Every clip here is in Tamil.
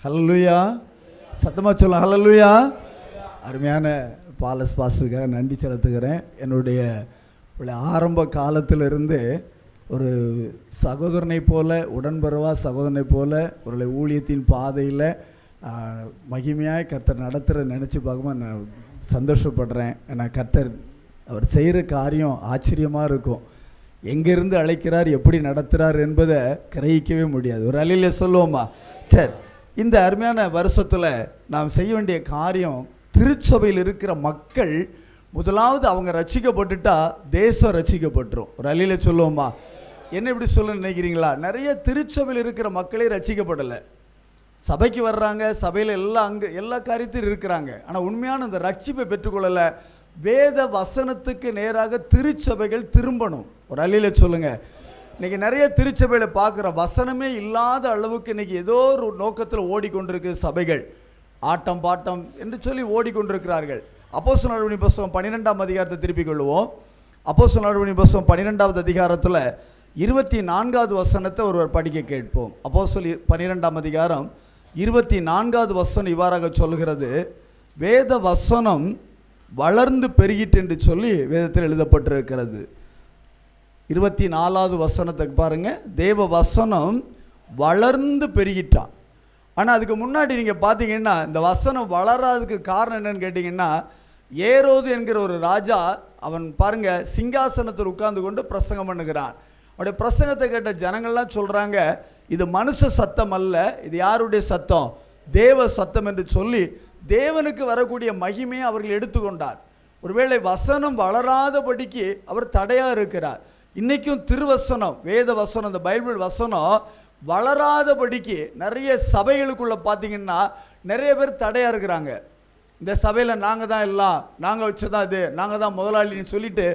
ஹல்லேலூயா. சத்தமாக சொல்ல ஹல்லேலூயா. அருமையான பாலஸ் பாஸ்டருக்காக நன்றி செலுத்துகிறேன். என்னுடைய ஆரம்ப காலத்திலிருந்து ஒரு சகோதரனை போல, உடன்பருவா சகோதரனை போல ஒரு ஊழியத்தின் பாதையில் மகிமையாக கர்த்தர் நடத்துகிற நினச்சி பார்க்கும்போது நான் சந்தோஷப்படுறேன். ஏன்னா கர்த்தர் அவர் செய்கிற காரியம் ஆச்சரியமாக இருக்கும். எங்கேருந்து அழைக்கிறார், எப்படி நடத்துகிறார் என்பதை கிரகிக்கவே முடியாது. ஒரு அலையில சொல்லுவோமா? சரி, இந்த அருமையான வருஷத்தில் நாம் செய்ய வேண்டிய காரியம், திருச்சபையில் இருக்கிற மக்கள் முதலாவது அவங்க ரட்சிக்கப்பட்டுட்டா தேசம் ரட்சிக்கப்பட்டுரும். ஒரு அலையில சொல்லுவோமா? என்ன இப்படி சொல்ல நினைக்கிறீங்களா? நிறைய திருச்சபையில் இருக்கிற மக்களே ரட்சிக்கப்படலை. சபைக்கு வர்றாங்க, சபையில் எல்லா காரியத்திலும் இருக்கிறாங்க, ஆனால் உண்மையான அந்த ரட்சிப்பை பெற்றுக்கொள்ளலை. வேத வசனத்துக்கு நேராக திருச்சபைகள் திரும்பணும். ஒரு அலையில சொல்லுங்க. இன்னைக்கு நிறைய திருச்சபையில் பார்க்குற வசனமே இல்லாத அளவுக்கு இன்னைக்கு ஏதோ ஒரு நோக்கத்தில் ஓடிக்கொண்டிருக்கு சபைகள். ஆட்டம் பாட்டம் என்று சொல்லி ஓடிக்கொண்டிருக்கிறார்கள். அப்போஸ்தலர் நடவடிக்கைகளின் புத்தகம் 12ஆம் அதிகாரத்தை திருப்பிக் கொள்வோம். அப்போஸ்தலர் நடவடிக்கைகளின் புத்தகம் 12வது அதிகாரத்தில் 24வது வசனத்தை ஒருவர் படிக்க கேட்போம். அப்போஸ்தலர் 12ஆம் அதிகாரம் 24வது வசனம் இவ்வாறாக சொல்கிறது: வேத வசனம் வளர்ந்து பெருகிட்டு என்று சொல்லி வேதத்தில் எழுதப்பட்டிருக்கிறது. 24வது வசனத்துக்கு பாருங்க. தேவ வசனம் வளர்ந்து பெருகிட்டான். ஆனால் அதுக்கு முன்னாடி நீங்கள் பார்த்தீங்கன்னா இந்த வசனம் வளராதுக்கு காரணம் என்னன்னு கேட்டிங்கன்னா, ஏரோது என்கிற ஒரு ராஜா, அவன் பாருங்க சிங்காசனத்தில் உட்கார்ந்து கொண்டு பிரசங்கம் பண்ணுகிறான். அவருடைய பிரசங்கத்தை கேட்ட ஜனங்கள்லாம் சொல்கிறாங்க, இது மனுஷ சத்தம் அல்ல, இது யாருடைய சத்தம்? தேவ சத்தம் என்று சொல்லி தேவனுக்கு வரக்கூடிய மகிமையை அவர்கள் எடுத்துக்கொண்டார். ஒருவேளை வசனம் வளராதபடிக்கு அவர் தடையாக இருக்கிறார். இன்றைக்கும் திருவசனம், வேத வசனம், இந்த பைபிள் வசனம் வளராதபடிக்கு நிறைய சபைகளுக்குள்ளே பார்த்தீங்கன்னா நிறைய பேர் தடையாக இருக்கிறாங்க. இந்த சபையில் நாங்கள் தான் எல்லாம், நாங்கள் வச்சுதான் இது, நாங்கள் தான் முதலாளின்னு சொல்லிட்டு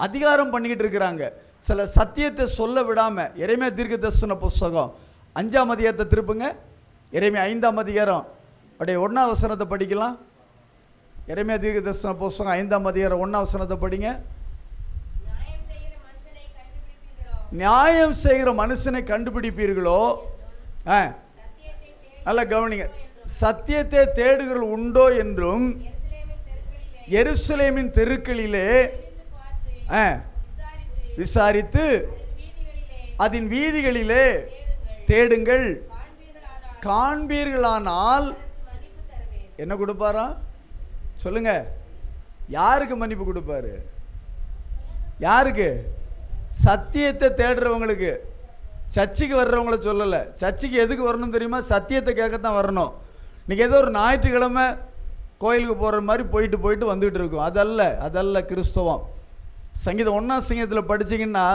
அதிகாரம் பண்ணிக்கிட்டு இருக்கிறாங்க. சில சத்தியத்தை சொல்ல விடாமல். எரேமியா தீர்க்கதரிசன புஸ்தகம் 5ஆம் அதிகாரத்தை திருப்புங்க. எரேமியா 5ஆம் அதிகாரம் அப்படியே 1ஆம் வசனத்தை படிக்கலாம். எரேமியா தீர்க்கதரிசன புஸ்தகம் 5ஆம் அதிகாரம் 1ஆம் வசனத்தை படிங்க. நியாயம் செய்கிற மனுஷனை கண்டுபிடிப்பீர்களோ? நல்லா கவனிங்க. சத்தியத்தை தேடுகிறவர்கள் உண்டோ என்றும் எருசலேமின் தெருக்களிலே விசாரித்து அதன் வீதிகளிலே தேடுங்கள், காண்பீர்களானால் என்ன கொடுப்பாரா? சொல்லுங்க. யாருக்கு மன்னிப்பு கொடுப்பாரு? யாருக்கு? சத்தியத்தை தேடுறவங்களுக்கு. சர்ச்சுக்கு வர்றவங்கள சொல்லலை. சர்ச்சுக்கு எதுக்கு வரணும் தெரியுமா? சத்தியத்தை கேட்கத்தான் வரணும். இன்றைக்கி ஏதோ ஒரு ஞாயிற்றுக்கிழமை கோயிலுக்கு போகிற மாதிரி போயிட்டு வந்துகிட்டு இருக்கும். அதல்ல கிறிஸ்தவம். சங்கீதம் 1ஆம் சங்கீதத்தில் படிச்சிங்கன்னா,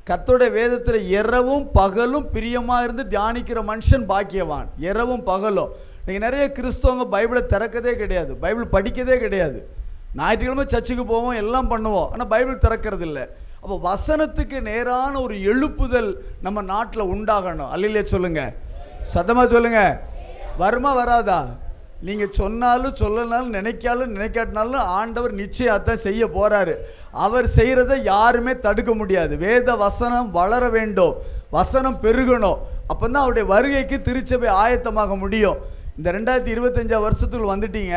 கர்த்தருடைய வேதத்தில் இரவும் பகலும் பிரியமாக இருந்து தியானிக்கிற மனுஷன் பாக்கியவான். இரவும் பகலும். இன்றைக்கி நிறைய கிறிஸ்தவங்க பைபிளை திறக்கதே கிடையாது, பைபிள் படிக்கதே கிடையாது. ஞாயிற்றுக்கிழமை சர்ச்சுக்கு போவோம், எல்லாம் பண்ணுவோம், ஆனால் பைபிள் திறக்கிறது இல்லை. அப்போ வசனத்துக்கு நேரான ஒரு எழுப்புதல் நம்ம நாட்டில் உண்டாகணும். அல்லையிலே சொல்லுங்க, சத்தமாக சொல்லுங்க. வருமா வராதா? நீங்கள் சொன்னாலும் சொல்லனாலும் நினைக்காட்டினாலும் ஆண்டவர் நிச்சயத்தான் செய்ய போகிறாரு. அவர் செய்கிறத யாருமே தடுக்க முடியாது. வேத வசனம் வளர வேண்டும், வசனம் பெருகணும். அப்போ தான் அவருடைய வருகைக்கு திருச்சபை ஆயத்தமாக முடியும். இந்த 2025 வருஷத்துக்கு வந்துட்டீங்க.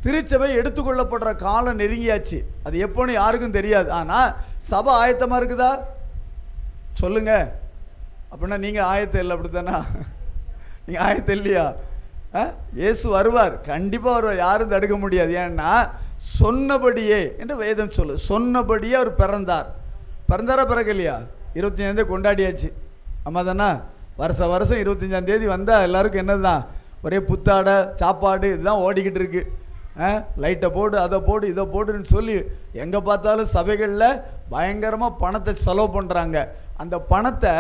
திருச்சபை எடுத்துக்கொள்ளப்படுற காலம் நெருங்கியாச்சு. அது எப்போன்னு யாருக்கும் தெரியாது. ஆனால் சபை ஆயத்தமாக இருக்குதா? சொல்லுங்க. அப்படின்னா நீங்கள் ஆயத்தம் இல்லை, அப்படித்தானா? நீங்கள் ஆயத்தம் இல்லையா? இயேசு வருவார், கண்டிப்பாக வருவார், யாரும் தடுக்க முடியாது. ஏன்னா சொன்னபடியே என்று வேதம் சொல்லு. சொன்னபடியே அவர் பிறந்தாரா பிறக்கலையா? 25 கொண்டாடியாச்சு. ஆமாம் தானே? வருஷம் 25 வந்தால் எல்லாருக்கும் என்னதுதான்? ஒரே புத்தாடை, சாப்பாடு, இதுதான் ஓடிக்கிட்டு இருக்கு. லைட்டை போடு, அதை போடு, இதை போடுன்னு சொல்லி எங்கே பார்த்தாலும் சபைகளில் பயங்கரமாக பணத்தை செலவு பண்ணுறாங்க. அந்த பணத்தை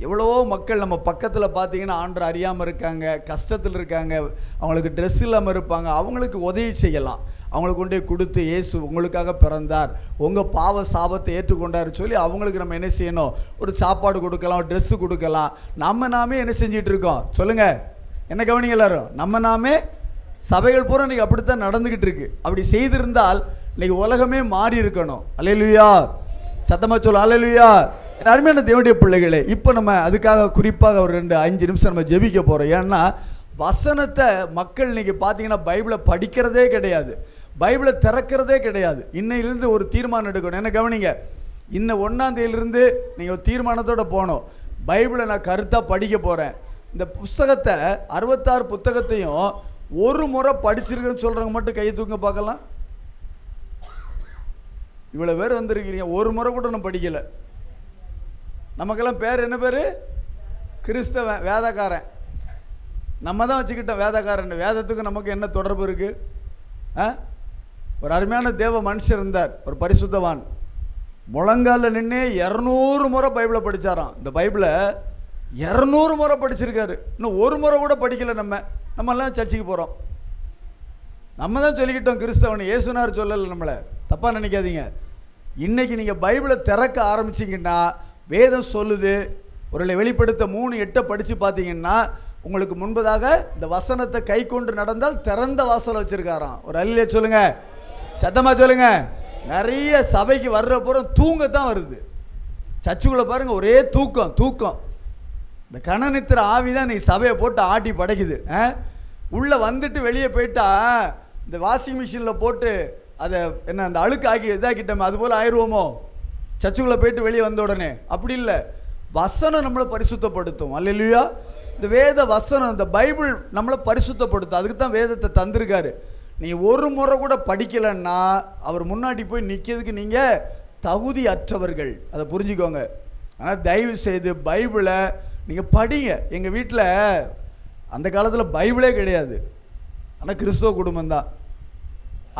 எவ்வளவோ மக்கள் நம்ம பக்கத்தில் பார்த்தீங்கன்னா ஆண்டவர் அறியாமல் இருக்காங்க, கஷ்டத்தில் இருக்காங்க, அவங்களுக்கு ட்ரெஸ் இல்லாமல் இருப்பாங்க. அவங்களுக்கு உதவி செய்யலாம். அவங்களுக்கு கொண்டே கொடுத்து, இயேசு உங்களுக்காக பிறந்தார், உங்கள் பாவ சாபத்தை ஏற்றுக்கொண்டார் சொல்லி அவங்களுக்கு நம்ம என்ன செய்யணும்? ஒரு சாப்பாடு கொடுக்கலாம், ட்ரெஸ்ஸு கொடுக்கலாம். நாமே என்ன செஞ்சிட்டு இருக்கோம்? சொல்லுங்கள், என்ன கவனிங்க எல்லாரும். நாமே சபைகள் பூரா இன்றைக்கி அப்படித்தான் நடந்துக்கிட்டு இருக்கு. அப்படி செய்திருந்தால் இன்னைக்கு உலகமே மாறி இருக்கணும். அல்லேலூயா. சத்தமாக சொல்ல அல்லேலூயா. அருமையான தேவனுடைய பிள்ளைகளே, இப்போ நம்ம அதுக்காக குறிப்பாக ஒரு 5 நிமிஷம் நம்ம ஜெபிக்க போகிறோம். ஏன்னா வசனத்தை மக்கள் இன்னைக்கு பார்த்தீங்கன்னா பைபிளை படிக்கிறதே கிடையாது, பைபிளை திறக்கிறதே கிடையாது. இன்னையிலிருந்து ஒரு தீர்மானம் எடுக்கணும். என்ன கவனிங்க, இன்னும் 1ஆம் தேதியிலிருந்து நீங்கள் ஒரு தீர்மானத்தோடு போகணும். பைபிளை நான் கருத்தாக படிக்க போகிறேன். இந்த புஸ்தகத்தை 66 புத்தகத்தையும் ஒரு முறை படிச்சிருக்கேன்னு சொல்கிறவங்க மட்டும் கையை தூங்க பார்க்கலாம். இவ்வளோ பேர் வந்திருக்கிறீங்க, ஒரு முறை கூட நான் படிக்கலை. நமக்கெல்லாம் பேர் என்ன பேர்? கிறிஸ்தவன், வேதக்காரன். நம்ம தான் வச்சுக்கிட்டோம் வேதக்காரன். வேதத்துக்கு நமக்கு என்ன தொடர்பு இருக்குது? ஒரு அருமையான தேவ மனுஷர் இருந்தார், ஒரு பரிசுத்தவான். முழங்காலில் நின்று 200 முறை பைபிளை படித்தாராம். இந்த பைபிளை 200 முறை படிச்சிருக்காரு. இன்னும் ஒரு முறை கூட படிக்கலை. நம்மெல்லாம் சர்ச்சைக்கு போகிறோம். நம்ம தான் சொல்லிக்கிட்டோம் கிறிஸ்தவன். இயேசுனார் சொல்லலை நம்மளை, தப்பாக நினைக்காதீங்க. இன்றைக்கி நீங்கள் பைபிளை திறக்க ஆரம்பிச்சிங்கன்னா வேதம் சொல்லுது. ஒரு வெளிப்படுத்த 3:8 படித்து பார்த்தீங்கன்னா உங்களுக்கு முன்பதாக இந்த வசனத்தை கை கொண்டு நடந்தால் திறந்த வாசலை வச்சுருக்காராம். ஒரு அல்லையே சொல்லுங்க, சத்தமாக சொல்லுங்க. நிறைய சபைக்கு வர்ற போகிறோம் தூங்கத்தான் வருது. சர்ச்சுக்குள்ளே பாருங்கள், ஒரே தூக்கம். இந்த கணநித்திர ஆவி தான் நீ சபையை போட்டு ஆட்டி படைக்குது. உள்ளே வந்துட்டு வெளியே போயிட்டா இந்த வாஷிங் மிஷினில் போட்டு அதை என்ன அந்த அழுக்கு ஆக்கி இதாக்கிட்டோமே, அதுபோல் ஆயிடுவோமோ சர்ச்சுக்குள்ளே போயிட்டு வெளியே வந்த உடனே. அப்படி இல்லை, வசனம் நம்மளை பரிசுத்தப்படுத்தும். அல்லேலூயா. இந்த வேத வசனம், இந்த பைபிள் நம்மளை பரிசுத்தப்படுத்தும். அதுக்கு தான் வேதத்தை தந்திருக்காரு. நீ ஒரு முறை கூட படிக்கலைன்னா அவர் முன்னாடி போய் நிற்கிறதுக்கு நீங்கள் தகுதி அற்றவர்கள். அதை புரிஞ்சுக்கோங்க. ஆனால் தயவு செய்து பைபிளை நீங்கள் படிங்க. எங்கள் வீட்டில் அந்த காலத்தில் பைபிளே கிடையாது, ஆனால் கிறிஸ்தவ குடும்பம்தான்.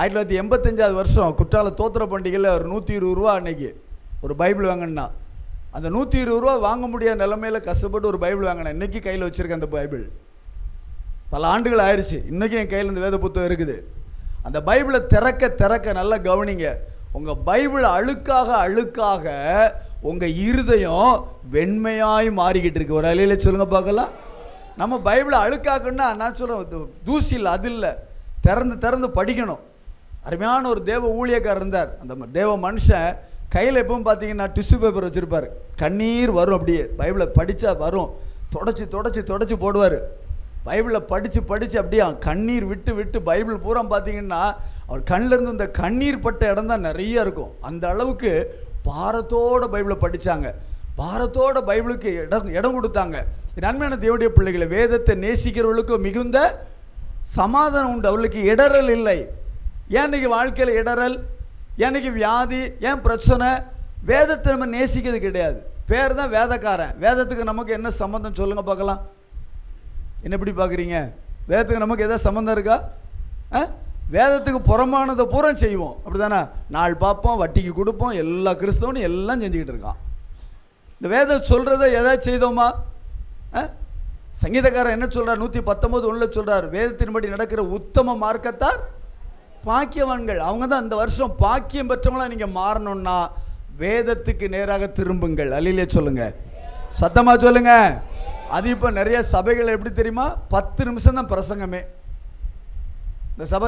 1985 வருஷம் குற்றால தோத்திர பண்டிகையில் ஒரு 120 ரூபா அன்னைக்கு ஒரு பைபிள் வாங்கினா. அந்த 120 ரூபா வாங்க முடியாத நிலைமையில் கஷ்டப்பட்டு ஒரு பைபிள் வாங்கினேன். இன்றைக்கி கையில் வச்சுருக்கேன் அந்த பைபிள். பல ஆண்டுகள் ஆயிடுச்சு, இன்றைக்கும் என் கையில் இந்த வேத புத்தகம் இருக்குது. அந்த பைபிளை திறக்க நல்லா கவனிங்க. உங்கள் பைபிள் அழுக்காக உங்கள் இருதயம் வெண்மையாய் மாறிக்கிட்டு இருக்கு. ஒரு அலையில சொல்லுங்க பார்க்கலாம். நம்ம பைபிளை அழுக்காக்குன்னா நான் சொல்கிறேன், தூசி இல்லை, அது இல்லை. திறந்து படிக்கணும். அருமையான ஒரு தேவ ஊழியக்காரர் இருந்தார். அந்த தேவ மனுஷன் கையில் எப்பவும் பார்த்தீங்கன்னா டிஷ்யூ பேப்பர் வச்சுருப்பார். கண்ணீர் வரும், அப்படியே பைபிளை படித்தா வரும். தொடச்சி போடுவார். பைபிளை படித்து அப்படியே கண்ணீர் விட்டு பைபிள் பூரா பார்த்தீங்கன்னா அவர் கண்ணிலேருந்து இந்த கண்ணீர் பட்ட இடம் தான் நிறைய இருக்கும். அந்த அளவுக்கு பாரத்தோட பைபிளை படித்தாங்க. பாரத்தோட பைபிளுக்கு இடம் கொடுத்தாங்க. நன்மையான தேவனுடைய பிள்ளைகளை, வேதத்தை நேசிக்கிறவர்களுக்கு மிகுந்த சமாதானம் உண்டு, அவர்களுக்கு இடரல் இல்லை. ஏன் இன்னைக்கு வாழ்க்கையில் இடரல், ஏன்னைக்கு வியாதி, ஏன் பிரச்சனை? வேதத்தை நம்ம நேசிக்கிறது கிடையாது. பேர் தான் வேதக்காரன். வேதத்துக்கு நமக்கு என்ன சம்மந்தம் சொல்லுங்க பார்க்கலாம். என்ன எப்படி பார்க்குறீங்க? வேதத்துக்கு நமக்கு எதாவது சம்மந்தம் இருக்கா? வேதத்துக்கு புறமானதை பூரா செய்வோம், அப்படி தானே? நாள் பார்ப்போம், வட்டிக்கு கொடுப்போம், எல்லா கிறிஸ்தவனும் எல்லாம் செஞ்சுக்கிட்டு இருக்கான். இந்த வேதம் சொல்கிறத எதாவது செய்தோமா? சங்கீதக்காரன் என்ன சொல்கிறார்? 119:1 சொல்கிறார், வேதத்தின்படி நடக்கிற உத்தம மார்க்கத்தார் பாக்கியவான்கள். அவங்க தான் இந்த வருஷம் பாக்கியம் பெற்றவங்களாம். நீங்கள் மாறணும்னா வேதத்துக்கு நேராக திரும்புங்கள். அல்லையிலே சொல்லுங்க, சத்தமாக சொல்லுங்க. அது இப்போ நிறைய சபைகள் எப்படி தெரியுமா? 10 நிமிஷம் தான் பிரசங்கமே. இந்த சபை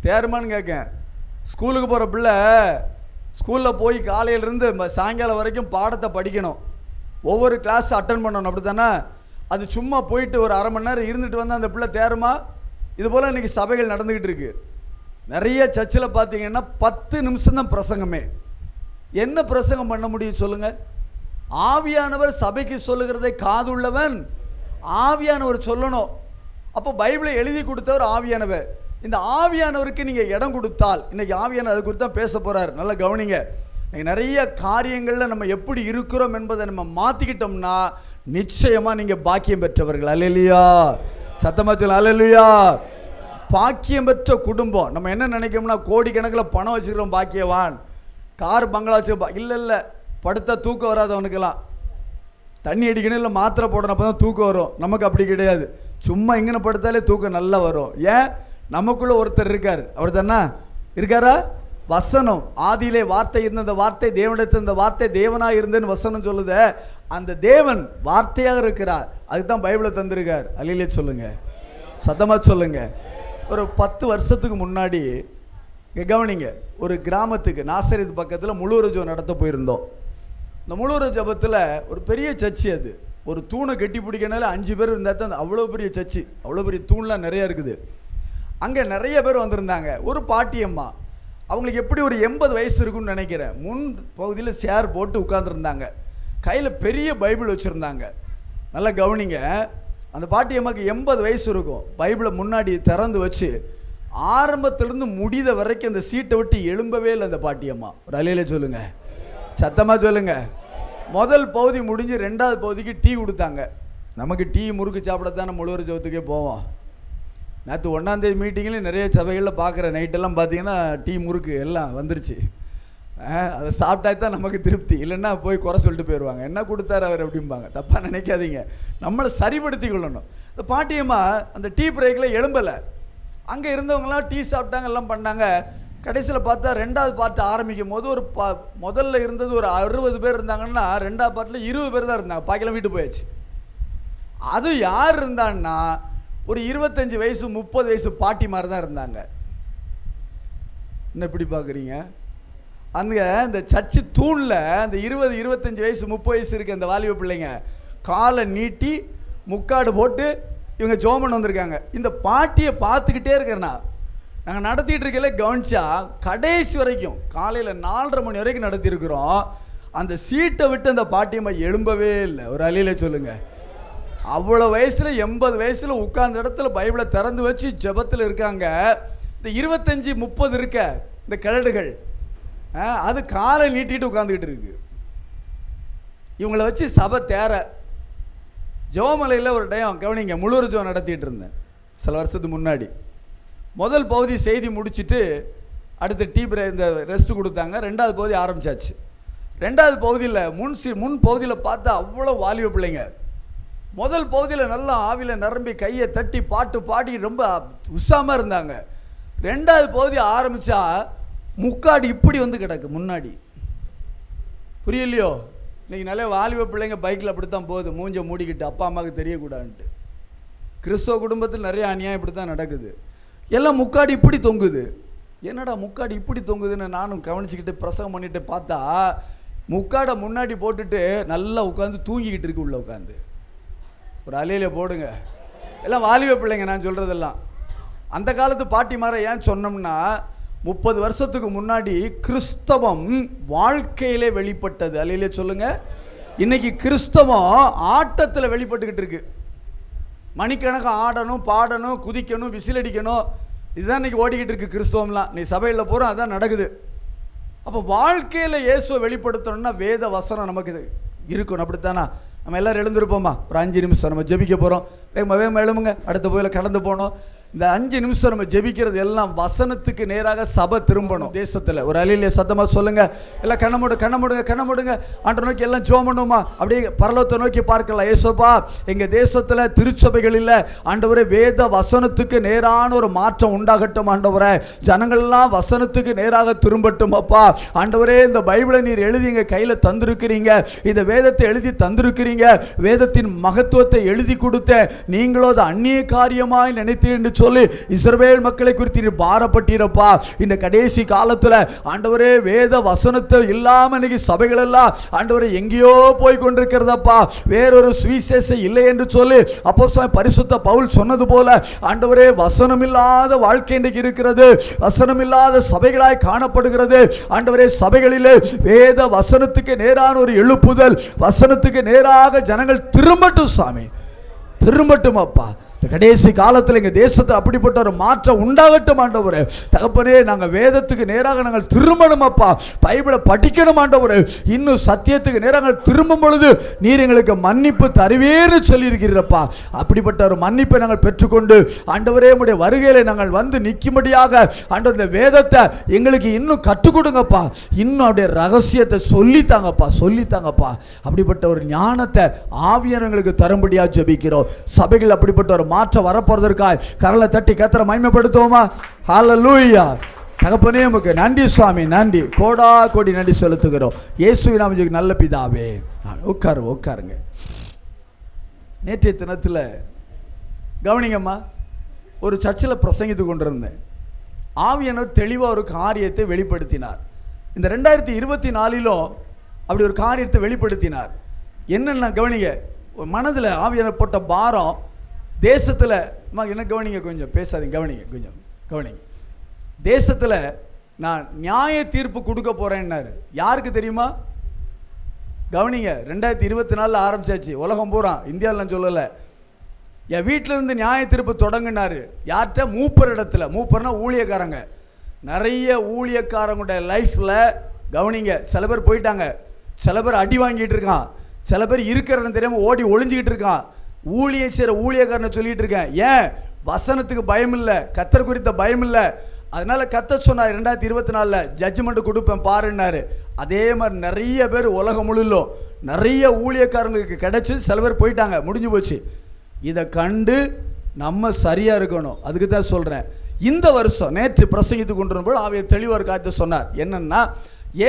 தேருமான்னு கேட்கேன். ஸ்கூலுக்கு போகிற பிள்ளை ஸ்கூலில் போய் காலையிலேருந்து சாயங்காலம் வரைக்கும் பாடத்தை படிக்கணும், ஒவ்வொரு கிளாஸ் அட்டன் பண்ணணும், அப்படி தானே? அது சும்மா போயிட்டு ஒரு அரை மணி நேரம் இருந்துட்டு வந்தால் அந்த பிள்ளை தேருமா? இது போல் இன்றைக்கி சபைகள் நடந்துக்கிட்டு இருக்கு. நிறைய சர்ச்சில் பார்த்தீங்கன்னா 10 நிமிஷம் தான் பிரசங்கமே. என்ன பிரசங்கம் பண்ண முடியும் சொல்லுங்கள்? ஆவியானவர் சபைக்கு சொல்லுகிறதை காதுள்ளவன் ஆவியானவர் சொல்லணும். அப்போ பைபிளை எழுதி கொடுத்தவர் ஆவியானவர். இந்த ஆவியானவருக்கு நீங்கள் இடம் கொடுத்தால், இன்றைக்கி ஆவியானவர் அது குறித்து தான் பேச போகிறார். நல்லா கவனிங்க. நிறைய காரியங்களில் நம்ம எப்படி இருக்கிறோம் என்பதை நம்ம மாற்றிக்கிட்டோம்னா நிச்சயமாக நீங்கள் பாக்கியம் பெற்றவர்கள். அல்லேலூயா, சத்தமாக சொல்ல அல்லேலூயா. பாக்கியம் பெற்ற குடும்பம். நம்ம என்ன நினைக்கோம்னா கோடிக்கணக்கில் பணம் வச்சுக்கிறோம் பாக்கியவான், கார் பங்களா வச்சு. இல்லை, படுத்தா தூக்கம் வராது அவனுக்கெல்லாம். தண்ணி அடிக்கணும், இல்லை மாத்திரை போடணும், அப்போ தான் தூக்கம் வரும். நமக்கு அப்படி கிடையாது. சும்மா இங்கே படுத்தாலே தூக்கம் நல்லா வரும். ஏன்? நமக்குள்ளே ஒருத்தர் இருக்கார். அவர் தானே இருக்காரா? வசனம், ஆதியிலே வார்த்தை இருந்த, அந்த வார்த்தை தேவனிடத்தில், இந்த வார்த்தை தேவனாக இருந்தேன்னு வசனம் சொல்லுத. அந்த தேவன் வார்த்தையாக இருக்கிறார். அதுக்கு தான் பைபிளை தந்திருக்கார். அல்லையிலே சொல்லுங்க, சத்தமாக சொல்லுங்க. ஒரு 10 வருஷத்துக்கு முன்னாடி கவனிங்க, ஒரு கிராமத்துக்கு நாசரேத் பக்கத்தில் முழுவர ஜெபம் நடத்த போயிருந்தோம். இந்த முழுவர ஜெபத்தில் ஒரு பெரிய சர்ச்சு, அது ஒரு தூணை கட்டி பிடிக்கனால 5 பேர் இருந்தால் தான் அவ்வளோ பெரிய சர்ச்சு, அவ்வளோ பெரிய தூண்லாம் நிறையா இருக்குது. அங்கே நிறைய பேர் வந்திருந்தாங்க. ஒரு பாட்டியம்மா, அவங்களுக்கு எப்படி ஒரு 80 வயசு இருக்குன்னு நினைக்கிறேன். முன் பகுதியில் சேர் போட்டு உட்காந்துருந்தாங்க. கையில் பெரிய பைபிள் வச்சுருந்தாங்க. நல்லா கவனிங்க, அந்த பாட்டியம்மாவுக்கு 80 வயசு இருக்கும். பைபிளை முன்னாடி திறந்து வச்சு ஆரம்பத்திலிருந்து முடித வரைக்கும் அந்த சீட்டை விட்டு எழும்பவே இல்லை அந்த பாட்டியம்மா. ஒரு அலையில சொல்லுங்க, சத்தமாக சொல்லுங்க. முதல் பகுதி முடிஞ்சு 2வது பகுதிக்கு டீ கொடுத்தாங்க. நமக்கு டீ முறுக்கு சாப்பிடத்தானே முழுவதும் சவுத்துக்கே போவோம். நேற்று 1ஆம் தேதி மீட்டிங்கில் நிறைய சபைகளில் பார்க்குற நைட்டெல்லாம் பார்த்தீங்கன்னா டீ முறுக்கு எல்லாம் வந்துருச்சு. அதை சாப்பிட்டா தான் நமக்கு திருப்தி, இல்லைன்னா போய் குறை சொல்லிட்டு போயிடுவாங்க. என்ன கொடுத்தாரு அவர் அப்படிம்பாங்க. தப்பாக நினைக்காதீங்க, நம்மளை சரிப்படுத்தி கொள்ளணும். இந்த பாட்டியம்மா அந்த டீ பிரேக்கில் எழும்பலை. அங்கே இருந்தவங்களாம் டீ சாப்பிட்டாங்க, எல்லாம் பண்ணாங்க. கடைசியில் பார்த்தா 2வது பார்ட் ஆரம்பிக்கும் போது ஒரு முதல்ல இருந்தது ஒரு 60 பேர் இருந்தாங்கன்னா 2வது பார்ட்டில் 20 பேர் தான் இருந்தாங்க. பாக்கிலாம் வீட்டு போயாச்சு. அது யார் இருந்தான்னா ஒரு 25 வயசு 30 வயசு பாட்டி மாதிரி தான் இருந்தாங்க. என்ன இப்படி பார்க்குறீங்க? அங்கே இந்த சர்ச்சு தூணில் அந்த 20 25 வயசு 30 வயசு இருக்க அந்த வாலிப பிள்ளைங்க காலை நீட்டி முக்காடு போட்டு இவங்க ஜோமன் வந்திருக்காங்க. இந்த பாட்டியை பார்த்துக்கிட்டே இருக்கிறேன்னா, நாங்கள் நடத்திட்டு இருக்கல கவனிச்சா கடைசி வரைக்கும் காலையில் 4:30 மணி வரைக்கும் நடத்தியிருக்கிறோம். அந்த சீட்டை விட்டு அந்த பாட்டியம்மா எழும்பவே இல்லை. ஒரு அலையில சொல்லுங்க. அவ்வளோ வயசில் 80 வயசில் உட்கார்ந்த இடத்துல பைபிளை திறந்து வச்சு ஜெபத்தில் இருக்காங்க. இந்த 25 30 இருக்க இந்த கிழடுகள் அது காலை நீட்டிட்டு உட்காந்துக்கிட்டு இருக்கு. இவங்களை வச்சு சபை தேர ஜெபமலையில் ஒரு டைம் கவனிங்க, முழு ஜெபம் நடத்திட்டு இருந்தேன் சில வருஷத்துக்கு முன்னாடி. முதல் பகுதி செய்தி முடிச்சுட்டு அடுத்த டீ இந்த ரெஸ்ட் கொடுத்தாங்க. 2வது பகுதி ஆரம்பிச்சாச்சு. 2வது பகுதியில் முன் பகுதியில் பார்த்தா அவ்வளோ வாலிப பிள்ளைங்க. முதல் பகுதியில் நல்லா ஆவியில் நிரம்பி கையை தட்டி பாட்டு பாடி ரொம்ப உற்சாகமாக இருந்தாங்க. 2வது பகுதி ஆரம்பித்தா முக்காடு இப்படி வந்து கிடக்கு முன்னாடி. புரியலையோ? இன்றைக்கி நிறைய வாலிப பிள்ளைங்க பைக்கில் அப்படித்தான் போகுது, மூஞ்ச மூடிக்கிட்டு, அப்பா அம்மாவுக்கு தெரியக்கூடாதுன்ட்டு. கிறிஸ்தவ குடும்பத்தில் நிறைய அநியாயம் இப்படி தான் நடக்குது. எல்லாம் முக்காடு இப்படி தொங்குது. என்னடா முக்காடு இப்படி தொங்குதுன்னு நானும் கவனிச்சுக்கிட்டு பிரசவம் பண்ணிட்டு பார்த்தா முக்காடை முன்னாடி போட்டுட்டு நல்லா உட்காந்து தூங்கிக்கிட்டு இருக்கு உள்ள உட்காந்து. ஒரு அலையில போடுங்க. எல்லாம் வாலிப பிள்ளைங்க நான் சொல்கிறதெல்லாம். அந்த காலத்து பாட்டி மாற ஏன் சொன்னோம்னா 30 வருஷத்துக்கு முன்னாடி கிறிஸ்தவம் வாழ்க்கையிலே வெளிப்பட்டது. அலையிலே சொல்லுங்க. இன்னைக்கு கிறிஸ்தவம் ஆட்டத்தில் வெளிப்பட்டுக்கிட்டு இருக்கு. மணிக்கணக்காக ஆடணும், பாடணும், குதிக்கணும், விசிலடிக்கணும், இதுதான் இன்னைக்கு ஓடிக்கிட்டு இருக்கு கிறிஸ்தவம்லாம். நீ சபையில் போகிறோம், அதான் நடக்குது. அப்போ வாழ்க்கையில் இயேசுவை வெளிப்படுத்தணும்னா வேத வசனம் நமக்கு இருக்கணும். அப்படித்தானா? நம்ம எல்லோரும் எழுந்திருப்போமா? ஒரு 5 நிமிஷம் நம்ம ஜெபிக்க போகிறோம். வேகமாக எழுமுங்க, அடுத்த போயில் கடந்து போனோம். இந்த 5 நிமிஷம் நம்ம ஜெபிக்கிறது எல்லாம் வசனத்துக்கு நேராக சபை திரும்பணும் தேசத்தில். ஒரு அலையிலே சத்தமாக சொல்லுங்க. எல்லாம் கண்ண மூடுங்க. ஆண்டவரை நோக்கி எல்லாம் ஜெபம் பண்ணுமா? அப்படியே பரலோகத்தை நோக்கி பார்க்கலாம். ஏசப்பா, எங்கள் தேசத்தில் திருச்சபைகளில் ஆண்டவரே வேத வசனத்துக்கு நேரான ஒரு மாற்றம் உண்டாகட்டும். ஆண்டவரே, ஜனங்கள்லாம் வசனத்துக்கு நேராக திரும்பட்டும். அப்பா ஆண்டவரே, இந்த பைபிளை நீர் எழுதி எங்கள் கையில் தந்திருக்கிறீங்க, இந்த வேதத்தை எழுதி தந்திருக்கிறீங்க, வேதத்தின் மகத்துவத்தை எழுதி கொடுத்த நீங்களோ அது அந்நிய காரியமாய் நினைத்தீர் என்று சொல்லி இஸ்ரவேல் மக்களை குறித்து நீர் பாரப்பட்டீரப்பா. இந்த கடைசி காலத்தில் ஆண்டவரே வேத வசனத்தை இல்லாமல் இன்னைக்கு சபைகள் எல்லாம் ஆண்டவரே எங்கேயோ போய் கொண்டிருக்கிறதப்பா. வேறொரு சுவிசேஷம் இல்லை என்று சொல்லி அப்போஸ்தலன் பரிசுத்த பவுல் சொன்னது போல ஆண்டவரே வசனம் இல்லாத வாழ்க்கை இன்றைக்கு இருக்கிறது. வசனம் இல்லாத சபைகளாய் காணப்படுகிறது. ஆண்டவரே, சபைகளிலே வேத வசனத்துக்கு நேரான ஒரு எழுப்புதல், வசனத்துக்கு நேராக ஜனங்கள் திரும்பட்டும் சாமி, திரும்பட்டும் அப்பா. கடைசி காலத்தில் எங்கள் தேசத்தில் அப்படிப்பட்ட ஒரு மாற்றம் உண்டாகட்டும் ஆண்டவரே. தகப்பனே, நாங்கள் வேதத்துக்கு நேராக நாங்கள் திரும்பணும் அப்பா. பைபிளை படிக்கணும் ஆண்டவரே. இன்னும் சத்தியத்துக்கு நேராக திரும்பும் பொழுது நீர் எங்களுக்கு மன்னிப்பு தருவேன்னு சொல்லியிருக்கிறீரப்பா. அப்படிப்பட்ட ஒரு மன்னிப்பை நாங்கள் பெற்றுக்கொண்டு ஆண்டவரே உம்முடைய வருகையில் நாங்கள் வந்து நிற்கும்படியாக ஆண்டவர் இந்த வேதத்தை எங்களுக்கு இன்னும் கற்றுக் கொடுங்கப்பா. இன்னும் அப்படியே ரகசியத்தை சொல்லித்தாங்கப்பா. அப்படிப்பட்ட ஒரு ஞானத்தை ஆவியானவர் எங்களுக்கு தரும்படியாக ஜெபிக்கிறோம். சபைகள் அப்படிப்பட்ட ஒரு மாற்றம் வரப்போறதற்காக கரலை தட்டி கர்த்தரை மகிமைப்படுத்துவோமா? ஹல்லேலூயா. தகப்பனே, உமக்கு நன்றி சுவாமி, நன்றி, கோடா கோடி நன்றி செலுத்துகிறோம். இயேசுவின் நாமத்தில் நல்ல பிதாவே. உட்காருங்க. நேற்றைய தினத்தில் கவனிங்கம்மா, ஒரு சர்ச்சில் பிரசங்கித்து கொண்டிருந்தேன். ஆவியானவர் தெளிவாக ஒரு காரியத்தை வெளிப்படுத்தினார். இந்த 2024 அப்படி ஒரு காரியத்தை வெளிப்படுத்தினார். என்னென்ன கவனிங்க. மனதில் ஆவியானவர் போட்ட பாரம் தேசத்தில், என்ன கவனிங்க, கொஞ்சம் பேசாதீங்க, கவனிங்க, கொஞ்சம் கவனிங்க. தேசத்தில் நான் நியாய தீர்ப்பு கொடுக்க போகிறேன்னாரு. யாருக்கு தெரியுமா? கவனிங்க, 2024 ஆரம்பிச்சாச்சு. உலகம் பூரா, இந்தியாவில் நான் சொல்லலை. என் வீட்டில் இருந்து நியாய தீர்ப்பு தொடங்கினாரு. யார்கிட்ட? மூப்பர் இடத்துல. மூப்பர்னா ஊழியக்காரங்க. நிறைய ஊழியக்காரங்களுடைய லைஃப்பில் கவனிங்க, சில பேர் போயிட்டாங்க, சில பேர் அடி வாங்கிட்டு இருக்கான், சில பேர் இருக்கிறன்னு தெரியாமல் ஓடி ஒளிஞ்சிக்கிட்டு இருக்கான். ஊழியம் செய்கிற ஊழியக்காரனை சொல்லிட்டு இருக்கேன். ஏன்? வசனத்துக்கு பயம் இல்லை, கர்த்தர் குறித்த பயம் இல்லை. அதனால கர்த்தர் சொன்னார் 2024 ஜட்ஜ்மெண்ட் கொடுப்பேன் பாருன்னாரு. அதே மாதிரி நிறைய பேர் உலகம் முழுலும் நிறைய ஊழியக்காரங்களுக்கு கிடைச்சி, சில பேர் போயிட்டாங்க, முடிஞ்சு போச்சு. இதை கண்டு நம்ம சரியாக இருக்கணும். அதுக்கு தான் சொல்கிறேன். இந்த வருஷம் நேற்று பிரசங்கித்து கொண்டிருந்தபோது ஆவியானவர் தெளிவாக ஒரு காரியத்தை சொன்னார். என்னன்னா,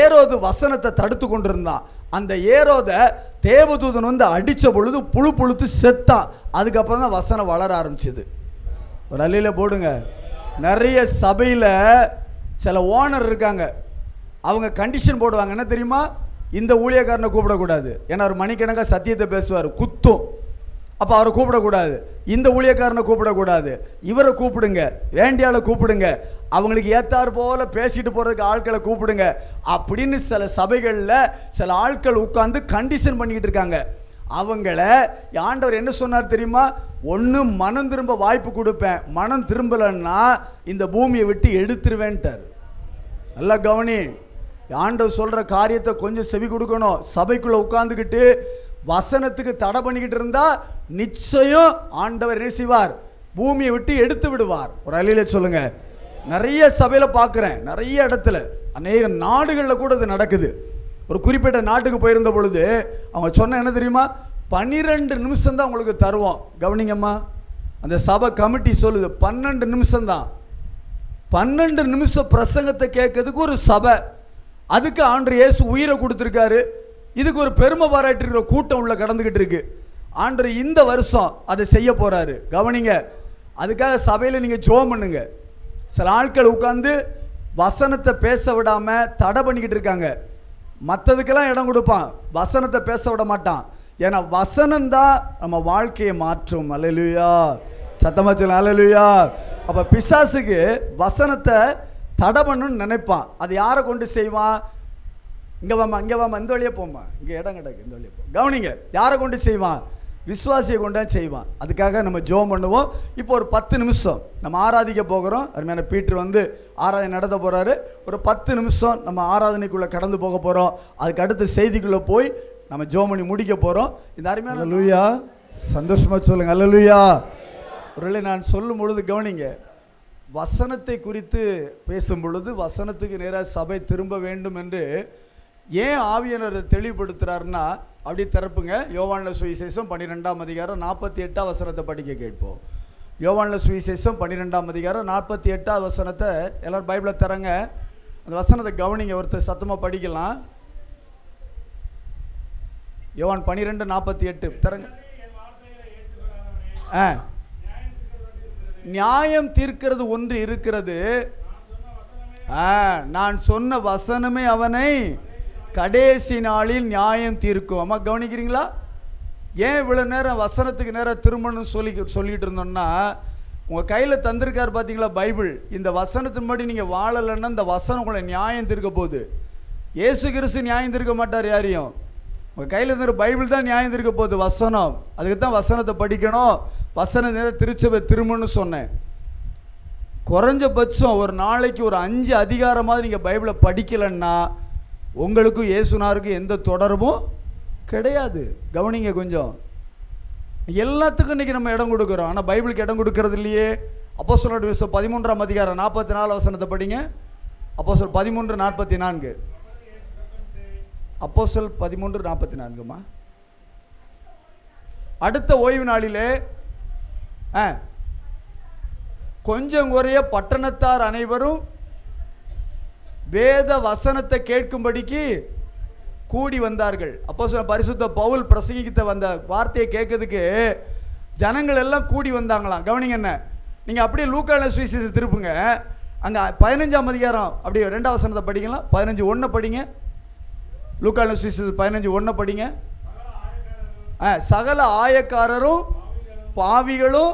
ஏரோது வசனத்தை தடுத்து கொண்டிருந்தான். அந்த ஏரோதை தேவதூதன் வந்து அடித்த பொழுது புழு புழுத்து செத்தான். அதுக்கப்புறம் தான் வசனம் வளர ஆரம்பிச்சுது. ஒரு அள்ளியில் போடுங்க. நிறைய சபையில் சில ஓனர் இருக்காங்க, அவங்க கண்டிஷன் போடுவாங்க. என்ன தெரியுமா? இந்த ஊழியக்காரனை கூப்பிடக்கூடாது, ஏன்னா அவர் மணிக்கணக்காக சத்தியத்தை பேசுவார், குத்தும். அப்போ அவரை கூப்பிடக்கூடாது. இந்த ஊழியக்காரனை கூப்பிடக்கூடாது, இவரை கூப்பிடுங்க, வேண்டியால கூப்பிடுங்க, அவங்களுக்கு ஏத்தாறு போல பேசிட்டு போகிறதுக்கு ஆட்களை கூப்பிடுங்க அப்படின்னு சில சபைகளில் சில ஆட்கள் உட்காந்து கண்டிஷன் பண்ணிக்கிட்டு இருக்காங்க. அவங்கள ஆண்டவர் என்ன சொன்னார் தெரியுமா? ஒன்று மனம் திரும்ப வாய்ப்பு கொடுப்பேன், மனம் திரும்பலைன்னா இந்த பூமியை விட்டு எடுத்துருவேன்ட்டார். நல்லா கவனி, ஆண்டவர் சொல்கிற காரியத்தை கொஞ்சம் செவி கொடுக்கணும். சபைக்குள்ளே உட்காந்துக்கிட்டு வசனத்துக்கு தடை பண்ணிக்கிட்டு இருந்தால் நிச்சயம் ஆண்டவர் என்ன செய்வார்? பூமியை விட்டு எடுத்து விடுவார். ஒரு அலையில சொல்லுங்க. நிறைய சபையில் பார்க்குறேன், நிறைய இடத்துல, அநேக நாடுகளில் கூட இது நடக்குது. ஒரு குறிப்பிட்ட நாட்டுக்கு போயிருந்த பொழுது அவங்க சொன்ன என்ன தெரியுமா? 12 நிமிஷம் தான் உங்களுக்கு தருவோம். கவனிங்கம்மா, அந்த சபை கமிட்டி சொல்லுது 12 நிமிஷம் தான். 12 நிமிஷம் பிரசங்கத்தை கேட்கறதுக்கு ஒரு சபை. அதுக்கு ஆண்டவர் இயேசு உயிரை கொடுத்துருக்காரு. இதுக்கு ஒரு பெருமை பாராட்டிருக்கிற கூட்டம் உள்ள கடந்துக்கிட்டு இருக்கு. ஆண்டவர் இந்த வருஷம் அதை செய்ய போறாரு. கவனிங்க, அதுக்காக சபையில் நீங்கள் ஜெபம் பண்ணுங்க. சில ஆட்கள் உட்காந்து வசனத்தை பேச விடாம தடை பண்ணிக்கிட்டு இருக்காங்க. மற்றதுக்கெல்லாம் இடம் கொடுப்பான், வசனத்தை பேச விட மாட்டான். ஏன்னா வசனம் தான் நம்ம வாழ்க்கையை மாற்றும். அல்லேலூயா, சத்தமா சொல்லுங்க அல்லேலூயா. அப்போ பிசாசுக்கு வசனத்தை தடை பண்ணணும்னு நினைப்பான். அது யாரை கொண்டு செய்வான்? இங்கே வாமா, இங்கே வாமா, இந்த வழியே போமா, இங்கே இடம் கிடக்கு, இந்த வழியே போ. கவனிங்க, யாரை கொண்டு செய்வான்? விசுவாசியை கொண்டு தான் செய்வான். அதுக்காக நம்ம ஜெபம் பண்ணுவோம். இப்போ ஒரு 10 நிமிஷம் நம்ம ஆராதிக்க போகிறோம். அருமையான பீட்டர் வந்து ஆராதனை நடத்த போகிறாரு. ஒரு 10 நிமிஷம் நம்ம ஆராதனைக்குள்ளே கடந்து போக போகிறோம். அதுக்கு அடுத்த செய்திக்குள்ளே போய் நம்ம ஜெபம் பண்ணி முடிக்க போகிறோம். இந்த அருமையான அல்லேலூயா, சந்தோஷமாக சொல்லுங்கள் அல்லேலூயா. ஒருவேளை நான் சொல்லும் பொழுது கவனிங்க, வசனத்தை குறித்து பேசும் பொழுது வசனத்துக்கு நேராக சபை திரும்ப வேண்டும் என்று ஏன் ஆவியானவர் தெளிவுபடுத்துகிறாருன்னா, அப்படி திறப்புங்க. யோவான்ல சுவிசேஷம் 12ஆம் அதிகாரம் 48ஆம் வசனத்தை படிக்க கேட்போம். யோவான்ல சுவிசேஷம் 12ஆம் அதிகாரம் 48ஆம் வசனத்தை எல்லாரும் பைபிளை தரங்க. அந்த வசனத்தை கவனிங்க, ஒருத்தர் சத்தமாக படிக்கலாம். யோவான் 12:48 தரங்க. நியாயம் தீர்க்கிறது ஒன்று இருக்கிறது, நான் சொன்ன வசனமே அவனை கடைசி நாளில் நியாயம் தீர்க்கும். அம்மா கவனிக்கிறீங்களா? ஏன் இவ்வளோ நேரம் வசனத்துக்கு நேரம் திரும்பணும்னு சொல்லிட்டு இருந்தோம்னா, உங்கள் கையில் தந்திருக்காரு பார்த்தீங்களா பைபிள். இந்த வசனத்தின்படி நீங்கள் வாழலைன்னா இந்த வசனம் உங்களை நியாயம் தீர்க்க போகுது. இயேசு கிறிஸ்து நியாயம் தீர்க்க மாட்டார் யாரையும். உங்கள் கையில் இருக்கிற பைபிள் தான் நியாயம் தீர்க்க போகுது, வசனம். அதுக்கு தான் வசனத்தை படிக்கணும், வசன நேரம் திருச்சபை திரும்பணும்னு சொன்னேன். குறைஞ்சபட்சம் ஒரு நாளைக்கு ஒரு 5 அதிகாரமாவது நீங்கள் பைபிளை படிக்கலைன்னா உங்களுக்கும் இயேசுனாருக்கும் எந்த தொடர்பும் கிடையாது. கவனிங்க கொஞ்சம். எல்லாத்துக்கும் இன்றைக்கி நம்ம இடம் கொடுக்குறோம், ஆனால் பைபிளுக்கு இடம் கொடுக்கறது இல்லையே. அப்போஸ்தலர் 13ஆம் அதிகாரம் 44 வசனத்தை படிங்க. அப்போஸ்தலர் 13:44. அப்போஸ்தலர் 13:44மா. அடுத்த ஓய்வு நாளிலே கொஞ்சம் குறைய பட்டணத்தார் அனைவரும் வேத வசனத்தை கேட்கும்படிக்கு கூடி வந்தார்கள். அப்போ பரிசுத்த பவுல் பிரசங்கித்த வந்த வார்த்தையை கேட்கறதுக்கு ஜனங்கள் எல்லாம் கூடி வந்தாங்களாம். கவனிங்க என்ன, நீங்கள் அப்படியே லூக்கான சுவிசேஷத்தை திருப்புங்க. அங்கே 15ஆம் அதிகாரம் அப்படியே 2ஆம் வசனத்தை படிக்கலாம். 15:1 படிங்க. லூக்கான சுவிசேஷம் 15:1 படிங்க. சகல ஆயக்காரரும் பாவிகளும்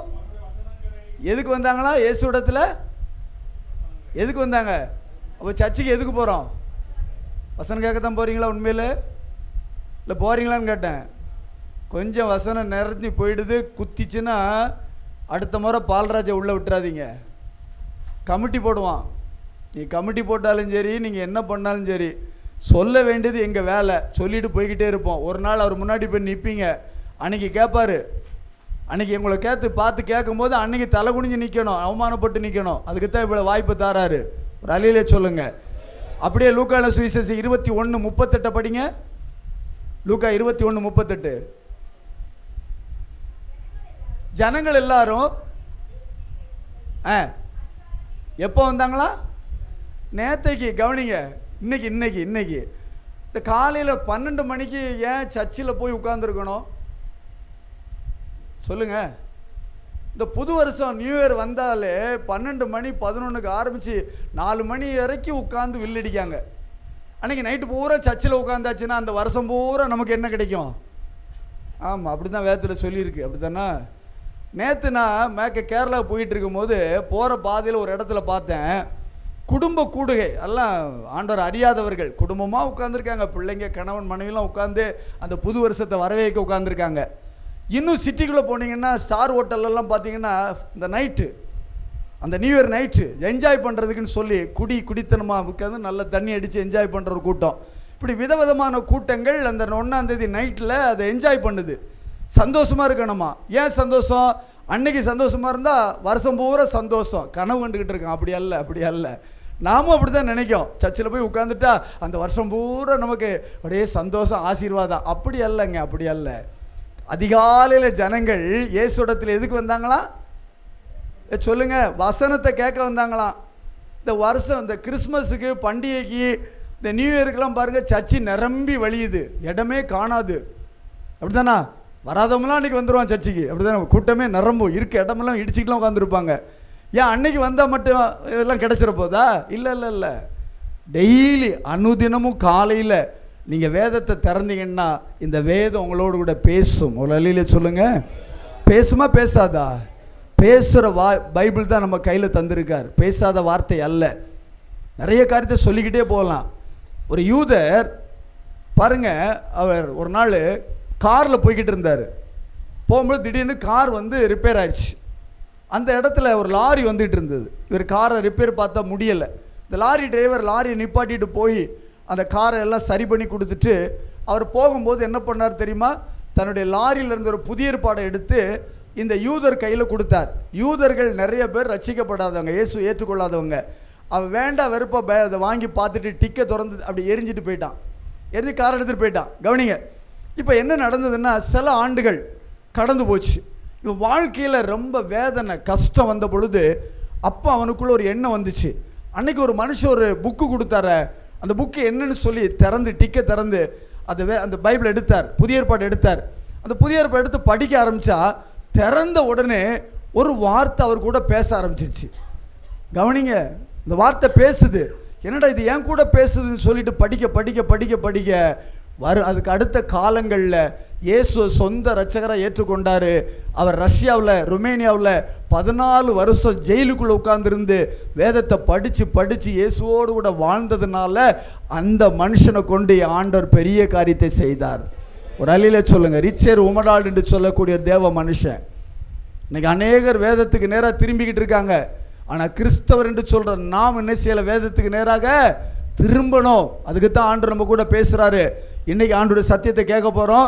எதுக்கு வந்தாங்களா? இயேசு இடத்துல எதுக்கு வந்தாங்க? அப்போ சர்ச்சுக்கு எதுக்கு போகிறோம்? வசனம் கேட்கத்தான் போகிறீங்களா? உண்மையில் இல்லை போகிறீங்களான்னு கேட்டேன். கொஞ்சம் வசனம் நிறஞ்சி போயிடுது, குத்திச்சுன்னா அடுத்த முறை பால்ராஜை உள்ளே விட்டுறாதீங்க. கமிட்டி போடுவான். நீ கமிட்டி போட்டாலும் சரி, நீங்கள் என்ன பண்ணாலும் சரி, சொல்ல வேண்டியது எங்கள் வேலை, சொல்லிட்டு போய்கிட்டே இருப்போம். ஒரு நாள் அவர் முன்னாடி போய் நிற்பீங்க, அன்றைக்கி கேட்பார். அன்றைக்கி உங்களை பார்த்து கேட்கும்போது அன்றைக்கி தலை குனிஞ்சு நிற்கணும், அவமானப்பட்டு நிற்கணும். அதுக்கு தான் இவ்வளோ வாய்ப்பு தாராரு. ஒரு அலையிலே சொல்லுங்கள். அப்படியே லூக்கான சுவிசேஷம் 21:38 படிங்க. லூக்கா 21:38. ஜனங்கள் எல்லாரும் எப்போ வந்தாங்களா? நேத்தைக்கு. கவனிங்க, இன்னைக்கு இந்த காலையில் 12 மணிக்கு ஏன் சர்ச்சில் போய் உட்கார்ந்துருக்கணும் சொல்லுங்க? இந்த புது வருஷம் நியூ இயர் வந்தாலே 12 மணி 11க்கு ஆரம்பித்து 4 மணி வரைக்கும் உட்காந்து வில்லடிக்காங்க. அன்றைக்கி நைட்டு பூரா சர்ச்சில் உட்காந்தாச்சுன்னா அந்த வருஷம் பூரா நமக்கு என்ன கிடைக்கும்? ஆமாம், அப்படி தான் வேதத்தில் சொல்லியிருக்கு. அப்படி தானே? நேற்று நான் கேரளா போயிட்டு இருக்கும்போது போகிற பாதையில் ஒரு இடத்துல பார்த்தேன், குடும்ப கூடுகை எல்லாம் ஆண்டவர் அறியாதவர்கள் குடும்பமாக உட்காந்துருக்காங்க. பிள்ளைங்க, கணவன், மனைவிலாம் உட்காந்து அந்த புது வருஷத்தை வரவேற்க உட்காந்துருக்காங்க. இன்னும் சிட்டிக்குள்ளே போனீங்கன்னா ஸ்டார் ஹோட்டல்லாம் பார்த்தீங்கன்னா இந்த நைட்டு, அந்த நியூ இயர் நைட்டு என்ஜாய் பண்ணுறதுக்குன்னு சொல்லி குடித்தனமாக உட்காந்து நல்ல தண்ணி அடித்து என்ஜாய் பண்ணுற ஒரு கூட்டம். இப்படி விதவிதமான கூட்டங்கள் அந்த 1ஆம் தேதி நைட்டில் அதை என்ஜாய் பண்ணுது. சந்தோஷமாக இருக்கணுமா? ஏன் சந்தோஷம்? அன்னைக்கு சந்தோஷமாக இருந்தால் வருஷம் பூரா சந்தோஷம். கனவு கண்டுக்கிட்டு இருக்கோம். அப்படி அல்ல. நாமும் அப்படி தான் நினைக்கும். சர்ச்சில் போய் உட்காந்துட்டா அந்த வருஷம் பூரா நமக்கு அப்படியே சந்தோஷம், ஆசீர்வாதம். அப்படி அல்ல. அதிகாலையில் ஜனங்கள் இயேசுடத்தில் எதுக்கு வந்தாங்களா சொல்லுங்க? வசனத்தை கேட்க வந்தாங்களாம். இந்த வருஷம், இந்த கிறிஸ்மஸுக்கு, பண்டிகைக்கு, இந்த நியூ இயருக்கெல்லாம் பாருங்கள், சர்ச்சு நிரம்பி வழியுது, இடமே காணாது. அப்படி தானா? வராதவங்களாம் அன்றைக்கி வந்துடுவான் சர்ச்சுக்கு. அப்படி தானே? கூட்டமே நிரம்பும், இருக்க இடமெல்லாம் இடிச்சிக்கலாம் உட்காந்துருப்பாங்க. ஏன் அன்னைக்கு வந்தால் மட்டும் இதெல்லாம் கிடச்சிட போதா? இல்லை. டெய்லி அனுதினமும் காலையில் நீங்கள் வேதத்தை திறந்தீங்கன்னா இந்த வேதம் உங்களோடு கூட பேசும். ஒரு அலையிலே சொல்லுங்கள். பேசுமா பேசாதா? பேசுகிற பைபிள் தான் நம்ம கையில் தந்திருக்கார். பேசாத வார்த்தை அல்ல. நிறைய காரியத்தை சொல்லிக்கிட்டே போகலாம். ஒரு யூதர் பாருங்க, அவர் ஒரு நாள் காரில் போய்கிட்டு இருந்தார். போகும்போது திடீர்னு கார் ரிப்பேர் ஆயிடுச்சு. அந்த இடத்துல ஒரு லாரி வந்துட்டு இருந்தது. இவர் காரை ரிப்பேர் பார்த்தா முடியலை. இந்த லாரி டிரைவர் லாரியை நிப்பாட்டிட்டு போய் அந்த காரை எல்லாம் சரி பண்ணி கொடுத்துட்டு அவர் போகும்போது என்ன பண்ணார் தெரியுமா? தன்னுடைய லாரியில் இருந்த ஒரு புதிய ஏற்பாடை எடுத்து இந்த யூதர் கையில் கொடுத்தார். யூதர்கள் நிறைய பேர் ரட்சிக்கப்படாதவங்க, இயேசு ஏற்றுக்கொள்ளாதவங்க. அவன் வேண்டாம் வெறுப்பா அதை வாங்கி பார்த்துட்டு டிக்கை திறந்து அப்படி எரிஞ்சிட்டு போயிட்டான். எரிஞ்சு காரை எடுத்துகிட்டு போயிட்டான். கவனிங்க, இப்போ என்ன நடந்ததுன்னா சில ஆண்டுகள் கடந்து போச்சு. இவன் வாழ்க்கையில் ரொம்ப வேதனை, கஷ்டம் வந்த பொழுது அப்போ அவனுக்குள்ள ஒரு எண்ணம் வந்துச்சு. அன்னைக்கு ஒரு மனுஷன் ஒரு புக்கு கொடுத்தார, அந்த புக்கு என்னன்னு சொல்லி திறந்து டிக்கை திறந்து அந்த பைபிள் எடுத்தார், புதிய ஏற்பாடு எடுத்தார். அந்த புதிய ஏற்பாடு எடுத்து படிக்க ஆரம்பித்தா திறந்த உடனே ஒரு வார்த்தை அவர் கூட பேச ஆரம்பிச்சிருச்சு. கவனிங்க, இந்த வார்த்தை பேசுது. என்னடா இது என் கூட பேசுதுன்னு சொல்லிட்டு படிக்க அதுக்கு அடுத்த காலங்களில் இயேசு சொந்த இரட்சகராக ஏற்றுக்கொண்டார். அவர் ரஷ்யாவில், ருமேனியாவில் 14 வருஷம் ஜெயிலுக்குள்ளே உட்கார்ந்துருந்து வேதத்தை படித்து இயேசுவோடு கூட வாழ்ந்ததுனால அந்த மனுஷனை கொண்டு ஆண்டவர் பெரிய காரியத்தை செய்தார். ஒரு அலையில் சொல்லுங்கள், ரிச்சர் உமடால் என்று சொல்லக்கூடிய தேவ மனுஷன். இன்னைக்கு அநேகர் வேதத்துக்கு நேராக திரும்பிக்கிட்டு இருக்காங்க. ஆனால் கிறிஸ்தவர் என்று சொல்கிற நாம் என்ன செய்யலை? வேதத்துக்கு நேராக திரும்பணும். அதுக்கு தான் ஆண்டவர் நம்ம கூட பேசுகிறாரு. இன்னைக்கு ஆண்டோட சத்தியத்தை கேட்க போகிறோம்,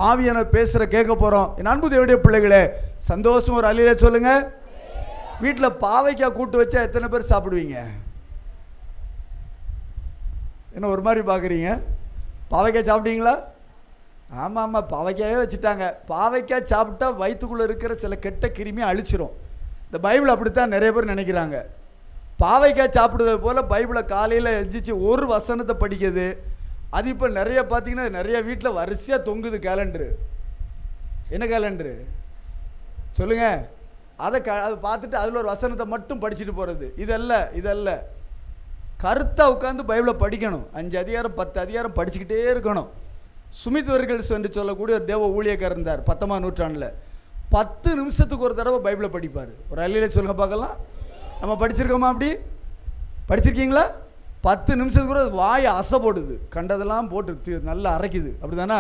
ஆவியான பேசுகிற கேட்க போகிறோம். என் அன்பு தேவனுடைய பிள்ளைகளே, சந்தோஷம் ஒரு அலையில சொல்லுங்க. வீட்டில் பாவைக்காய் கூட்டு வச்சா எத்தனை பேர் சாப்பிடுவீங்க? என்ன ஒரு மாதிரி பார்க்குறீங்க? பாவைக்காய் சாப்பிட்டீங்களா? ஆமாம், பாவைக்காயே வச்சுட்டாங்க. பாவைக்காய் சாப்பிட்டா வயிற்றுக்குள்ளே இருக்கிற சில கெட்ட கிருமியை அழிச்சிரும். இந்த பைபிள் அப்படித்தான் நிறைய பேர் நினைக்கிறாங்க. பாவைக்காய் சாப்பிடுறது போல் பைபிளை காலையில் எந்திரிச்சு ஒரு வசனத்தை படிக்கிறது. அது இப்போ நிறைய பார்த்தீங்கன்னா நிறைய வீட்டில் வரிசையாக தொங்குது கேலண்டரு. என்ன கேலண்டரு சொல்லுங்கள்? அதை பார்த்துட்டு அதில் ஒரு வசனத்தை மட்டும் படிச்சுட்டு போகிறது. இதல்ல. கருத்தாக உட்காந்து பைபிளை படிக்கணும். 5 அதிகாரம் 10 அதிகாரம் படிச்சுக்கிட்டே இருக்கணும். சுமித் வெர்கல்ஸ் என்று சொல்லக்கூடிய ஒரு தேவ ஊழியக்காரர் இருந்தார் 19ஆம் நூற்றாண்டில். 10 நிமிஷத்துக்கு ஒரு தடவை பைபிளை படிப்பார். ஒரு அல்லையில சொல்லுங்க பார்க்கலாம். நம்ம படிச்சிருக்கோமா? அப்படி படிச்சிருக்கீங்களா? 10 நிமிஷத்துக்கு கூட வாயை அசை போடுது, கண்டதெல்லாம் போட்டு நல்லா அரைக்குது. அப்படி தானே?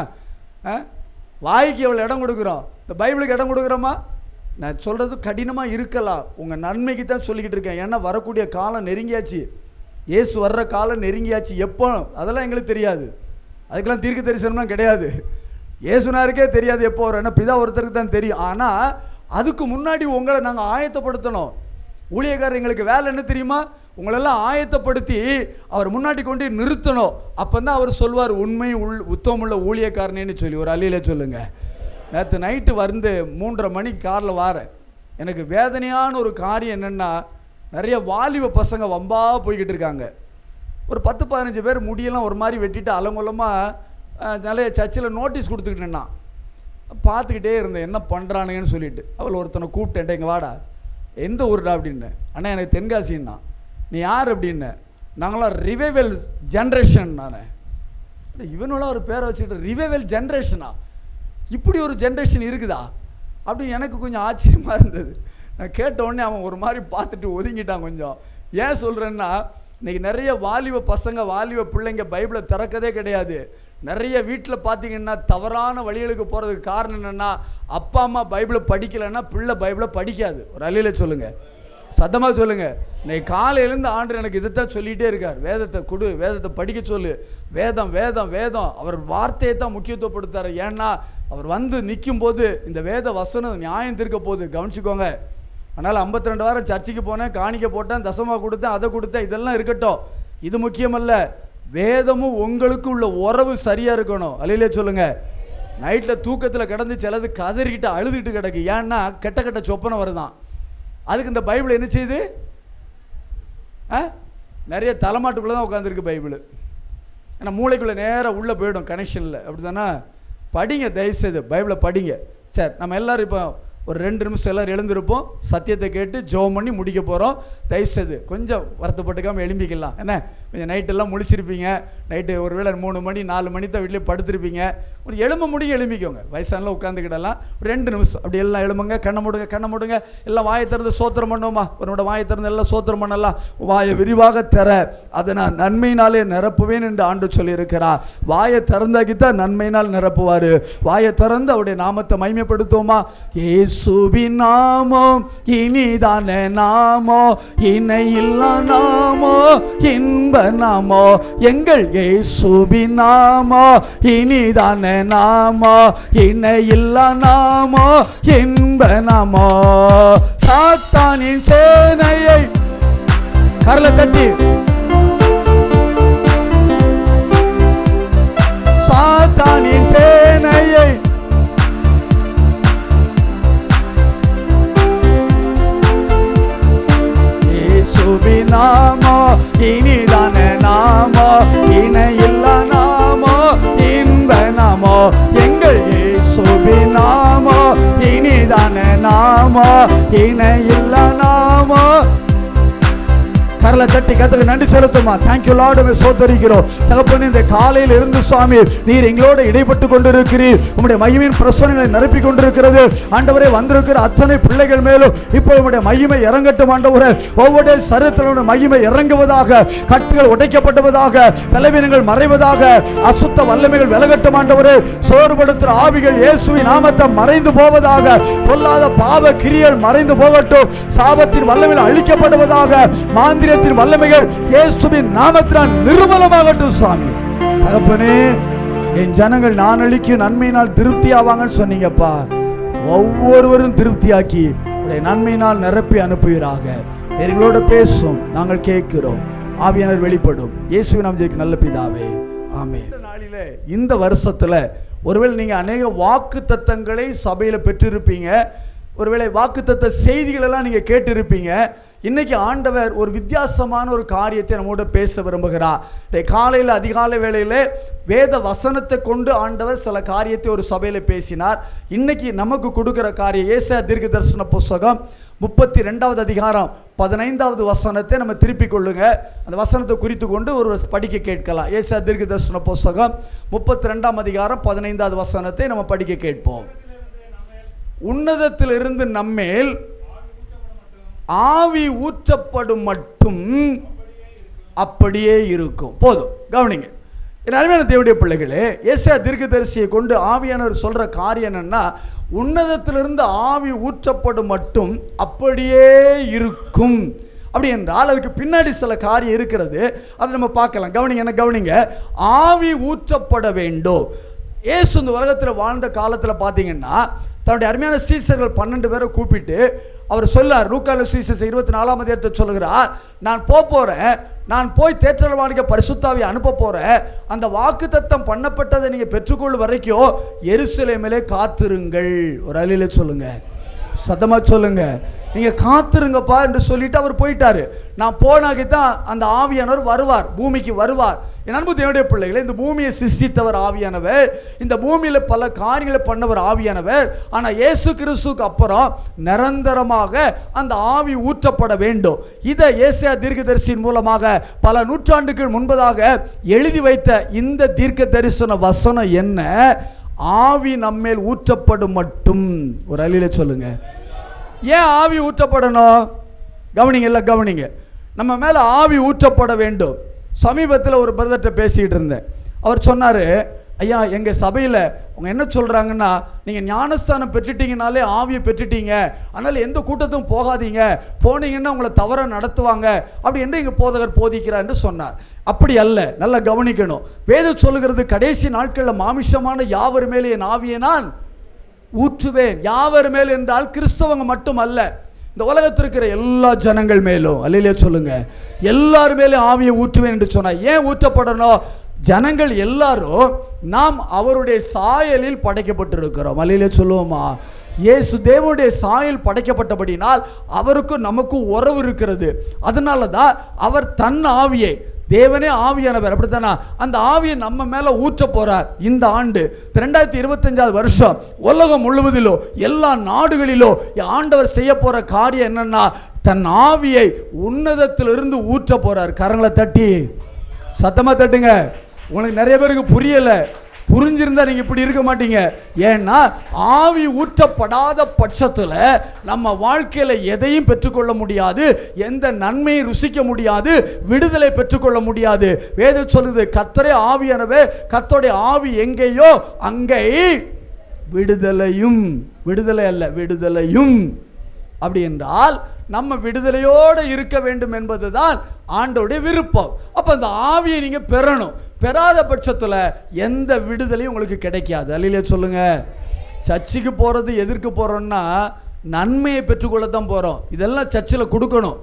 வாய்க்கு எவ்வளோ இடம் கொடுக்குறோம், இந்த பைபிளுக்கு இடம் கொடுக்குறோமா? நான் சொல்கிறது கடினமாக இருக்கலாம், உங்கள் நன்மைக்கு தான் சொல்லிக்கிட்டு இருக்கேன். ஏன்னா வரக்கூடிய காலம் நெருங்கியாச்சு, இயேசு வர்ற காலம் நெருங்கியாச்சு. எப்போ அதெல்லாம் எங்களுக்கு தெரியாது, அதுக்கெல்லாம் தீர்க்க தரிசனம்லாம் கிடையாது. இயேசுனாருக்கே தெரியாது எப்போ வரும், ஏன்னா பிதா ஒருத்தருக்கு தான் தெரியும். ஆனால் அதுக்கு முன்னாடி உங்களை நாங்கள் ஆயத்தப்படுத்தணும். ஊழியக்காரர் எங்களுக்கு வேலை என்ன தெரியுமா? உங்களெல்லாம் ஆயத்தப்படுத்தி அவர் முன்னாடி கொண்டு நிறுத்தணும். அப்போ தான் அவர் சொல்வார் உண்மை உத்தமுள்ள ஊழியக்காரனேன்னு சொல்லி. ஒரு அல்லையில சொல்லுங்க. நேற்று நைட்டு வந்து 3:30 மணிக்கு காரில் வாரேன். எனக்கு வேதனையான ஒரு காரியம் என்னென்னா, நிறைய வாலிப பசங்க வம்பா போய்கிட்டு இருக்காங்க. ஒரு 10-15 பேர் முடியெல்லாம் ஒரு மாதிரி வெட்டிட்டு அலங்கூலமாக நிறைய சர்ச்சில் நோட்டீஸ் கொடுத்துக்கிட்டேன்னா பார்த்துக்கிட்டே இருந்தேன் என்ன பண்ணுறானுங்கன்னு சொல்லிட்டு. அவள் ஒருத்தனை கூப்பிட்டேன், இங்கே வாடா, எந்த ஊருடா அப்படின்னு. அண்ணா எனக்கு தென்காசின்னா. நீ யார் அப்படின்னு. நாங்களாம் ரிவைவல் ஜென்ரேஷன். நான் இவனோட ஒரு பேரை வச்சுக்கிட்டு ரிவைவல் ஜென்ரேஷனா, இப்படி ஒரு ஜென்ரேஷன் இருக்குதா அப்படின்னு எனக்கு கொஞ்சம் ஆச்சரியமாக இருந்தது. நான் கேட்ட உடனே அவன் ஒரு மாதிரி பார்த்துட்டு ஒதுங்கிட்டான் கொஞ்சம். ஏன் சொல்கிறேன்னா, இன்றைக்கி நிறைய வாலிப பசங்க வாலிப பிள்ளைங்க பைபிளை திறக்கதே கிடையாது. நிறைய வீட்டில் பார்த்தீங்கன்னா தவறான வழிகளுக்கு போகிறதுக்கு காரணம் என்னென்னா, அப்பா அம்மா பைபிளை படிக்கலைன்னா பிள்ளை பைபிளை படிக்காது. ஒரு அல்லையில சொல்லுங்கள், சத்தமாக சொல்லுங்கள். இன்னைக்கு காலையிலேருந்து ஆண்டவர் எனக்கு இதைத்தான் சொல்லிகிட்டே இருக்கார். வேதத்தை கொடு, வேதத்தை படிக்க சொல்லு, வேதம் வேதம் வேதம். அவர் வார்த்தையை தான் முக்கியத்துவப்படுத்தார். ஏன்னா அவர் வந்து நிற்கும் போது இந்த வேத வசனம் நியாயம் தீர்க்க போகுது, கவனிச்சுக்கோங்க. அதனால் 52 வாரம் சர்ச்சைக்கு போனேன், காணிக்க போட்டேன், தசமாக கொடுத்தேன், அதை கொடுத்தேன், இதெல்லாம் இருக்கட்டும். இது முக்கியமல்ல, வேதமும் உங்களுக்கு உள்ள உறவு சரியாக இருக்கணும். அல்லையிலே சொல்லுங்கள். நைட்டில் தூக்கத்தில் கிடந்து சிலது கதறிக்கிட்டு அழுதுகிட்டு கிடக்கு. ஏன்னா கெட்ட கெட்ட சொப்பனை வருதான். அதுக்கு இந்த பைபிள் என்ன செய்யுது? நிறைய தலைமாட்டுக்குள்ளே தான் உட்காந்துருக்கு பைபிள். ஏன்னா மூளைக்குள்ளே நேராக உள்ளே போயிடும் கனெக்ஷனில். அப்படி தானே? படிங்க, தயவுசெய்து பைபிளை படிங்க. சரி, நம்ம எல்லோரும் இப்போ ஒரு 2 நிமிஷம் எல்லோரும் எழுந்திருப்போம், சத்தியத்தை கேட்டு ஜெபம் பண்ணி முடிக்க போகிறோம். தயவுசெய்து கொஞ்சம் வருத்தப்பட்டுக்காமல் எழும்பிக்கலாம். என்ன, கொஞ்சம் நைட்டெல்லாம் முழிச்சிருப்பீங்க, நைட்டு ஒரு வேளை 3 மணி 4 மணி தான் வீட்டிலே படுத்திருப்பீங்க. ஒரு எழும்ப முடியும் எழும்பிக்கோங்க. வயசானலாம் உட்காந்துக்கிடலாம். ஒரு 2 நிமிஷம் அப்படி எல்லாம் எழும்புங்க. கண்ணை மூடுங்க. எல்லாம் வாயை திறந்து சோத்திரம் பண்ணுவோமா? உன்னோட வாயை திறந்து எல்லாம் சோத்திரம் பண்ணலாம். வாயை விரிவாக தர, அதை நான் நன்மையினாலே நிரப்புவேன் என்று ஆண்டு சொல்லியிருக்கிறார். வாயை திறந்தாக்கித்தான் நன்மையினால் நிரப்புவார். வாயை திறந்து அவருடைய நாமத்தை மகிமைப்படுத்துவோமா? இயேசுவின் நாமம் இனிதான நாமோ, இணையில்லா நாமோ, இன்ப நாமோ, எங்கள் இயேசுவின் நாமோ இனிதான நாமோ, இணையில்லா நாமோ, இன்ப நாமோ. சாத்தானின் சேனையை கரலை தட்டி, சாத்தானின் சேனையை இயேசுவின் நாமோ இனிதான நாமோ, இணையில்லா நாமோ, இன்ப நாமோ, எங்கள் இயேசுவின் நாமோ இனிதான நாமோ, இணையில்லா நாமோ. கரலை தட்டி கத்துக்கு நன்றி செலுத்துமா? தேங்க்யூ லார்ட், சோதரிக்கிறோம் தகப்பனே. இந்த காலையில் இருந்து சுவாமி நீர் எங்களோடு இடைப்பட்டு கொண்டிருக்கிறீர். உம்முடைய மகிமையின் பிரசனங்களை நிரப்பி கொண்டிருக்கிறது ஆண்டவரே. வந்திருக்கிற அத்தனை பிள்ளைகள் மேலும் இப்போ உம்முடைய மகிமை இறங்கட்டும் ஆண்டவரே. ஒவ்வொரு சரீரத்திலும் மகிமை இறங்குவதாக, கட்டுகள் உடைக்கப்பட்டவதாக, பலவீனங்கள் மறைவதாக, அசுத்த வல்லமைகள் விலகட்டும் ஆண்டவரே. சோர்வுபடுத்துகிற ஆவிகள் இயேசுவின் நாமத்தை மறைந்து போவதாக, பொல்லாத பாவ கிரியைகள் மறைந்து போகட்டும். சாபத்தின் வல்லமைகள் அழிக்கப்படுவதாக, மாந்திர வல்லமைகள் இயேசுவின் நாமத்தினால் நிர்மலமாகட்டும் சாமி. தகப்பனே, என் ஜனங்கள் நான் அளிக்கும் நன்மையினால் திருப்தி ஆவாங்கன்னு சொன்னீங்கப்பா. ஒவ்வொருவரும் திருப்தியாக்கி உடைய நன்மையினால் நிரப்பி அனுப்புவீராக. எங்களோட பேசும், நாங்கள் கேட்கிறோம். ஆவியானவர் வெளிப்படும். இயேசுவின் நாமத்தில் நல்ல பிதாவே, ஆமென். இந்த நாளிலே, இந்த வருஷத்துல ஒருவேளை நீங்க அநேக வாக்குத்தத்தங்களை சபையில பெற்றிருப்பீங்க. ஒருவேளை வாக்குத்தத்த செய்திகள் எல்லாம் நீங்க கேட்டிருப்பீங்க. இன்னைக்கு ஆண்டவர் ஒரு வித்தியாசமான ஒரு காரியத்தை நம்மோட பேச விரும்புகிறார். காலையில் அதிகாலை வேளையிலே வேத வசனத்தை கொண்டு ஆண்டவர் சில காரியத்தை ஒரு சபையில் பேசினார். இன்னைக்கு நமக்கு கொடுக்கிற காரியம் ஏசாயா தீர்க்க தரிசன புஸ்தகம் 32வது அதிகாரம் 15வது வசனத்தை நம்ம திருப்பிக் கொள்ளுங்க. அந்த வசனத்தை குறித்து கொண்டு ஒரு படிக்க கேட்கலாம். ஏசாயா தீர்க்கதரிசன புத்தகம் 32ஆம் அதிகாரம் 15வது வசனத்தை நம்ம படிக்க கேட்போம். உன்னதத்திலிருந்து நம்மேல் ஆவி ஊற்றப்படும் மட்டும் அப்படியே இருக்கும். போதும், கவனிங்க. அருமையான தேவனுடைய பிள்ளைகளே, ஏசாயா தீர்க்கதரிசியை கொண்டு ஆவியானவர் சொல்ற காரியம் என்னன்னா, உன்னதத்திலிருந்து ஆவி ஊற்றப்படும் மட்டும் அப்படியே இருக்கும். அப்படி என்றால் அதுக்கு பின்னாடி சில காரியம் இருக்கிறது, அதை நம்ம பார்க்கலாம். கவனிங்க, என்ன கவனிங்க. ஆவி ஊற்றப்பட வேண்டும். இயேசு இந்த உலகத்தில் வாழ்ந்த காலத்தில் பார்த்தீங்கன்னா தன்னுடைய அருமையான சீசர்கள் 12 பேரை கூப்பிட்டு அவர் சொல்லார். லூக்கால சுவிசேஷம் 24ஆம் அதிகாரத்தை சொல்லுகிறார், நான் போறேன், நான் போய் தேற்றரவாளிக்க பரிசுத்தாவியை அனுப்ப போறேன், அந்த வாக்குத்தத்தம் பண்ணப்பட்டதை நீங்க பெற்றுக்கொள்ளும் வரைக்கும் எருசலேமிலே காத்திருங்கள். ஒரு அலையில சொல்லுங்க, சத்தமா சொல்லுங்க, நீங்க காத்திருங்கப்பா என்று சொல்லிட்டு அவர் போயிட்டாரு. நான் போனாக்கித்தான் அந்த ஆவியானவர் வருவார், பூமிக்கு வருவார். என் அன்பு தேவனுடைய பிள்ளைகளை, இந்த பூமியை சிருஷ்டித்தவர் ஆவியானவர், இந்த பூமியில பல காரியங்களை பண்ணவர் ஆவியானவர். ஆனா இயேசு கிறிஸ்துவுக்கு அப்புறம் நிரந்தரமாக அந்த ஆவி ஊற்றப்பட வேண்டும். இதை ஏசாயா தீர்க்கதரிசியின் மூலமாக பல நூற்றாண்டுகள் முன்பதாக எழுதி வைத்த இந்த தீர்க்க தரிசன வசனம் என்ன? ஆவி நம்மேல் ஊற்றப்படும் மட்டும். ஒரு அழில சொல்லுங்க. ஏன் ஆவி ஊற்றப்படணும்? கவனிங்க, இல்லை கவனிங்க. நம்ம மேல ஆவி ஊற்றப்பட வேண்டும். சமீபத்தில் ஒரு பிரதர்கிட்ட பேசிக்கிட்டு இருந்தேன். அவர் சொன்னார், ஐயா எங்கள் சபையில் அவங்க என்ன சொல்கிறாங்கன்னா, நீங்கள் ஞானஸ்தானம் பெற்றுட்டீங்கனாலே ஆவியை பெற்றுட்டீங்க, அதனால் எந்த கூட்டத்தும் போகாதீங்க, போனீங்கன்னா உங்களை தவற நடத்துவாங்க அப்படி என்று எங்கள் போதகர் போதிக்கிறார் என்று சொன்னார். அப்படி அல்ல, நல்லா கவனிக்கணும். வேதம் சொல்லுகிறது, கடைசி நாட்களில் மாமிசமான யாவர் மேலே என் ஆவியை நான் ஊற்றுவேன். யாவர் மேல் என்றால் கிறிஸ்தவங்க மட்டும் அல்ல, இந்த உலகத்தில் இருக்கிற எல்லா ஜனங்கள் மேலும். அல்லையிலே சொல்லுங்க, எல்லார் மேலும் ஆவியை ஊற்றுவேன் என்று சொன்னார். ஏன் ஊற்றப்படணும்? ஜனங்கள் எல்லாரும் நாம் அவருடைய சாயலில் படைக்கப்பட்டிருக்கிறோம். அல்லையிலே சொல்லுவோமா? இயேசு தேவனுடைய சாயல் படைக்கப்பட்டபடினால் அவருக்கும் நமக்கும் உறவு இருக்கிறது. அதனால தான் அவர் தன் ஆவியை, தேவனே ஆவியானவர், அப்படித்தானா, அந்த ஆவியை நம்ம மேல ஊற்ற போறார். இந்த ஆண்டு 2025 வருஷம் உலகம் முழுவதிலோ எல்லா நாடுகளிலோ ஆண்டவர் செய்ய போற காரியம் என்னன்னா, தன் ஆவியை உன்னதத்திலிருந்து ஊற்ற போறார். கரங்களை தட்டி சத்தமா தட்டுங்க. உங்களுக்கு நிறைய பேருக்கு புரியல, புரிஞ்சிருந்தா நீங்க இப்படி இருக்க மாட்டீங்க. ஏன்னா ஆவி ஊற்றப்படாத பட்சத்தில் நம்ம வாழ்க்கையில எதையும் பெற்றுக்கொள்ள முடியாது, எந்த நன்மையை ருசிக்க முடியாது, விடுதலை பெற்றுக்கொள்ள முடியாது. வேதம் சொல்லுது, கர்த்தரே ஆவியானவே, கர்த்தருடைய ஆவி எங்கேயோ அங்கே விடுதலையும், விடுதலை அல்ல விடுதலையும். அப்படி என்றால் நம்ம விடுதலையோடு இருக்க வேண்டும் என்பதுதான் ஆண்டவருடைய விருப்பம். அப்ப அந்த ஆவியை நீங்க பெறணும். பெறாத பட்சத்தில் எந்த விடுதலையும் உங்களுக்கு கிடைக்காது. அல்லையிலே சொல்லுங்க. சர்ச்சுக்கு போகிறது எதற்கு போகிறோம்னா நன்மையை பெற்றுக்கொள்ளத்தான் போகிறோம். இதெல்லாம் சர்ச்சில் கொடுக்கணும்,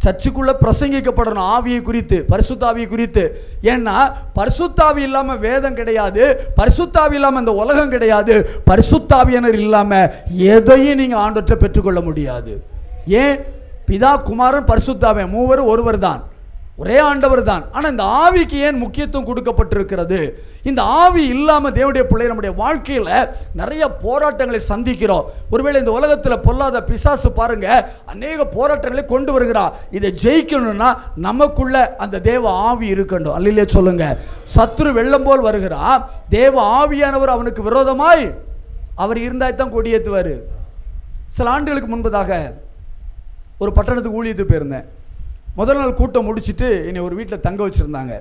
சர்ச்சுக்குள்ளே பிரசங்கிக்கப்படணும் ஆவியை குறித்து, பரிசுத்தாவியை குறித்து. ஏன்னா பரிசுத்தாவி இல்லாமல் வேதம் கிடையாது, பரிசுத்தாவி இல்லாமல் இந்த உலகம் கிடையாது, பரிசுத்தாவியினர் இல்லாமல் எதையும் நீங்கள் ஆண்டவற்றை பெற்றுக்கொள்ள முடியாது. ஏன்? பிதா குமாரன் பரிசுத்தாவியன் மூவரும் ஒருவர் தான், ஒரே ஆண்டவர் தான். ஆனால் இந்த ஆவிக்கு ஏன் முக்கியத்துவம் கொடுக்கப்பட்டிருக்கிறது? இந்த ஆவி இல்லாமல் தேவனுடைய பிள்ளை நம்முடைய வாழ்க்கையில் நிறைய போராட்டங்களை சந்திக்கிறோம். ஒருவேளை இந்த உலகத்தில் பொல்லாத பிசாசு பாருங்க அநேக போராட்டங்களை கொண்டு வருகிறார். இதை ஜெயிக்கணும்னா நமக்குள்ள அந்த தேவ ஆவி இருக்கணும். அல்லையிலே சொல்லுங்க. சத்துரு வெள்ளம் போல் வருகிறார், தேவ ஆவியானவர் அவனுக்கு விரோதமாய் அவர் இருந்தாய்தான் கொடியேற்றுவார். சில ஆண்டுகளுக்கு முன்பதாக ஒரு பட்டணத்துக்கு ஊழியத்துக்கு போயிருந்தேன். முதல் நாள் கூட்டம் முடிச்சுட்டு என்னை ஒரு வீட்டில் தங்க வச்சுருந்தாங்க.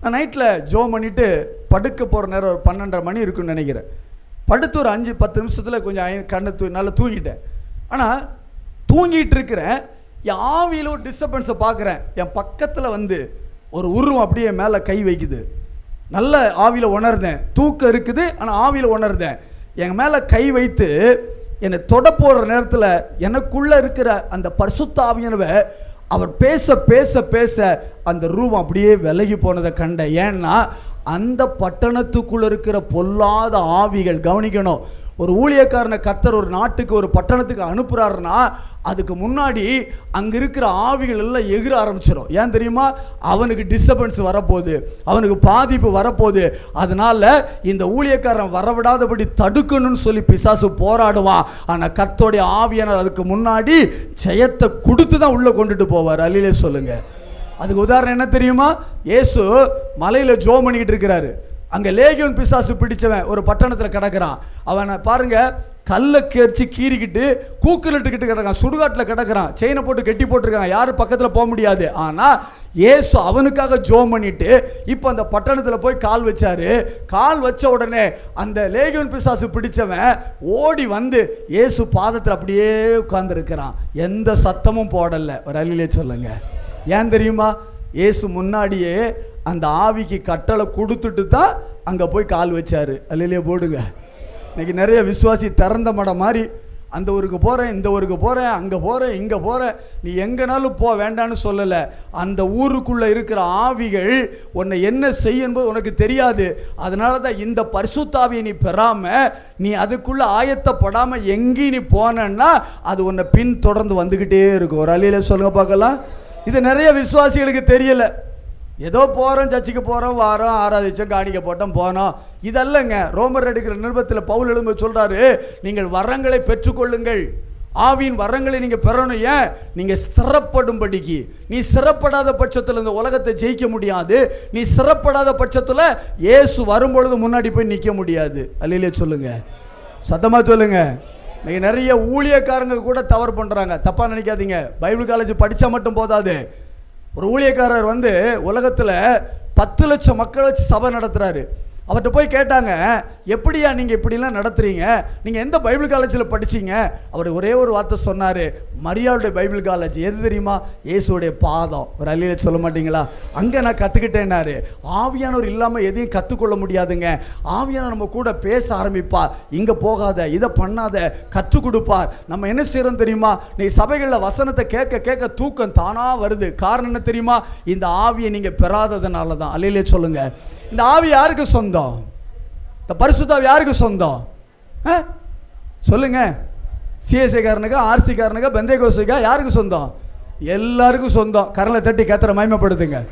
நான் நைட்டில் ஜோம் பண்ணிவிட்டு படுக்க போகிற நேரம் ஒரு 12:30 மணி இருக்குன்னு நினைக்கிறேன். படுத்து ஒரு 5-10 நிமிஷத்தில் கொஞ்சம் கண்ணை நல்லா தூங்கிட்டேன். ஆனால் தூங்கிட்டு இருக்கிறேன், என் ஆவியில் ஒரு டிஸ்டர்பன்ஸை பார்க்குறேன். என் பக்கத்தில் வந்து ஒரு உருவம் அப்படியே மேலே கை வைக்குது. நல்ல ஆவியில் உணர்ந்தேன், தூக்கம் இருக்குது ஆனால் ஆவியில் உணர்ந்தேன். என் மேலே கை வைத்து என்னை தொட போகிற நேரத்தில் எனக்குள்ளே இருக்கிற அந்த பரிசுத்த ஆவியானவர் அவர் பேச பேச பேச அந்த ரூபம் அப்படியே விலகி போனதை கண்டேன். ஏன்னா அந்த பட்டணத்துக்குள்ள இருக்கிற பொல்லாத ஆவிகள், கவனிக்கணும், ஒரு ஊழியக்காரனை கர்த்தர் ஒரு நாட்டுக்கு ஒரு பட்டணத்துக்கு அனுப்புறாருன்னா அதுக்கு முன்னாடி அங்கே இருக்கிற ஆவிகள் எல்லாம் எகிர ஆரம்பிச்சிடும். ஏன் தெரியுமா? அவனுக்கு டிஸ்டர்பன்ஸ் வரப்போகுது, அவனுக்கு பாதிப்பு வரப்போகுது. அதனால இந்த ஊழியக்காரன் வரவிடாதபடி தடுக்கணும்னு சொல்லி பிசாசு போராடுவான். ஆனால் கர்த்தருடைய ஆவியானவர் அதுக்கு முன்னாடி ஜெயத்தை கொடுத்து தான் உள்ளே கொண்டுட்டு போவார். அல்லேலூயா சொல்லுங்க. அதுக்கு உதாரணம் என்ன தெரியுமா? இயேசு மலையில் ஜெபம் பண்ணிக்கிட்டு இருக்கிறாரு. அங்கே லேகியோன் பிசாசு பிடிச்சவன் ஒரு பட்டணத்தில் கிடக்கிறான். அவனை பாருங்க, கல்லை கரிச்சு கீறிக்கிட்டு கூக்குலிட்டுக்கிட்டு கிடக்கான், சுடுகாட்டில் கிடக்கிறான், செயினை போட்டு கெட்டி போட்டிருக்காங்க, யாரும் பக்கத்தில் போக முடியாது. ஆனால் இயேசு அவனுக்காக ஜெபம் பண்ணிட்டு இப்போ அந்த பட்டணத்தில் போய் கால் வச்சாரு. கால் வச்ச உடனே அந்த லேகியோன் பிசாசு பிடிச்சவன் ஓடி வந்து இயேசு பாதத்தில் அப்படியே உட்கார்ந்துருக்கிறான். எந்த சத்தமும் போடலை. ஒரு அல்லேலூயா சொல்லுங்க. ஏன் தெரியுமா? இயேசு முன்னாடியே அந்த ஆவிக்கு கட்டளை கொடுத்துட்டு தான் அங்கே போய் கால் வச்சாரு. அல்லேலூயா போடுங்க. இன்னைக்கு நிறைய விசுவாசி திறந்த மடம் மாதிரி அந்த ஊருக்கு போகிறேன், இந்த ஊருக்கு போகிறேன், அங்கே போகிறேன், இங்கே போகிறேன், நீ எங்கேனாலும் போ, வேண்டான்னு சொல்லலை. அந்த ஊருக்குள்ளே இருக்கிற ஆவிகள் உன்னை என்ன செய்ய என்பது உனக்கு தெரியாது. அதனால தான் இந்த பரிசுத்தாவியை நீ பெறாமல், நீ அதுக்குள்ளே ஆயத்தப்படாமல் எங்கேயும் நீ போனன்னா அது உன்னை பின் தொடர்ந்து வந்துக்கிட்டே இருக்கும். ஒரு அல்லேலூயா சொல்லுங்க பார்க்கலாம். இது நிறைய விசுவாசிகளுக்கு தெரியலை. ஏதோ போகிறோம், சர்ச்சுக்கு போகிறோம், வாரம் ஆராதிச்சோம், காணிக்க போட்டோம், போனோம், இதல்லங்க. ரோமர் எடுக்கிற நிருபத்தில் பவுல் எழும்ப சொல்கிறாரு, நீங்கள் வரங்களை பெற்றுக்கொள்ளுங்கள், ஆவியின் வரங்களை நீங்கள் பெறணும். ஏன்? நீங்கள் சிறப்படும்படிக்கு. நீ சிறப்படாத பட்சத்தில் இந்த உலகத்தை ஜெயிக்க முடியாது. நீ சிறப்படாத பட்சத்தில் இயேசு வரும்பொழுது முன்னாடி போய் நிற்க முடியாது. அல்லேலூயா சொல்லுங்க, சத்தமாக சொல்லுங்க. நீங்கள் நிறைய ஊழியக்காரங்க கூட தவறு பண்ணுறாங்க. தப்பாக நினைக்காதீங்க. பைபிள் காலேஜ் படித்தா மட்டும் போதாது. ஒரு ஊழியக்காரர் வந்து உலகத்தில் 10 லட்சம் மக்களை வச்சு சபை நடத்துகிறாரு. அவர்கிட்ட போய் கேட்டாங்க, எப்படியா நீங்கள் இப்படிலாம் நடத்துகிறீங்க, நீங்கள் எந்த பைபிள் காலேஜில் படிச்சிங்க? அவர் ஒரே ஒரு வார்த்தை சொன்னார், மரியாளுடைய பைபிள் காலேஜ். எது தெரியுமா? இயேசுடைய பாதம். ஒரு அல்லேலூயா சொல்ல மாட்டீங்களா? அங்கே நான் கற்றுக்கிட்டேன்னாரு. ஆவியானவர் இல்லாமல் எதையும் கற்றுக்கொள்ள முடியாதுங்க. ஆவியானவர் நம்ம கூட பேச ஆரம்பிப்பார். இங்கே போகாத, இதை பண்ணாத, கற்றுக் கொடுப்பார். நம்ம என்ன செய்கிறோம் தெரியுமா? நீ சபைகளில் வசனத்தை கேட்க கேட்க தூக்கம் தானாக வருது. காரணம் என்ன தெரியுமா? இந்த ஆவியை நீங்கள் பெறாததுனால தான். அல்லேலூயா சொல்லுங்க. இந்த ஆவி யாருக்கு சொந்தம்? இந்த பரிசுத்தாவி யாருக்கு சொந்தம்? சொல்லுங்க. சிஎஸ்ஐ காரனுக்கா, ஆர்சி காரனுக்கா, பெந்தேகோஸ்துக்கா, யாருக்கு சொந்தம்? எல்லாருக்கும் சொந்தம். கரலை தட்டி கர்த்தரை மகிமைப்படுத்துங்க,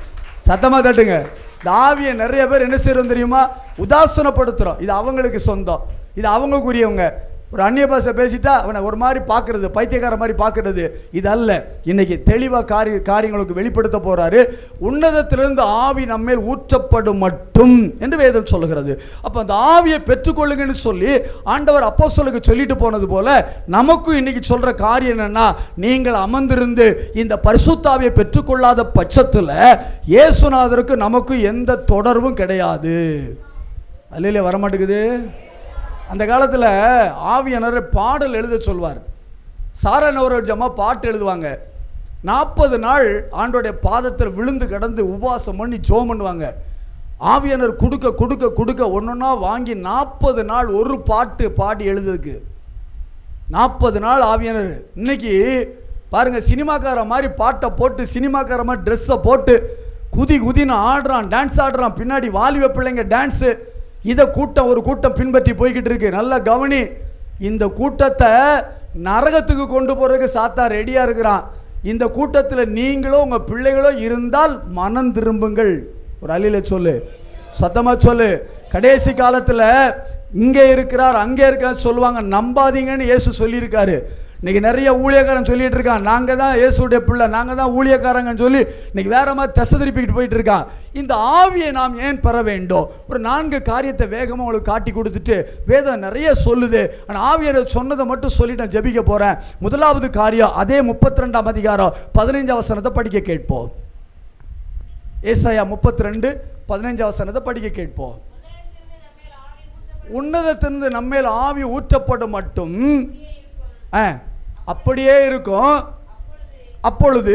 சத்தமாக தட்டுங்க. இந்த ஆவியை நிறைய பேர் என்ன செய்யறோம் தெரியுமா? உதாசனப்படுத்துகிறோம். இது அவங்களுக்கு சொந்தம், இது அவங்களுக்குரியவங்க. ஒரு அந்நிய பாஷை பேசிட்டா அவனை ஒரு மாதிரி பார்க்கறது, பைத்தியக்கார மாதிரி பார்க்கறது, இது அல்ல. இன்னைக்கு தெளிவாக காரியங்களுக்கு வெளிப்படுத்த போறாரு. உன்னதத்திலிருந்து ஆவி நம்மேல் ஊற்றப்படும் மட்டும் என்று வேதம் சொல்லுகிறது. அப்போ அந்த ஆவியை பெற்றுக்கொள்ளுங்கன்னு சொல்லி ஆண்டவர் அப்போஸ்தலருக்கு சொல்லிட்டு போனது போல நமக்கும் இன்னைக்கு சொல்ற காரியம் என்னன்னா, நீங்கள் அமர்ந்திருந்து இந்த பரிசுத்தாவியை பெற்றுக்கொள்ளாத பட்சத்தில் இயேசுநாதருக்கு நமக்கு எந்த தொடர்பும் கிடையாது. அல்லேலூயா வரமாட்டேங்குது. அந்த காலத்தில் ஆவியானவர் பாடல் எழுத சொல்வார். சாரணவரோஜமா பாட்டு எழுதுவாங்க. 40 நாள் ஆண்டோடைய பாதத்தில் விழுந்து கிடந்து உபவாசம் பண்ணி ஜெபம் பண்ணுவாங்க. ஆவியானவர் கொடுக்க கொடுக்க கொடுக்க ஒன்றொன்னா வாங்கி 40 நாள் ஒரு பாட்டு பாடி எழுதுறதுக்கு 40 நாள் ஆவியானவர். இன்னைக்கு பாருங்க, சினிமாக்கார மாதிரி பாட்டை போட்டு, சினிமாக்கார மாதிரி ட்ரெஸ்ஸை போட்டு குதி குதின்னு ஆடுறான், டான்ஸ் ஆடுறான். பின்னாடி வாலிப பிள்ளைங்க டான்ஸு. இதை ஒரு கூட்டம் பின்பற்றி போய்கிட்டு இருக்கு. நல்லா கவனி. இந்த கூட்டத்தை நரகத்துக்கு கொண்டு போறதுக்கு சாத்தா ரெடியா இருக்கிறான். இந்த கூட்டத்தில் நீங்களோ உங்க பிள்ளைகளோ இருந்தால் மனம் திரும்புங்கள். ஒரு அல்லேலூயா சொல்லு, சத்தமா சொல்லு. கடைசி காலத்தில் இங்கே இருக்கிறார், அங்கே இருக்கிறார் சொல்லுவாங்க, நம்பாதீங்கன்னு இயேசு சொல்லியிருக்காரு. இன்னைக்கு நிறைய ஊழியக்காரன் சொல்லிட்டு இருக்கான், நாங்கள் தான் இயேசுடைய பிள்ளை, நாங்கள் தான் ஊழியக்காரங்கன்னு சொல்லி இன்னைக்கு வேற மாதிரி திசை திருப்பிக்கிட்டு போயிட்டு இருக்கான். இந்த ஆவியை நாம் ஏன் பெற வேண்டும்? ஒரு 4 காரியத்தை வேகமாக உங்களுக்கு காட்டி கொடுத்துட்டு வேதம் நிறைய சொல்லுது. ஆனால் ஆவியர் சொன்னதை மட்டும் சொல்லிட்டு நான் ஜெபிக்க போகிறேன். முதலாவது காரியம், அதே 32ஆம் அதிகாரம் 15ஆம் வசனத்தை படிக்க கேட்போம். ஏசாயா 32:15 வசனத்தை படிக்க கேட்போம். உன்னதத்திலிருந்து நம்மேல் ஆவி ஊற்றப்படும் மட்டும் அப்படியே இருக்கும். அப்பொழுது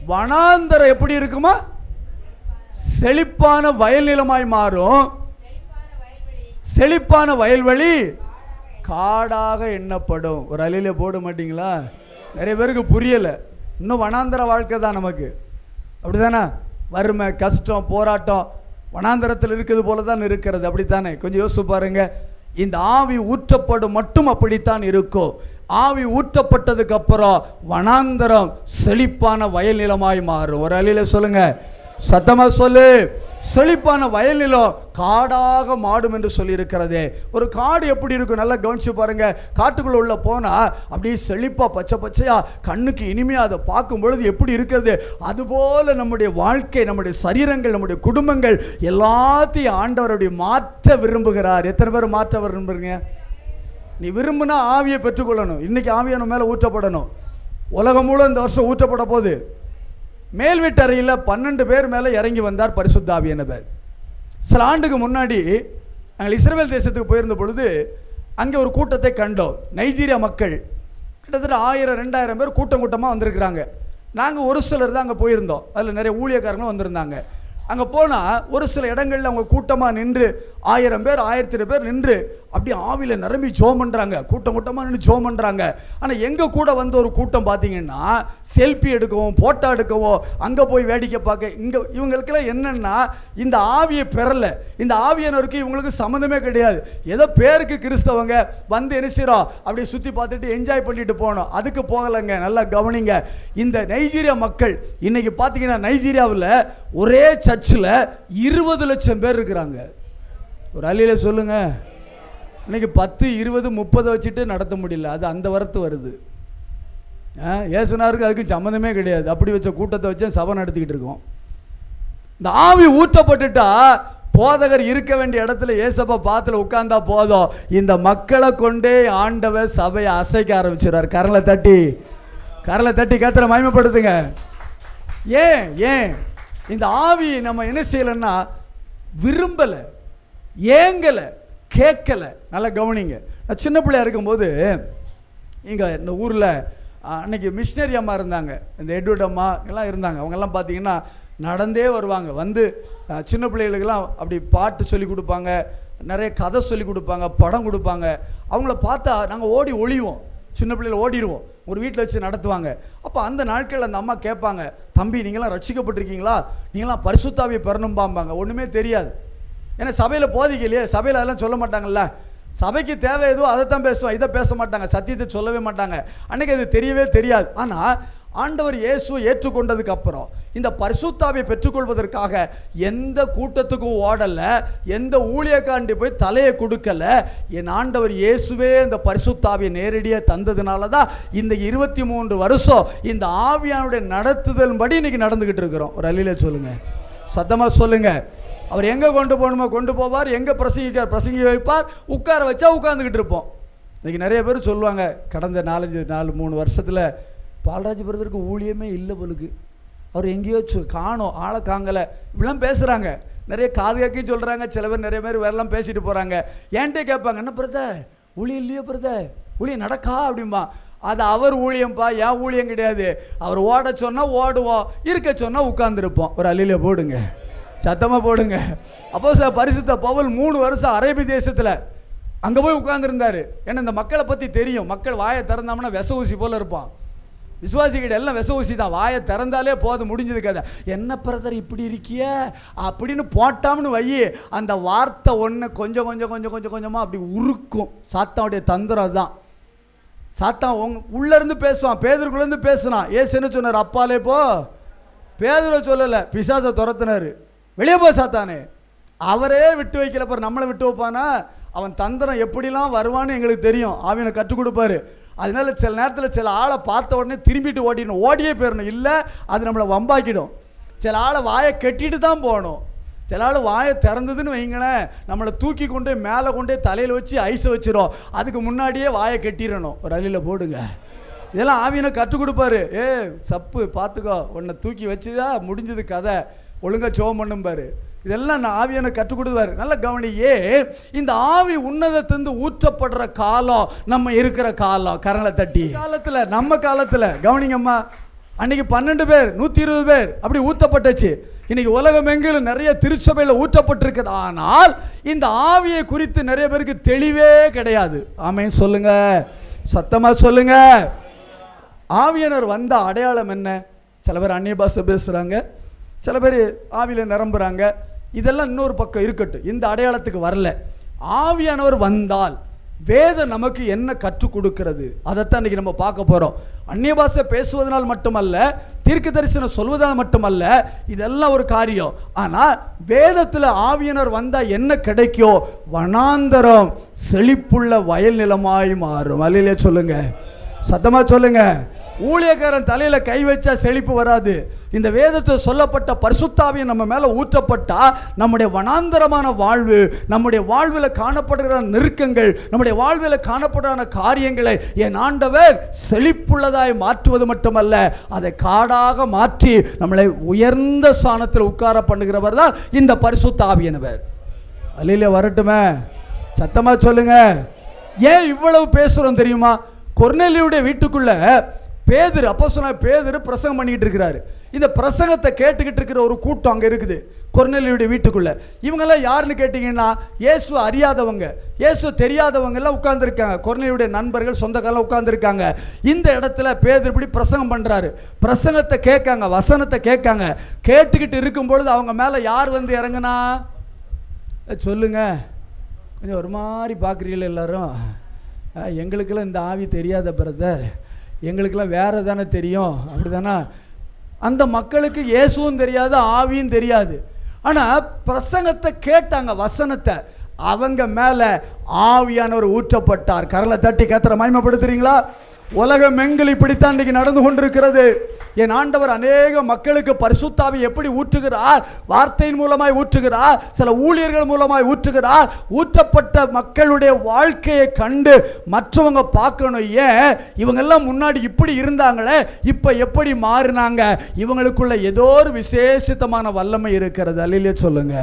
வனாந்தரம் எப்படி இருக்குமா? செழிப்பான வயல் நிலமாய் மாறும். செழிப்பான வயல்வெளி காடாக எண்ணப்படும். ஒரு அலையில போட மாட்டீங்களா? நிறைய பேருக்கு புரியலை. இன்னும் வனாந்தர வாழ்க்கை தான் நமக்கு, அப்படித்தானே? வறுமை, கஷ்டம், போராட்டம் வனாந்தரத்தில் இருக்கிறது போல தான் இருக்கிறது, அப்படித்தானே? கொஞ்சம் யோசிச்சு பாருங்க. இந்த ஆவி ஊற்றப்படும் மட்டும் அப்படித்தான் இருக்கும். ஆவி ஊற்றப்பட்டதுக்கு அப்புறம் வனாந்தரம் செழிப்பான வயல் நிலமாய் மாறும். ஒரு அலையில சொல்லுங்க, சத்தமா சொல்லு. செழிப்பான வயல் நிலம் காடாக மாடும் என்று சொல்லி இருக்கிறதே. ஒரு காடு எப்படி இருக்கும் நல்லா கவனிச்சு பாருங்க. காட்டுக்குள்ள உள்ள போனா அப்படியே செழிப்பா பச்சை பச்சையா கண்ணுக்கு இனிமையா அதை பார்க்கும் பொழுது எப்படி இருக்கிறது, அதுபோல நம்முடைய வாழ்க்கை, நம்முடைய சரீரங்கள், நம்முடைய குடும்பங்கள் எல்லாத்தையும் ஆண்டவருடைய மாற்ற விரும்புகிறார். எத்தனை பேர் மாற்ற விரும்புறீங்க? நீ விரும்புனா ஆவியை பெற்றுக்கொள்ளணும். இன்னைக்கு ஆவியான மேல ஊற்றப்படணும். உலகம் முழு இந்த வருஷம் ஊற்றப்பட போகுது. மேல் வீட்டறையில் 12 பேர் மேலே இறங்கி வந்தார் பரிசுத்த ஆவியானவர். சில ஆண்டுக்கு முன்னாடி நாங்கள் இஸ்ரவேல் தேசத்துக்கு போயிருந்த பொழுது அங்கே ஒரு கூட்டத்தை கண்டோம். நைஜீரியா மக்கள் கிட்டத்தட்ட 1000-2000 பேர் கூட்டம் கூட்டமாக வந்திருக்கிறாங்க. நாங்கள் ஒரு சிலர் தான் அங்கே போயிருந்தோம். அதில் நிறைய ஊழியக்காரங்களும் வந்திருந்தாங்க. அங்கே போனால் ஒரு சில இடங்களில் அவங்க கூட்டமாக நின்று 1000 பேர் 1000 பேர் நின்று அப்படியே ஆவியில் நிரம்பி ஜோம் பண்ணுறாங்க. கூட்டம் கூட்டமாக நின்று ஜோம் பண்ணுறாங்க. ஆனால் எங்கள் கூட வந்த ஒரு கூட்டம் பார்த்தீங்கன்னா செல்ஃபி எடுக்கவும் ஃபோட்டோ எடுக்கவும் அங்கே போய் வேடிக்கை பார்க்க, இங்கே இவங்களுக்கெல்லாம் என்னென்னா இந்த ஆவியை பெறலை. இந்த ஆவியானவருக்கு இவங்களுக்கு சம்மந்தமே கிடையாது. ஏதோ பேருக்கு கிறிஸ்தவங்க வந்து என்ன செய்கிறோம் அப்படியே சுற்றி பார்த்துட்டு என்ஜாய் பண்ணிட்டு போனோம். அதுக்கு போகலைங்க. நல்லா கவனிங்க. இந்த நைஜீரியா மக்கள் இன்னைக்கு பார்த்தீங்கன்னா நைஜீரியாவில் ஒரே சர்ச்சில் 20 லட்சம் பேர் இருக்கிறாங்க. ஒரு அலையில சொல்லுங்க. இன்னைக்கு 10, 20, 30 வச்சுட்டு நடத்த முடியல. அது அந்த வரத்து வருது. ஏசுனாருக்கு அதுக்கு சம்மந்தமே கிடையாது. அப்படி வச்ச கூட்டத்தை வச்சு சபை நடத்திக்கிட்டு இருக்கோம். இந்த ஆவி ஊற்றப்பட்டுட்டா போதகர் இருக்க வேண்டிய இடத்துல ஏசப்பா பாத்துல உட்கார்ந்தா போதும், இந்த மக்களை கொண்டே ஆண்டவர் சபையை அசைக்க ஆரம்பிச்சிடார். கரலை தட்டி கர்த்தரை மகிமைப்படுத்துங்க. ஏன் இந்த ஆவி நம்ம என்ன செய்யலைன்னா விரும்பலை, ஏங்கலை, கேட்கலை. நல்லா கவனிங்க. நான் சின்ன பிள்ளையா இருக்கும்போது இங்கே இந்த ஊரில் அன்னைக்கு மிஷினரி அம்மா இருந்தாங்க. இந்த எட்வர்ட் அம்மா எல்லாம் இருந்தாங்க. அவங்கெல்லாம் பார்த்தீங்கன்னா நடந்தே வருவாங்க. வந்து சின்ன பிள்ளைகளுக்கெல்லாம் அப்படி பாட்டு சொல்லி கொடுப்பாங்க, நிறைய கதை சொல்லி கொடுப்பாங்க, படம் கொடுப்பாங்க. அவங்கள பார்த்தா நாங்கள் ஓடி ஒளிவோம். சின்ன பிள்ளைகள் ஓடிடுவோம். ஒரு வீட்டில் வச்சு நடத்துவாங்க. அப்போ அந்த நாட்கள் அந்த அம்மா கேட்பாங்க, தம்பி நீங்களாம் ரட்சிக்கப்பட்டிருக்கீங்களா, நீங்களாம் பரிசுத்தாவியை பெறணும்பாம்பாங்க. ஒன்றுமே தெரியாது. ஏன்னா சபையில் போதிக்கலையே, சபையில் அதெல்லாம் சொல்ல மாட்டாங்கல்ல. சபைக்கு தேவை ஏதோ அதைத்தான் பேசுவோம், இதை பேச மாட்டாங்க, சத்தியத்தை சொல்லவே மாட்டாங்க. அன்றைக்கி அது தெரியவே தெரியாது. ஆனால் ஆண்டவர் இயேசுவை ஏற்றுக்கொண்டதுக்கு அப்புறம் இந்த பரிசுத்தாவியை பெற்றுக்கொள்வதற்காக எந்த கூட்டத்துக்கும் ஓடலை, எந்த ஊழியக்காண்டி போய் தலையை கொடுக்கலை. என் ஆண்டவர் இயேசுவே இந்த பரிசுத்தாவியை நேரடியாக தந்ததுனால தான் இந்த 23 வருஷம் இந்த ஆவியானுடைய நடத்துதல் படி இன்னைக்கு நடந்துக்கிட்டு இருக்கிறோம். ஒரு அல்லையில சொல்லுங்க, சத்தமாக சொல்லுங்க. அவர் எங்கே கொண்டு போகணுமோ கொண்டு போவார், எங்கே பிரசங்கி வைப்பார், உட்கார வச்சா உட்காந்துக்கிட்டு இருப்போம். இன்றைக்கி நிறைய பேர் சொல்லுவாங்க, கடந்த 4-3 வருஷத்தில் பால்ராஜ் பிரதருக்கு ஊழியமே இல்லை போலுக்கு, அவர் எங்கேயோ காணோம், ஆளை காங்கலை, இப்படிலாம் பேசுகிறாங்க. நிறைய காது கேட்கும் சொல்கிறாங்க. சில பேர் நிறைய பேர் வேறெல்லாம் பேசிட்டு போகிறாங்க. ஏன்ட்டே கேட்பாங்க, என்ன பிரதர் ஊழியம் இல்லையோ பிரதர், ஊழியம் நடக்கா அப்படின்பா. அது அவர் ஊழியம்பா, ஏன் ஊழியம் கிடையாது. அவர் ஓட சொன்னால் ஓடுவோம், இருக்க சொன்னால் உட்காந்துருப்போம். ஒரு அல்லையில போடுங்க, சத்தமாக போடுங்க. அப்போ பரிசுத்த பவுல் 3 வருஷம் அரேபிய தேசத்தில் அங்கே போய் உட்கார்ந்துருந்தார். ஏன்னா இந்த மக்களை பற்றி தெரியும். மக்கள் வாயை திறந்தாங்கன்னா விச ஊசி போல் இருப்பான். விசுவாசிக்கிட்ட எல்லாம் விச ஊசி தான். வாயை திறந்தாலே போதும், முடிஞ்சது கதை. என்ன பிரதர் இப்படி இருக்கிய அப்படின்னு போட்டாம்னு வை, அந்த வார்த்தை ஒன்று கொஞ்சம் கொஞ்சமாக அப்படி உருக்கும். சாத்தானுடைய தந்திரம் தான். சாத்தான் உள்ளேருந்து பேசுவான், பேதுருக்குள்ளேருந்து பேசுனான். ஏசு என்ன சொன்னார், அப்பாலே போ. பேதுரை சொல்லலை, பிசாசை துரத்தினார், வெளியே போ சாத்தானே. அவரே விட்டு வைக்கல, பாரு நம்மளை விட்டு வைப்பானா? அவன் தந்திரம் எப்படிலாம் வருவான்னு எங்களுக்கு தெரியும். அவனை கற்றுக் கொடுப்பாரு. அதனால சில நேரத்தில் சில ஆளை பார்த்த உடனே திரும்பிட்டு ஓடிடணும், ஓடியே போயிடணும். இல்லை அது நம்மளை வம்பாக்கிடும். சில ஆளை வாயை கட்டிட்டு தான் போகணும். சில ஆள் வாயை திறந்ததுன்னு வைங்களேன், நம்மளை தூக்கி கொண்டு மேலே கொண்டே தலையில் வச்சு ஐஸை வச்சிடும். அதுக்கு முன்னாடியே வாயை கட்டிடணும். ஒரு அழியில் போடுங்க. இதெல்லாம் ஆவியனை கற்றுக் கொடுப்பாரு. சப்பு பார்த்துக்கோ, உன்னை தூக்கி வச்சுதா முடிஞ்சது கதை, ஒழுங்காக சோம் பண்ணும்பாரு. இதெல்லாம் நான் ஆவியான கற்றுக் கொடுவார். நல்ல கவனியே, இந்த ஆவி உன்னதத்திலிருந்து ஊற்றப்படுற காலம் நம்ம இருக்கிற காலம். கரங்களை தட்டி காலத்தில், நம்ம காலத்தில் கவனிங்கம்மா, அன்னைக்கு 12 பேர் 120 பேர் அப்படி ஊற்றப்பட்டுச்சு. இன்னைக்கு உலகம் எங்கிலும் நிறைய திருச்சபையில் ஊற்றப்பட்டிருக்குது. ஆனால் இந்த ஆவியை குறித்து நிறைய பேருக்கு தெளிவே கிடையாது. ஆமென் சொல்லுங்க, சத்தமா சொல்லுங்க. ஆவியனர் வந்த அடையாளம் என்ன? சில பேர் அந்நிய பாஷை பேசுகிறாங்க, சில பேர் ஆவியில் நிரம்புறாங்க. இதெல்லாம் இன்னொரு பக்கம் இருக்கட்டும், இந்த அடையாளத்துக்கு வரல. ஆவியானவர் வந்தால் வேதம் நமக்கு என்ன கற்றுக் கொடுக்கிறது, அதைத்தான் இன்னைக்கு நம்ம பார்க்க போறோம். அந்நிய பாஷை பேசுவதனால் மட்டுமல்ல, தீர்க்க தரிசனம் சொல்வதால் மட்டுமல்ல, இதெல்லாம் ஒரு காரியம். ஆனால் வேதத்தில் ஆவியானவர் வந்தால் என்ன கிடைக்கும்? வனாந்தரம் செழிப்புள்ள வயல் நிலமாய் மாறும். அல்லேலூயா சொல்லுங்க, சத்தமா சொல்லுங்க. ஊழியக்காரன் தலையில கை வச்சா செழிப்பு வராது. இந்த வேதத்தில் சொல்லப்பட்ட பரிசுத்தாவியை நம்ம மேலே ஊற்றப்பட்டா நம்முடைய வனாந்தரமான வாழ்வு, நம்முடைய வாழ்வில் காணப்படுகிற நெருக்கங்கள், நம்முடைய வாழ்வில் காணப்படுகிற காரியங்களை என் ஆண்டவர் செழிப்புள்ளதாய் மாற்றுவது மட்டுமல்ல, அதை காடாக மாற்றி நம்மளை உயர்ந்த ஸ்தானத்தில் உட்கார பண்ணுகிறவர் தான் இந்த பரிசுத்தாவியானவர். அல்லேலூயா வரட்டுமே, சத்தமா சொல்லுங்க. ஏன் இவ்வளவு பேசுறோம் தெரியுமா? கொர்நேலியுடைய வீட்டுக்குள்ள பேதுரு, அப்போஸ்தலனாகிய பேதுரு பிரசங்கம் பண்ணிக்கிட்டு இருக்கிறாரு. இந்த பிரசங்கத்தை கேட்டுக்கிட்டு இருக்கிற ஒரு கூட்டம் அங்கே இருக்குது கொர்நேலியுடைய வீட்டுக்குள்ள. இவங்கெல்லாம் யாருன்னு கேட்டிங்கன்னா, இயேசு அறியாதவங்க, இயேசு தெரியாதவங்க எல்லாம் உட்கார்ந்துருக்காங்க. கொர்நேலியுடைய நண்பர்கள், சொந்தக்காரெல்லாம் உட்கார்ந்துருக்காங்க. இந்த இடத்துல பேதுரு இப்படி பிரசங்கம் பண்ணுறாரு. பிரசங்கத்தை கேட்காங்க, வசனத்தை கேட்காங்க. கேட்டுக்கிட்டு இருக்கும் பொழுது அவங்க மேலே யார் வந்து இறங்குனா சொல்லுங்க? கொஞ்சம் ஒரு மாதிரி பார்க்குறீங்களா எல்லாரும்? எங்களுக்கெல்லாம் இந்த ஆவி தெரியாத பிரதர், எங்களுக்கெல்லாம் வேறு தானே தெரியும், அப்படி தானே? அந்த மக்களுக்கு இயேசுவும் தெரியாது, ஆவியும் தெரியாது. ஆனால் பிரசங்கத்தை கேட்டாங்க, வசனத்தை. அவங்க மேலே ஆவியானவர் ஊற்றப்பட்டார். கரலை தட்டி கர்த்தரை மகிமைப்படுத்துறீங்களா? உலகம் எங்கில் இப்படித்தான் இன்றைக்கு நடந்து கொண்டிருக்கிறது. என் ஆண்டவர் அநேக மக்களுக்கு பரிசுத்தாவி எப்படி ஊற்றுகிறார்? வார்த்தையின் மூலமாய் ஊற்றுகிறார், சில ஊழியர்கள் மூலமாய் ஊற்றுகிறார். ஊற்றப்பட்ட மக்களுடைய வாழ்க்கையை கண்டு மற்றவங்க பார்க்கணும். ஏன் இவங்கெல்லாம் முன்னாடி இப்படி இருந்தாங்களே, இப்போ எப்படி மாறினாங்க? இவங்களுக்குள்ள ஏதோ ஒரு விசேஷித்தமான வல்லமை இருக்கிறது. அல்லேலூயா சொல்லுங்க,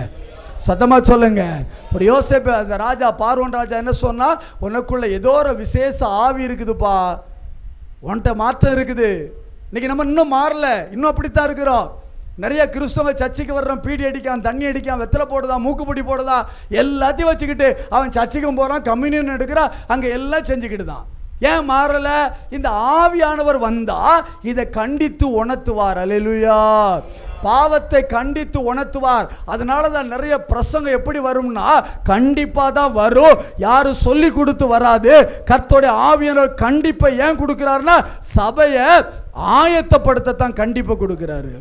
சத்தமா சொல்லுங்க. ஒரு யோசேப்பு, அந்த ராஜா, பார்வோன் ராஜா என்ன சொன்னா, உனக்குள்ள ஏதோ ஒரு விசேஷ ஆவி இருக்குதுப்பா, உன்கிட்ட மாற்றம் இருக்குது. இன்னைக்கு நம்ம இன்னும் மாறல, இன்னும் அப்படித்தான் இருக்கிறோம். நிறைய கிறிஸ்தவ சர்ச்சைக்கு வர்றோம், பீடி அடிக்கான், தண்ணி அடிக்கான், வெத்தலை போடுதான், மூக்குப்பொடி போடுதான், எல்லாத்தையும் வச்சுக்கிட்டு அவன் சர்ச்சைக்கும் போகிறான், கம்யூனியன் எடுக்கிறான், அங்கே எல்லாம் செஞ்சுக்கிட்டு தான். ஏன் மாறல? இந்த ஆவியானவர் வந்தா இதை கண்டித்து உணர்த்துவார். அல்லேலூயா. பாவத்தை கண்டித்து உணர்த்துவார். அதனால தான் நிறைய பிரசங்கம் எப்படி வரும்னா, கண்டிப்பாக தான் வரும். யாரும் சொல்லி கொடுத்து வராது. கர்த்தருடைய ஆவியானவர் கண்டிப்பை ஏன் கொடுக்கிறாருன்னா, சபையை ஆயத்தப்படுத்தத்தான் கண்டிப்பை கொடுக்கிறாரு.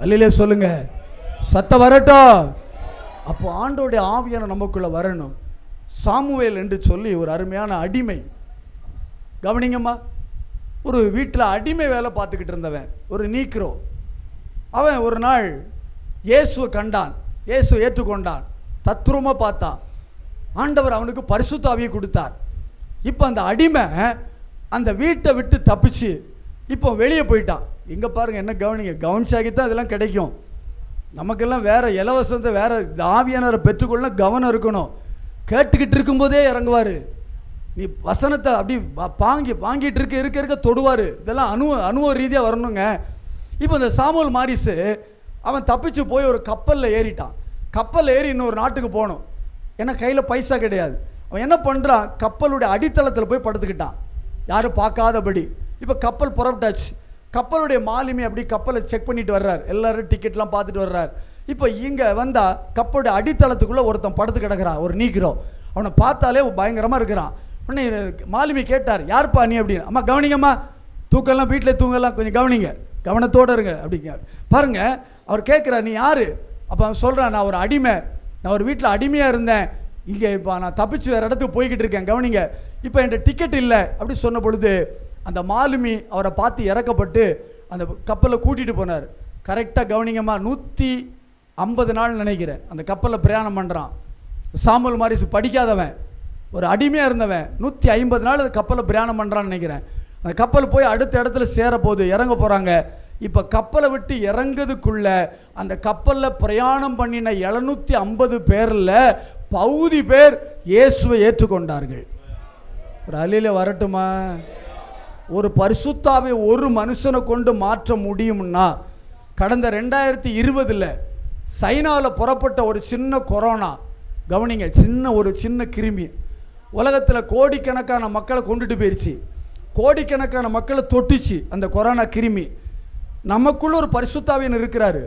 அல்லேலூயா சொல்லுங்க, சத்த வரட்டும். அப்போ ஆண்டவருடைய ஆவியானவர் நமக்குள்ள வரணும். சாமுவேல் என்று சொல்லி ஒரு அருமையான அடிமை, கவனிங்கம்மா, ஒரு வீட்டில் அடிமை வேலை பார்த்துக்கிட்டு இருந்தவன், ஒரு நீக்ரோ. அவன் ஒரு நாள் இயேசுவை கண்டான், இயேசு ஏற்றுக்கொண்டான், தத்ரூபமாக பார்த்தான். ஆண்டவர் அவனுக்கு பரிசுத்த ஆவியை கொடுத்தார். இப்போ அந்த அடிமை அந்த வீட்டை விட்டு தப்பிச்சு இப்போ வெளியே போயிட்டான். இங்கே பாருங்கள், என்ன கவனிங்க, கவனிச்சாக்கித்தான் இதெல்லாம் கிடைக்கும். நமக்கெல்லாம் வேற இலவசத்தை, வேற ஆவியானவரை பெற்றுக்கொள்ள கவனம் இருக்கணும். கேட்டுக்கிட்டு இருக்கும்போதே இறங்குவார். நீ வசனத்தை அப்படி வாங்கிட்டு இருக்க தொடுவார். இதெல்லாம் அனுபவ ரீதியாக வரணுங்க. இப்போ இந்த சாமுவேல் மாரிசு அவன் தப்பிச்சு போய் ஒரு கப்பலில் ஏறிட்டான். கப்பலில் ஏறி இன்னொரு நாட்டுக்கு போகணும். ஏன்னா கையில் பைசா கிடையாது. அவன் என்ன பண்ணுறான், கப்பலுடைய அடித்தளத்தில் போய் படுத்துக்கிட்டான், யாரும் பார்க்காதபடி. இப்போ கப்பல் புறப்பட்டாச்சு. கப்பலுடைய மாலுமி அப்படி கப்பலை செக் பண்ணிட்டு வர்றார், எல்லோரும் டிக்கெட்லாம் பார்த்துட்டு வர்றார். இப்போ இங்கே வந்தால் கப்பலுடைய அடித்தளத்துக்குள்ளே ஒருத்தன் படுத்து கிடக்கிறான், ஒரு நீக்கிறோ. அவனை பார்த்தாலே பயங்கரமாக இருக்கிறான். உடனே மாலுமி கேட்டார், யார்ப்பா நீ அப்படின்னு. அம்மா கவனிங்கம்மா, தூக்கெல்லாம் வீட்டில் தூங்கலாம், கொஞ்சம் கவனிங்க, கவனத்தோடு இருங்க அப்படிங்க. பாருங்க, அவர் கேட்குறார், நீ யார்? அப்போ அவன் சொல்கிறான், நான் ஒரு அடிமை, நான் ஒரு வீட்டில் அடிமையாக இருந்தேன், இங்கே இப்போ நான் தப்பிச்சு வேறு இடத்துக்கு போய்கிட்டு இருக்கேன், கவனிங்க, இப்போ என்கிட்ட டிக்கெட் இல்லை அப்படி சொன்ன பொழுது அந்த மாலுமி அவரை பார்த்து இறக்கப்பட்டு அந்த கப்பலை கூட்டிகிட்டு போனார். கரெக்டாக கவனிங்கம்மா, 150 நாள் நினைக்கிறேன் அந்த கப்பலில் பிரயாணம் பண்ணுறான். சாமுவேல் மாரிசு படிக்காதவன், ஒரு அடிமையாக இருந்தவன், 150 நாள் அந்த கப்பலில் பிரயாணம் பண்ணுறான்னு நினைக்கிறேன். அந்த கப்பல் போய் அடுத்த இடத்துல சேர போது இறங்க போகிறாங்க. இப்போ கப்பலை விட்டு இறங்குறதுக்குள்ள அந்த கப்பலில் பிரயாணம் பண்ணின 750 பேரில் பகுதி பேர் இயேசுவை ஏற்றுக்கொண்டார்கள். ஒரு அல்லேலூயா வரட்டுமா? ஒரு பரிசுத்தாவை ஒரு மனுஷனை கொண்டு மாற்ற முடியும்னா, கடந்த 2020 சைனாவில் புறப்பட்ட ஒரு சின்ன கொரோனா, கவனிங்க, சின்ன கிருமி உலகத்தில் கோடிக்கணக்கான மக்களை கொண்டுட்டு போயிடுச்சு. கோடிக்கணக்கான மக்களை தொட்டுச்சு அந்த கொரோனா கிருமி. நமக்குள்ள ஒரு பரிசுத்தாவியன் இருக்கிறாரு,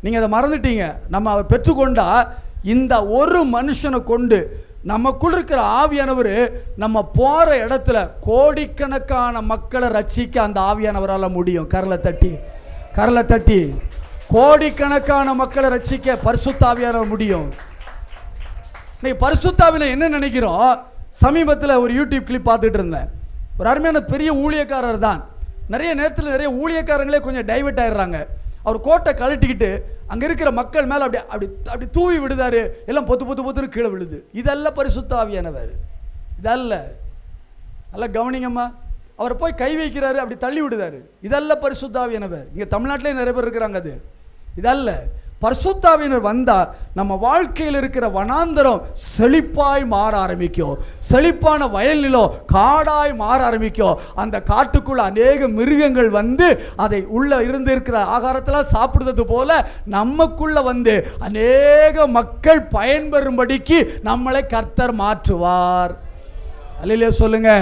நீங்கள் அதை மறந்துட்டீங்க. நம்ம அதை பெற்றுக்கொண்டா இந்த ஒரு மனுஷனை கொண்டு நமக்குள் இருக்கிற ஆவியானவர் நம்ம போற இடத்துல கோடிக்கணக்கான மக்களை ரட்சிக்க அந்த ஆவியானவரால் முடியும். கரலை தட்டி கோடிக்கணக்கான மக்களை ரட்சிக்க பரிசுத்த ஆவியானவர் முடியும். இன்னைக்கு பரிசுத்த ஆவியில என்ன நினைக்கிறோம்? சமீபத்தில் ஒரு யூடியூப் கிளிப் பார்த்துட்டு இருந்தேன். ஒரு அருமையான பெரிய ஊழியக்காரர் தான். நிறைய நேரத்தில் நிறைய ஊழியக்காரங்களே கொஞ்சம் டைவர்ட் ஆயிடுறாங்க. அவர் கோட்டை கழட்டிக்கிட்டு அங்கே இருக்கிற மக்கள் மேலே அப்படி தூவி விடுதாரு. எல்லாம் பொத்துன்னு கீழே விழுது. இதெல்லாம் பரிசுத்த ஆவியானவர். இதல்ல. நல்லா கவனிங்கம்மா. அவரை போய் கை வைக்கிறாரு, அப்படி தள்ளி விடுதாரு. இதெல்லாம் பரிசுத்த ஆவியானவர். இங்கே தமிழ்நாட்டிலே நிறைய பேர் இருக்கிறாங்க. அது இதல்ல. பரிசுத்த ஆவியானவர் வந்தா நம்ம வாழ்க்கையில் இருக்கிற வனாந்தரம் செழிப்பாய் மாற ஆரம்பிக்கும். செழிப்பான வயல் நிலம் காடாய் மாற ஆரம்பிக்கும். அந்த காட்டுக்குள்ள அநேக மிருகங்கள் வந்து அதை உள்ள இருந்து இருக்கிற ஆகாரத்தெல்லாம் சாப்பிடுறது போல நமக்குள்ள வந்து அநேக மக்கள் பயன்பெறும்படிக்கு நம்மளை கர்த்தர் மாற்றுவார். அல்லேலூயா சொல்லுங்க.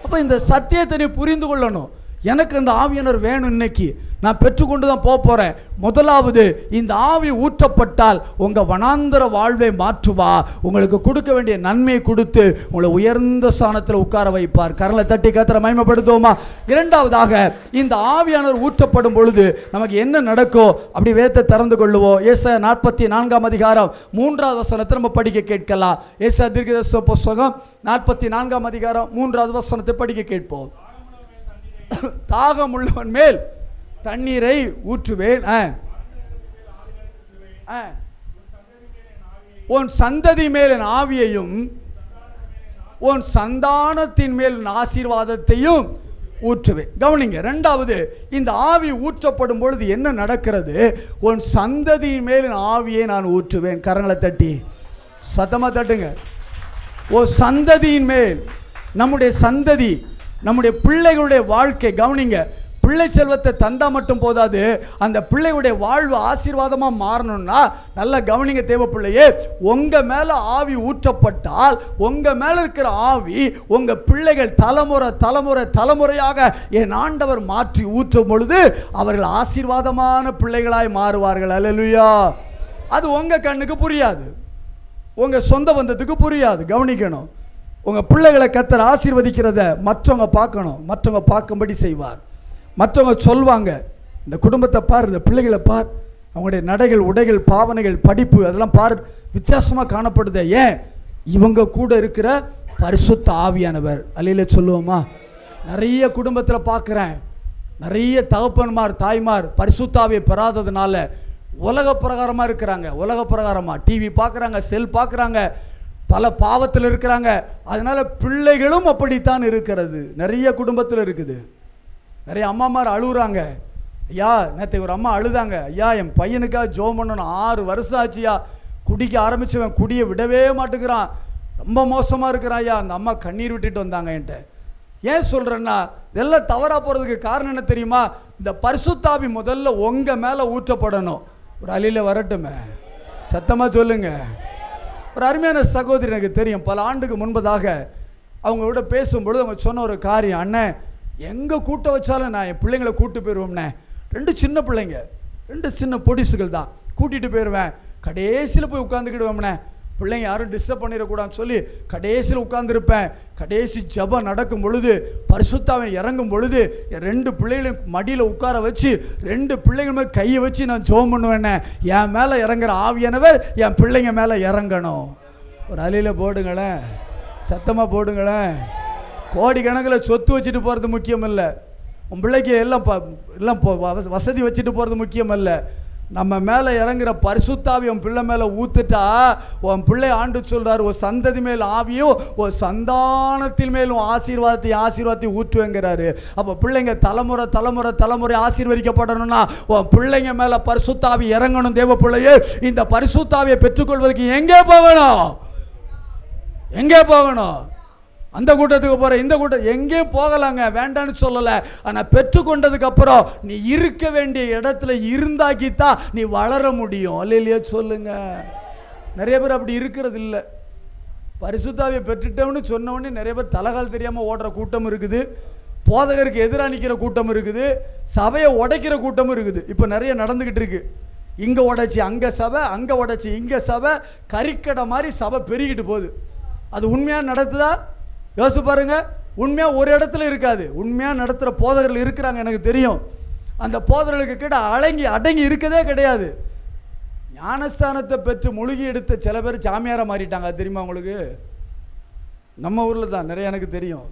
அப்ப இந்த சத்தியத்தை நீ புரிந்து கொள்ளணும். எனக்கு அந்த ஆவியானவர் வேணும். இன்னைக்கு நான் பெற்றுக்கொண்டு தான் போறேன். முதலாவது, இந்த ஆவி ஊற்றப்பட்டால் உங்க வனாந்தர வாழ்வை மாற்றுவா. உங்களுக்கு கொடுக்க வேண்டிய நன்மையை கொடுத்து உங்களை உயர்ந்த ஸ்தானத்தில் உட்கார வைப்பார். கரலை தட்டி கர்த்தரை மகிமைப்படுத்துவோமா? இரண்டாவதாக, இந்த ஆவியானவர் ஊற்றப்படும் பொழுது நமக்கு என்ன நடக்கும்? அப்படி வேதத்தை திறந்து கொள்ளுவோம். ஏசாயா 44 அதிகாரம் 3வது வசனத்தை நம்ம படிக்க கேட்கலாம். ஏசாயா தீர்க்கதரிசன புத்தகம் 44 அதிகாரம் 3வது வசனத்தை படிக்க கேட்போம். தாகம் உள்ளவன் மேல் தண்ணீரை ஊற்றுவேன், உன் சந்ததி மேல் என் ஆவியையும் உன் சந்தானத்தின் மேல் ஆசீர்வாதத்தையும் ஊற்றுவேன். கவனிங்க. இரண்டாவது, இந்த ஆவி ஊற்றப்படும் பொழுது என்ன நடக்கிறது? உன் சந்ததியின் மேல் என் ஆவியை நான் ஊற்றுவேன். கரங்களை தட்டி சத்தமா தட்டுங்க. உன் சந்ததியின் மேல், நம்முடைய சந்ததி, நம்முடைய பிள்ளைகளுடைய வாழ்க்கை. கவனிங்க. பிள்ளை செல்வத்தை தந்தா மட்டும் போதாது, அந்த பிள்ளையுடைய வாழ்வு ஆசீர்வாதமாக மாறணும்னா நல்லா கவனிங்க. தேவ பிள்ளையே, உங்க மேல ஆவி ஊற்றப்பட்டால் உங்க மேல இருக்கிற ஆவி உங்க பிள்ளைகள் தலைமுறையாக என் ஆண்டவர் மாற்றி ஊற்றும் பொழுது அவர்கள் ஆசீர்வாதமான பிள்ளைகளாய் மாறுவார்கள். அல்லேலூயா. அது உங்க கண்ணுக்கு புரியாது, உங்க சொந்த பந்தத்துக்கு புரியாது. கவனிக்கணும். உங்க பிள்ளைகளை கர்த்தர் ஆசீர்வதிக்கிறத மற்றவங்க பார்க்கணும். மற்றவங்க பார்க்கும்படி செய்வார். மற்றவங்க சொல்வாங்க, இந்த குடும்பத்தை பார், இந்த பிள்ளைகளை பார், அவங்களுடைய நடைகள், உடைகள், பாவனைகள், படிப்பு, அதெல்லாம் பார், வித்தியாசமாக காணப்படுது. ஏன்? இவங்க கூட இருக்கிற பரிசுத்த ஆவியானவர். அல்லேலூயா சொல்லுவோமா? நிறைய குடும்பத்தில் பார்க்குறேன், நிறைய தகப்பன்மார், தாய்மார் பரிசுத்த ஆவியை பெறாததுனால உலக பிரகாரமாக இருக்கிறாங்க. உலக பிரகாரமாக டிவி பார்க்குறாங்க, செல் பார்க்குறாங்க, பல பாவத்தில் இருக்கிறாங்க. அதனால பிள்ளைகளும் அப்படித்தான் இருக்கிறது. நிறைய குடும்பத்தில் இருக்குது. நிறைய அம்மாமார் அழுகுறாங்க. ஐயா, நேற்று ஒரு அம்மா அழுதாங்க. ஐயா, என் பையனுக்காக ஜோம் பண்ணணும், 6 வருஷம் ஆச்சியா, குடிக்க ஆரம்பிச்சவன் குடியை விடவே மாட்டேங்கிறான், ரொம்ப மோசமாக இருக்கிறான் ஐயா. அந்த அம்மா கண்ணீர் விட்டுட்டு வந்தாங்க என்கிட்ட. ஏன் சொல்கிறேன்னா, இதெல்லாம் தவறாக போகிறதுக்கு காரணம் என்ன தெரியுமா? இந்த பரிசுத்த ஆவி முதல்ல உங்கள் மேலே ஊற்றப்படணும். ஒரு அழியில் வரட்டுமே, சத்தமாக சொல்லுங்க. ஒரு அருமையான சகோதரி எனக்கு தெரியும். பல ஆண்டுக்கு முன்பதாக அவங்களோட பேசும்பொழுது அவங்க சொன்ன ஒரு காரியம், அண்ணன் எங்கே கூட்ட வச்சாலும் நான் என் பிள்ளைங்களை கூப்பிட்டு போயிடுவோம்ண்ணே. 2 சின்ன பிள்ளைங்க, 2 சின்ன பொடிசுகள் தான், கூட்டிகிட்டு போயிடுவேன். கடைசியில் போய் உட்காந்துக்கிடுவோம்ண்ணே, பிள்ளைங்க யாரும் டிஸ்டர்ப் பண்ணிடக்கூடாதுன்னு சொல்லி கடைசியில் உட்காந்துருப்பேன். கடைசி ஜபம் நடக்கும் பொழுது, பரிசுத்தாவின் இறங்கும் பொழுது, என் 2 பிள்ளைகளையும் மடியில் உட்கார வச்சு 2 பிள்ளைகள் மேலே கையை வச்சு நான் ஜெபம் பண்ணுவேண்ணே. என் மேலே இறங்குற ஆவியானவர் என் பிள்ளைங்க மேலே இறங்கணும். ஒரு அலையில் போடுங்களேன், சத்தமாக போடுங்களேன். கோடி கணக்கில் சொத்து வச்சுட்டு போகிறது முக்கியம் இல்லை. உன் பிள்ளைக்கு எல்லாம் வசதி வச்சுட்டு போகிறது முக்கியம் இல்லை. நம்ம மேலே இறங்குற பரிசுத்தாவி உன் பிள்ளை மேலே ஊத்துட்டா, உன் பிள்ளை ஆண்டு சொல்கிறார், ஒரு சந்ததி மேல் ஆவியும் ஒரு சந்தானத்தின் மேலும் ஆசீர்வாதத்தை ஊற்றுவேங்கிறாரு. அப்போ பிள்ளைங்க தலைமுறை ஆசீர்வதிக்கப்படணும்னா உன் பிள்ளைங்க மேலே பரிசுத்தாவி இறங்கணும். தேவ பிள்ளையே, இந்த பரிசுத்தாவியை பெற்றுக்கொள்வதற்கு எங்கே போகணும்? அந்த கூட்டத்துக்கு போகிற, இந்த கூட்டம் எங்கேயும் போகலாங்க, வேண்டான்னு சொல்லலை. ஆனால் பெற்றுக்கொண்டதுக்கு அப்புறம் நீ இருக்க வேண்டிய இடத்துல இருந்தாக்கித்தான் நீ வளர முடியும். அல்லேலூயா சொல்லுங்க. நிறைய பேர் அப்படி இருக்கிறது இல்லை. பரிசுத்தாவியை பெற்றுட்டோம்னு சொன்னோடனே நிறைய பேர் தலைகால் தெரியாமல் ஓடுற கூட்டம் இருக்குது. போதகருக்கு எதிராக நிற்கிற கூட்டம் இருக்குது. சபையை உடைக்கிற கூட்டமும் இருக்குது. இப்போ நிறைய நடந்துக்கிட்டு இருக்கு. இங்கே உடைச்சி அங்கே சபை, அங்கே உடைச்சி இங்கே சபை, கறிக்கடை மாதிரி சபை பெருகிட்டு போகுது. அது உண்மையாக நடத்துதா? யோசிச்சு பாருங்க. உண்மையாக ஒரு இடத்துல இருக்காது. உண்மையாக நடத்துகிற போதகர்கள் இருக்கிறாங்க, எனக்கு தெரியும். அந்த போதகர்களுக்கு கிட்ட அடங்கி இருக்கதே கிடையாது. ஞானஸ்தானத்தை பெற்று முழுகி எடுத்த சில பேர் சாமியாரை மாறிட்டாங்க. அது தெரியுமா உங்களுக்கு? நம்ம ஊரில் தான் நிறைய எனக்கு தெரியும்.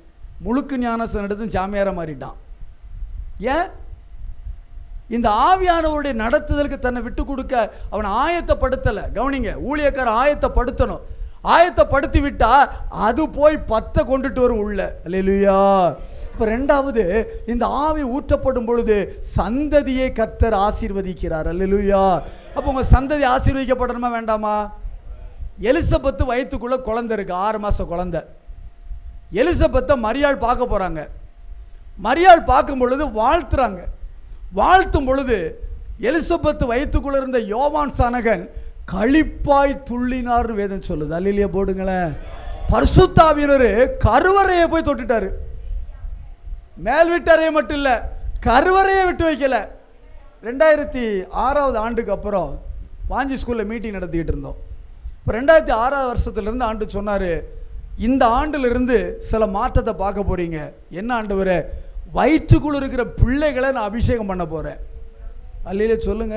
முழுக்கு ஞானஸ்தானம் எடுத்து சாமியாரை மாறிட்டான். ஏன்? இந்த ஆவியானவருடைய நடத்துதலுக்கு தன்னை விட்டு கொடுக்க அவனை ஆயத்தப்படுத்தலை. கவனிங்க, ஊழியக்காரர் ஆயத்தப்படுத்தணும். ஆயத்தப்படுத்தி விட்டா அது போய் 10 கொண்டுட்டு வரும் உள்ள. அல்லேலூயா. இப்போ ரெண்டாவது, இந்த ஆவி ஊற்றப்படும் பொழுது சந்ததியை கர்த்தர் ஆசீர்வதிக்கிறார். அல்லேலூயா. அப்போ உங்கள் சந்ததி ஆசீர்வதிக்கப்படணுமா வேண்டாமா? எலிசபெத்து வயிற்றுக்குள்ளே குழந்தை இருக்கு, 6 மாதம் குழந்தை. எலிசபெத்தை மரியாள் பார்க்க போகிறாங்க. மரியாள் பார்க்கும் பொழுது வாழ்த்துறாங்க. வாழ்த்தும் பொழுது எலிசபெத்து வயிற்றுக்குள்ளே இருந்த யோவான் சானகன் களிப்பாய் துள்ளினார்னு வேதம் சொல்லுது. அல்லேலூயா போடுங்களேன். பரிசுத்த ஆவியானவர் கருவறையை போய் தொட்டுட்டாரு. மேல் வீட்டறையை மட்டும் இல்லை, கருவறையை விட்டு வைக்கல. 2006 ஆண்டுக்கு அப்புறம் வாஞ்சி ஸ்கூலில் மீட்டிங் நடத்திக்கிட்டு இருந்தோம். இப்போ 2006 வருஷத்துலேருந்து ஆண்டு சொன்னார், இந்த ஆண்டிலிருந்து சில மாற்றத்தை பார்க்க போகிறீங்க. என்ன ஆண்டவரே? வயிற்றுக்குள்ள இருக்கிற பிள்ளைகளை நான் அபிஷேகம் பண்ண போகிறேன். அல்லேலூயா சொல்லுங்க.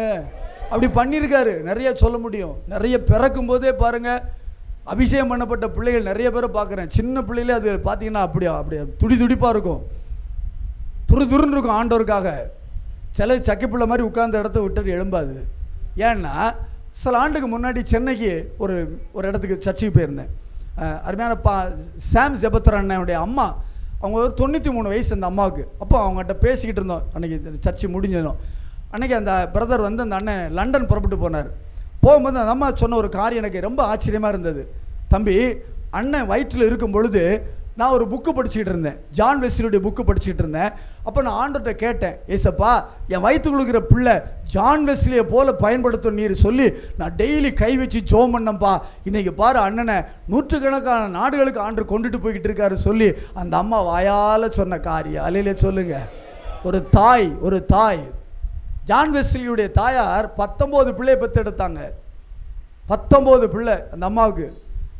அப்படி பண்ணியிருக்காரு. நிறைய சொல்ல முடியும். நிறைய பிறக்கும் போதே பாருங்கள், அபிஷேகம் பண்ணப்பட்ட பிள்ளைகள் நிறைய பேரை பார்க்குறேன். சின்ன பிள்ளைகளே அது பார்த்தீங்கன்னா அப்படியே துடிப்பாக இருக்கும், துருன்னு இருக்கும் ஆண்டவருக்காக. சில சக்கி பிள்ளை மாதிரி உட்கார்ந்த இடத்த விட்டுட்டு எழும்பாது. ஏன்னா சில ஆண்டுக்கு முன்னாடி சென்னைக்கு ஒரு இடத்துக்கு சர்ச்சுக்கு போயிருந்தேன். அருமையான சாம் ஜெபத்ரா அண்ணனுடைய அம்மா, அவங்க ஒரு 93 வயசு அந்த அம்மாவுக்கு. அப்போ அவங்ககிட்ட பேசிக்கிட்டு இருந்தோம். அன்றைக்கி சர்ச்சு முடிஞ்சதும் அன்றைக்கி அந்த பிரதர் வந்து அந்த அண்ணன் லண்டன் புறப்பட்டு போனார். போகும்போது அந்த அம்மா சொன்ன ஒரு காரியம் எனக்கு ரொம்ப ஆச்சரியமாக இருந்தது. தம்பி, அண்ணன் வயிற்றில் இருக்கும் பொழுது நான் ஒரு புக்கு படிச்சுக்கிட்டு இருந்தேன், ஜான் வெஸ்லியுடைய புக்கு படிச்சுக்கிட்டு இருந்தேன். அப்போ நான் ஆண்டவர்கிட்ட கேட்டேன், ஏசப்பா என் வயிற்றுக்குள்ள இருக்கிற பிள்ளை ஜான் வெஸ்லியை போல பயன்படுத்தும் நீர் சொல்லி நான் டெய்லி கை வச்சு ஜோம் பண்ணப்பா. இன்றைக்கி பாரு அண்ணனை நூற்றுக்கணக்கான நாடுகளுக்கு ஆண்டு கொண்டுட்டு போய்கிட்டு இருக்காரு சொல்லி அந்த அம்மா வாயால் சொன்ன காரியம். அல்லேலூயா சொல்லுங்க. ஒரு தாய் ஜான் வெஸ்லியுடைய தாயார் 19 பிள்ளையை பெற்றெடுத்தாங்க. 19 பிள்ளை அந்த அம்மாவுக்கு.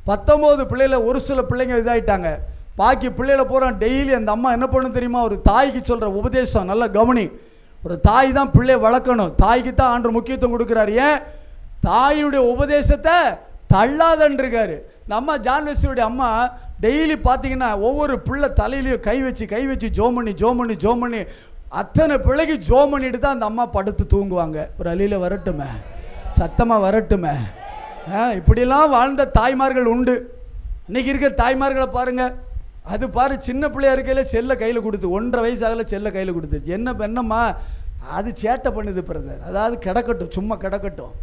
19 பிள்ளையில் ஒரு சில பிள்ளைங்க இதாகிட்டாங்க. பாக்கி பிள்ளைகளை போகிறான். டெய்லி அந்த அம்மா என்ன பண்ணணும் தெரியுமா? ஒரு தாய்க்கு சொல்கிற உபதேசம் நல்லா கவனி. ஒரு தாய் தான் பிள்ளையை வளர்க்கணும். தாய்க்கு தான் ஆண்டு முக்கியத்துவம் கொடுக்குறாரு. ஏன்? தாயுடைய உபதேசத்தை தள்ளாதன்றிருக்காரு. இந்த அம்மா ஜான் வெஸ்லியுடைய அம்மா டெய்லி பார்த்தீங்கன்னா ஒவ்வொரு பிள்ளை தலையிலையும் கை வச்சு ஜோம் பண்ணி அத்தனை பிள்ளைக்கு ஜோம் பண்ணிட்டு தான் அந்த அம்மா படுத்து தூங்குவாங்க. ஒரு அழியில் வரட்டுமே, சத்தமாக வரட்டுமே. இப்படிலாம் வாழ்ந்த தாய்மார்கள் உண்டு. இன்றைக்கி இருக்கிற தாய்மார்களை பாருங்கள். அது பாரு, சின்ன பிள்ளையா இருக்கையில் செல்லை கையில் கொடுத்து 1.5 வயசு ஆகல செல்லை கையில் கொடுத்துருச்சு. என்னம்மா அது சேட்டை பண்ணுது பிரதர், அதாவது கிடக்கட்டும், சும்மா கிடக்கட்டும்.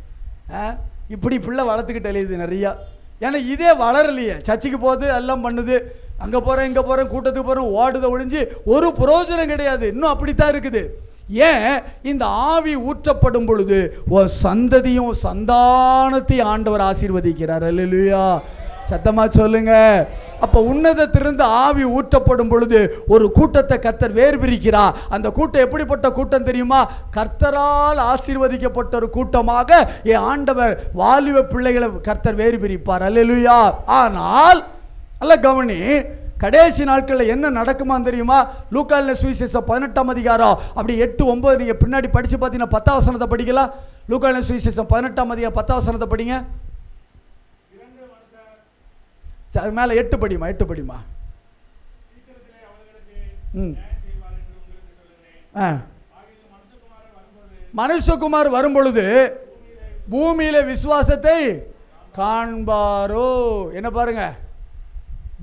இப்படி பிள்ளை வளர்த்துக்கிட்டு அழியுது நிறையா. ஏன்னா இதே வளரலையே. சர்ச்சுக்கு போகுது, எல்லாம் பண்ணுது, அங்கே போகிறேன் இங்கே போகிறேன் கூட்டத்துக்கு போகிறேன், ஓடுதை ஒழிஞ்சு ஒரு பிரயோஜனம் கிடையாது. இன்னும் அப்படித்தான் இருக்குது. ஏன்? இந்த ஆவி ஊற்றப்படும் பொழுது சந்ததியும் சந்தானத்தையும் ஆண்டவர் ஆசீர்வதிக்கிறார். அல்லேலூயா சத்தமா சொல்லுங்க. அப்போ உன்னதத்திலிருந்து ஆவி ஊற்றப்படும் பொழுது ஒரு கூட்டத்தை கர்த்தர் வேறு பிரிக்கிறார். அந்த கூட்டம் எப்படிப்பட்ட கூட்டம் தெரியுமா? கர்த்தரால் ஆசீர்வதிக்கப்பட்ட ஒரு கூட்டமாக என் ஆண்டவர் வாலிப பிள்ளைகளை கர்த்தர் வேறு பிரிப்பார். அல்லேலூயா. ஆனால் அல்ல கவனி, கடைசி நாட்களில் என்ன நடக்குமா தெரியுமா? லூக்கான சுவிசேஷம் 18ஆம் அதிகாரம் அப்படி 8, 9 நீங்கள் பின்னாடி படித்து பார்த்தீங்கன்னா 10ஆம் வசனத்தை படிக்கலாம். லூக்கான சுவிசேஷம் 18ஆம் அதிகாரம் 10ஆம் வசனத்தை படிங்க. அது மேலே 8 படிமா. மனுஷகுமார் வரும் பொழுது பூமியில விசுவாசத்தை காண்பாரோ. என்ன பாருங்க,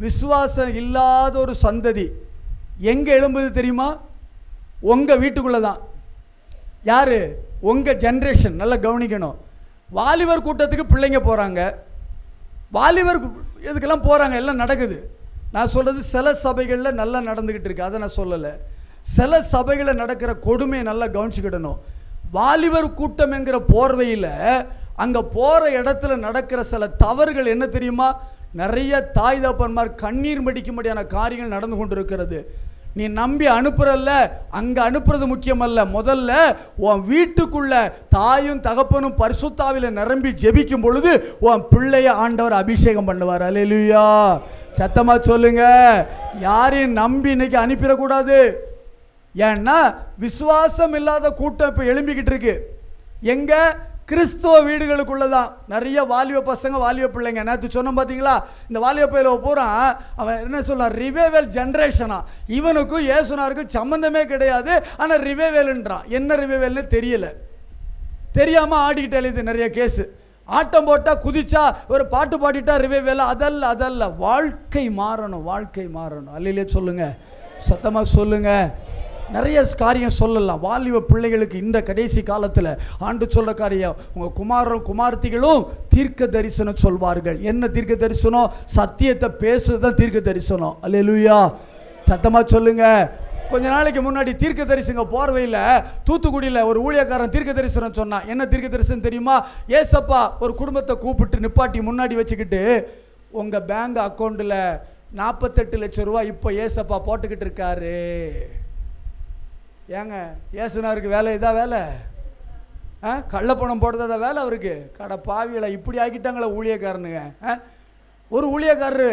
விசுவாசம் இல்லாத ஒரு சந்ததி எங்க எழும்புது தெரியுமா? உங்க வீட்டுக்குள்ள தான். யாரு? உங்க ஜெனரேஷன். நல்லா கவனிக்கணும். வாலிபர் கூட்டத்துக்கு பிள்ளைங்க போறாங்க. வாலிபர் இதுக்கெல்லாம் போறாங்க, எல்லாம் நடக்குது. நான் சொல்றது சில சபைகளில் நல்லா நடந்துகிட்டு இருக்கு, அதை நான் சொல்லலை. சில சபைகளில் நடக்கிற கொடுமையை நல்லா கவனிச்சுக்கிடணும். வாலிபர் கூட்டம் என்கிற போர்வையில் அங்கே போகிற இடத்துல நடக்கிற சில தவறுகள் என்ன தெரியுமா? நிறைய தாய் தகப்பன்மார் கண்ணீர் மடிக்கும்படியான காரியங்கள் நடந்து கொண்டிருக்கிறது. நீ நம்பி அனுப்புறல்ல, அங்க அனுப்புறது முக்கியம் அல்ல. முதல்ல உன் வீட்டுக்குள்ள தாயும் தகப்பனும் பரிசுத்தாவில நிரம்பி ஜெபிக்கும் பொழுது உன் பிள்ளைய ஆண்டவர் அபிஷேகம் பண்ணுவார். அல்லேலூயா. சத்தமா சொல்லுங்க. யாரையும் நம்பி இன்னைக்கு அனுப்பிடக்கூடாது. ஏன்னா விசுவாசம் இல்லாத கூட்டம் இப்ப எழும்பிக்கிட்டு இருக்கு. எங்க? கிறிஸ்துவ வீடுகளுக்குள்ளதான். நிறைய வாலிப பசங்க, வாலிப பிள்ளைங்க. நேற்று சொன்னோம் பார்த்தீங்களா, இந்த வாலிப பையில போறான். அவன் என்ன சொல்றான்? ரிவைவல் ஜென்ரேஷனா. இவனுக்கும் இயேசுனாருக்கும் சம்பந்தமே கிடையாது, ஆனா ரிவைவல்ன்றான். என்ன ரிவைவல்னு தெரியல, தெரியாம ஆடிக்கிட்டு எழுது நிறைய கேஸ். ஆட்டம் போட்டா, குதிச்சா, ஒரு பாட்டு பாடிட்டா ரிவைவல். அதல்ல, அதல்ல. வாழ்க்கை மாறணும், வாழ்க்கை மாறணும். அல்லையிலே சொல்லுங்க, சத்தமா சொல்லுங்க. நிறைய காரியம் சொல்லலாம். வாலிப பிள்ளைகளுக்கு இந்த கடைசி காலத்தில் ஆண்டு சொல்ற காரியம், உங்க குமாரரும் குமார்த்திகளும் தீர்க்க தரிசனம் சொல்வார்கள். என்ன தீர்க்க தரிசனம்? சத்தியத்தை பேசுறதுதான் தீர்க்க தரிசனம். அல்லேலூயா. சத்தமா சொல்லுங்க. கொஞ்ச நாளைக்கு முன்னாடி தீர்க்க தரிசனங்க போர்வையில் தூத்துக்குடியில் ஒரு ஊழியக்காரன் தீர்க்க தரிசனம் சொன்னான். என்ன தீர்க்க தரிசனம் தெரியுமா? ஏசப்பா ஒரு குடும்பத்தை கூப்பிட்டு நிப்பாட்டி முன்னாடி வச்சுக்கிட்டு, உங்க பேங்க் அக்கௌண்ட்டில் 48 லட்சம் ரூபாய் இப்போ ஏசப்பா போட்டுக்கிட்டு இருக்காரு. ஏங்க, ஏசுனாருக்கு வேலை இதான் வேலை? கள்ளப்பணம் போடுறதா வேலை அவருக்கு? கடை பாவிகளை இப்படி ஆக்கிட்டாங்களே ஊழியக்காரனுங்க. ஒரு ஊழியக்காரரு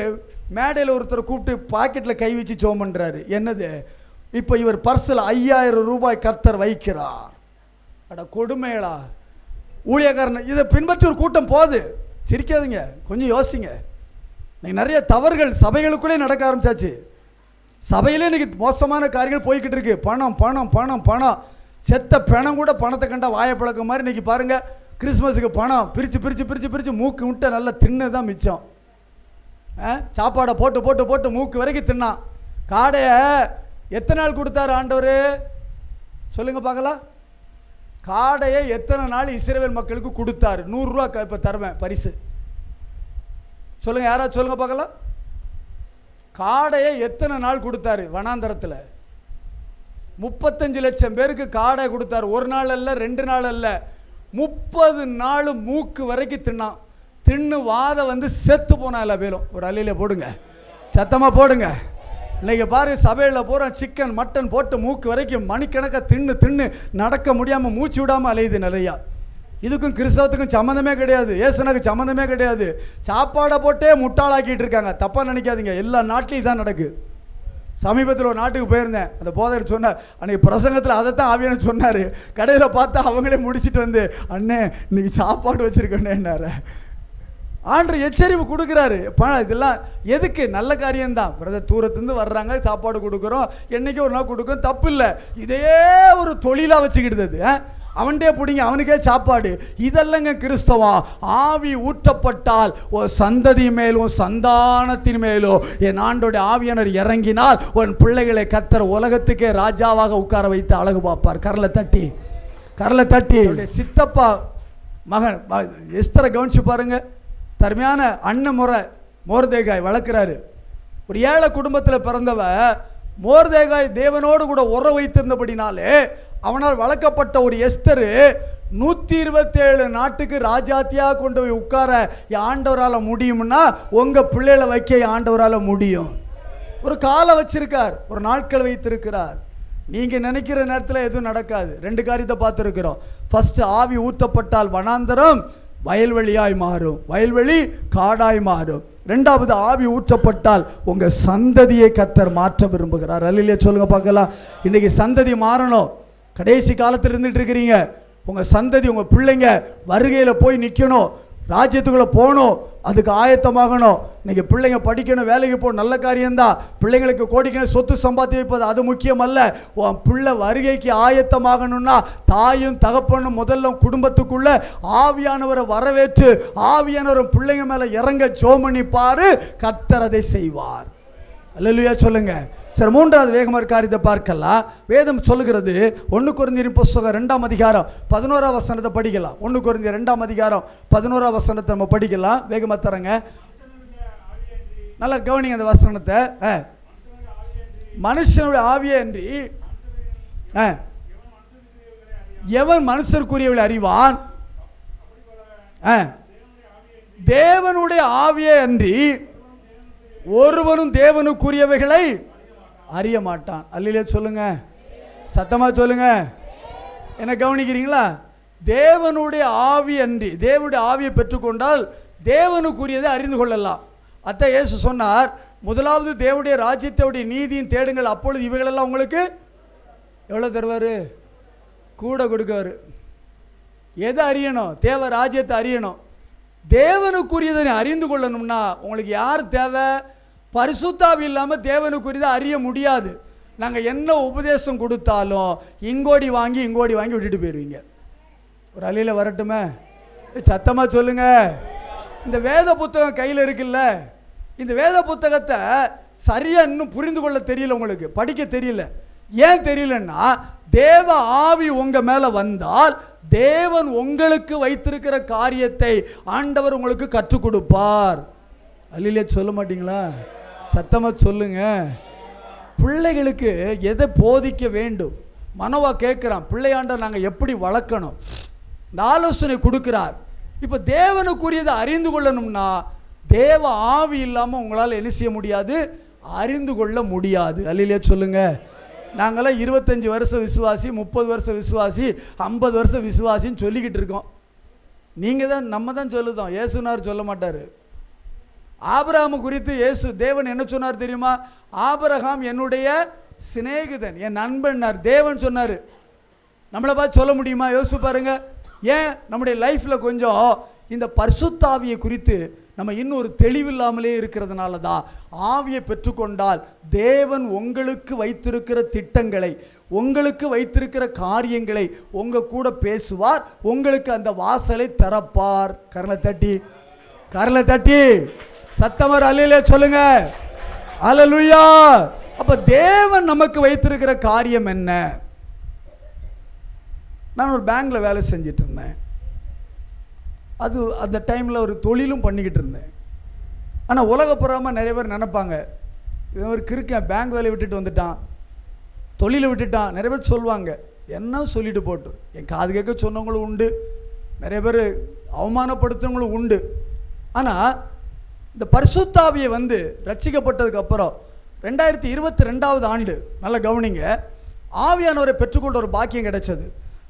மேடையில் ஒருத்தர் கூப்பிட்டு பாக்கெட்டில் கை வச்சு ஜெபம் பண்ணுறாரு. என்னது? இப்போ இவர் பர்ஸில் 5000 ரூபாய் கர்த்தர் வைக்கிறார். அட கொடுமைகளா ஊழியக்காரன். இதை பின்பற்றி ஒரு கூட்டம் போகுது. சிரிக்காதீங்க, கொஞ்சம் யோசிங்க. இன்னைக்கு நிறைய தவறுகள் சபைகளுக்குள்ளே நடக்க ஆரம்பிச்சாச்சு. சபையிலே இன்னைக்கு மோசமான காரியங்கள் போய்கிட்டு இருக்கு. பணம் பணம் பணம் பணம். செத்த பணம் கூட பணத்தை கண்டா வாயப்பழக்கம் மாதிரி. இன்னைக்கு பாருங்க, கிறிஸ்மஸுக்கு பணம் பிரித்து பிரித்து பிரித்து பிரித்து மூக்கு முட்டை நல்லா தின்னு தான் மிச்சம். சாப்பாடை போட்டு போட்டு போட்டு மூக்கு வரைக்கும் தின்னான். காடையை எத்தனை நாள் கொடுத்தாரு ஆண்டவர்? சொல்லுங்க பார்க்கலாம். காடையை எத்தனை நாள் இஸ்ரவேல் மக்களுக்கு கொடுத்தாரு? 100 ரூபா இப்போ தருவேன் பரிசு. சொல்லுங்க, யாராவது சொல்லுங்க பார்க்கலாம். காடையை எத்தனை நாள் கொடுத்தாரு வனாந்தரத்தில்? 35 லட்சம் பேருக்கு காடை கொடுத்தாரு. ஒரு நாள் அல்ல, 2 நாள் அல்ல, 30 நாள் மூக்கு வரைக்கும் தின்னான். தின்னு வாதம் வந்து செத்து போனா எல்லா பேரும். ஒரு அலையில போடுங்க, சத்தமா போடுங்க. இன்னைக்கு பாரு, சபையில் பூரா சிக்கன் மட்டன் போட்டு மூக்கு வரைக்கும் மணிக்கணக்காக தின்னு தின்னு நடக்க முடியாமல் மூச்சு விடாமல் அலையுது நிறையா. இதுக்கும் கிறிஸ்தவத்துக்கும் சம்மந்தமே கிடையாது, ஏசுனுக்கு சம்மந்தமே கிடையாது. சாப்பாடை போட்டே முட்டாளாக்கிட்டு இருக்காங்க. தப்பாக நினைக்காதீங்க, எல்லா நாட்டிலையும் தான் நடக்கு. சமீபத்தில் ஒரு நாட்டுக்கு போயிருந்தேன். அந்த போதகர் சொன்னார், அன்றைக்கி பிரசங்கத்தில் அதைத்தான் ஆவியானவர் சொன்னார். கடையில் பார்த்தா அவங்களே முடிச்சுட்டு வந்து, அண்ணே இன்னைக்கு சாப்பாடு வச்சுருக்கேன்னேன்னாரு. ஆண்டவர் எச்சரிப்பு கொடுக்குறாரு. இதெல்லாம் எதுக்கு? நல்ல காரியம்தான். பிரதர் தூரத்துலேருந்து வர்றாங்க, சாப்பாடு கொடுக்குறோம், என்றைக்கே ஒரு நாள் கொடுக்கும், தப்பு இல்லை. இதையே ஒரு தொழிலாக வச்சுக்கிடுது. அவன்டே பிடிங்க, அவனுக்கே சாப்பாடு. இதெல்லாங்க கிறிஸ்தவம். ஆவி ஊற்றப்பட்டால் உன் சந்ததி மேலும் சந்தானத்தின் மேலும் என் ஆண்டோடைய ஆவியானவர் இறங்கினால் உன் பிள்ளைகளை கர்த்தர் உலகத்துக்கே ராஜாவாக உட்கார வைத்து அழகு பார்ப்பார். கரலை தட்டி கரலை தட்டி. சித்தப்பா மகன் எஸ்தரை கவனிச்சு பாருங்க. தர்மையான அண்ணன் முறை மோர்தேகாய் வளர்க்குறாரு. ஒரு ஏழை குடும்பத்தில் பிறந்தவ மோர்தேகாய் தேவனோடு கூட உறவு வைத்திருந்தபடினாலே அவனால் வளர்க்கப்பட்ட ஒரு எஸ்தரு 127 நாட்டுக்கு ராஜாத்தியாக கொண்டு போய் உட்கார ஆண்டவரால் முடியும்னா உங்கள் பிள்ளைகளை வைக்க ஆண்டவரால் முடியும். ஒரு காலை வச்சிருக்கார், ஒரு நாட்கள் வைத்திருக்கிறார். நீங்கள் நினைக்கிற நேரத்தில் எதுவும் நடக்காது. 2 காரியத்தை பார்த்துருக்கிறோம். ஃபர்ஸ்ட், ஆவி ஊற்றப்பட்டால் வனாந்தரம் வயல்வெளியாய் மாறும், வயல்வெளி காடாய் மாறும். 2வது, ஆவி ஊற்றப்பட்டால் உங்கள் சந்ததியை கர்த்தர் மாற்ற விரும்புகிறார். அல்லையே சொல்லுங்க பார்க்கலாம். இன்னைக்கு சந்ததி மாறணும். கடைசி காலத்தில் இருந்துட்டு இருக்கிறீங்க. உங்கள் சந்ததி, உங்கள் பிள்ளைங்க வருகையில் போய் நிற்கணும், ராஜ்யத்துக்குள்ளே போகணும், அதுக்கு ஆயத்தமாகணும். இன்னைக்கு பிள்ளைங்க படிக்கணும், வேலைக்கு போகணும், நல்ல காரியம்தான். பிள்ளைங்களுக்கு கோடிக்கணும் சொத்து சம்பாத்தி வைப்பது அது முக்கியம் அல்ல. உன் பிள்ளை வருகைக்கு ஆயத்தமாகணும்னா தாயும் தகப்பனும் முதல்ல குடும்பத்துக்குள்ள ஆவியானவரை வரவேற்று ஆவியானவர் பிள்ளைங்க மேலே இறங்க ஜெபம் பண்ணி பாரு, கர்த்தர் அதை செய்வார். அல்லேலூயா சொல்லுங்க. சரி, 3வது வேகமாக காரியத்தை பார்க்கலாம். வேதம் சொல்லுகிறது 1 கொரிந்தியர் புத்தகம் 2ஆம் அதிகாரம் 11ஆம் வசனத்தை படிக்கலாம். 1 கொரிந்தியர் 2ஆம் அதிகாரம் 11ஆம் வசனத்தை நம்ம படிக்கலாம். வேகமாக தரங்க, நல்லா கவனிங்க அந்த வசனத்தை. மனுஷனுடைய ஆவியே அன்றி எவன் மனுஷருக்குரியவளை அறிவான்? தேவனுடைய ஆவியே அன்றி ஒருவனும் தேவனுக்குரியவைகளை அறிய மாட்டான். அல்லேலூயா சொல்லுங்க, சத்தமா சொல்லுங்க. என்ன கவனிக்கிறீங்களா? தேவனுடைய ஆவி அன்றி, தேவனுடைய ஆவியை பெற்றுக்கொண்டால் தேவனுக்குரியதை அறிந்து கொள்ளலாம். அத்த இயேசு சொன்னார், முதலாவது தேவனுடைய ராஜ்யத்தோடைய நீதியின் தேடுங்கள், அப்பொழுது இவைகளெல்லாம் உங்களுக்கு எவ்வளோ தருவார்? கூட கொடுக்காரு. எதை அறியணும்? தேவ ராஜ்யத்தை அறியணும். தேவனுக்குரியதை அறிந்து கொள்ளணும்னா உங்களுக்கு யார் தேவை? பரிசுத்தாவி இல்லாமல் தேவனுக்குரியதை அறிய முடியாது. நாங்கள் என்ன உபதேசம் கொடுத்தாலும் இங்கோடி வாங்கி விட்டுட்டு போயிடுவீங்க. ஒரு அலையில் வரட்டுமே, சத்தமாக சொல்லுங்க. இந்த வேத புத்தகம் கையில் இருக்குல்ல, இந்த வேத புத்தகத்தை சரியாக இன்னும் புரிந்து கொள்ள தெரியல, உங்களுக்கு படிக்க தெரியல. ஏன் தெரியலன்னா, தேவ ஆவி உங்கள் மேலே வந்தால் தேவன் உங்களுக்கு வைத்திருக்கிற காரியத்தை ஆண்டவர் உங்களுக்கு கற்றுக் கொடுப்பார். அல்லேலூயா சொல்ல மாட்டீங்களா? சத்தமாக சொல்லுங்க. பிள்ளைகளுக்கு எதை போதிக்க வேண்டும்? மனோவா கேட்குறான், பிள்ளையாண்ட நாங்கள் எப்படி வளர்க்கணும்? இந்த ஆலோசனை கொடுக்கிறார். இப்போ தேவனுக்குரியதை அறிந்து கொள்ளணும்னா தேவ ஆவி இல்லாமல் உங்களால் என்ன செய்ய முடியாது? அறிந்து கொள்ள முடியாது. அல்லேலூயா சொல்லுங்க. நாங்களாம் 25 வருஷம் விசுவாசி, 30 வருஷம் விசுவாசி, 50 வருஷம் விசுவாசின்னு சொல்லிக்கிட்டு இருக்கோம். நீங்கள் தான், நம்ம தான் சொல்லுதோம், இயேசுனார் சொல்ல மாட்டார். ஆபிரகாம் குறித்து தேவன் என்ன சொன்னார் தெரியுமா? ஆபிரகாம் என்னுடைய சிநேகிதன், என் நண்பன்னார். தேவன் சொன்னார். நம்மளை பார்த்து சொல்ல முடியுமா? யோசிச்சு பாருங்க. ஏன் நம்முடைய லைஃப்பில் கொஞ்சம் இந்த பரிசுத்தாவியை குறித்து நம்ம இன்னொரு தெளிவில்லாமலே இருக்கிறதுனால தான். ஆவியை பெற்றுக்கொண்டால் தேவன் உங்களுக்கு வைத்திருக்கிற திட்டங்களை, உங்களுக்கு வைத்திருக்கிற காரியங்களை உங்கள் கூட பேசுவார், உங்களுக்கு அந்த வாசலை திறப்பார். கரலை தட்டி சத்தமர் அல்லேலூயா சொல்லுங்க. அல்லேலூயா. அப்ப தேவன் நமக்கு வைத்திருக்கிற காரியம் என்ன? நான் ஒரு பேங்க்ல வேலை செஞ்சிட்டு இருந்தேன். அது அந்த டைமில் ஒரு தொழிலும் பண்ணிக்கிட்டு இருந்தேன். ஆனால் உலகப்புறமாக நிறைய பேர் நினைப்பாங்க, இவன் கிறுக்கன், பேங்க் வேலையை விட்டுட்டு வந்துட்டான், தொழிலை விட்டுட்டான். நிறைய பேர் சொல்லுவாங்க, என்ன சொல்லிட்டு போட்டு. என் காது கேட்க சொன்னவங்களும் உண்டு, நிறைய பேர் அவமானப்படுத்துறவங்களும் உண்டு. ஆனால் இந்த பரிசுத்தாவியை ரட்சிக்கப்பட்டதுக்கப்புறம் 2022 ஆண்டு, நல்ல கவனிங்க, ஆவியானவரை பெற்றுக்கொண்ட ஒரு பாக்கியம் கிடைச்சது.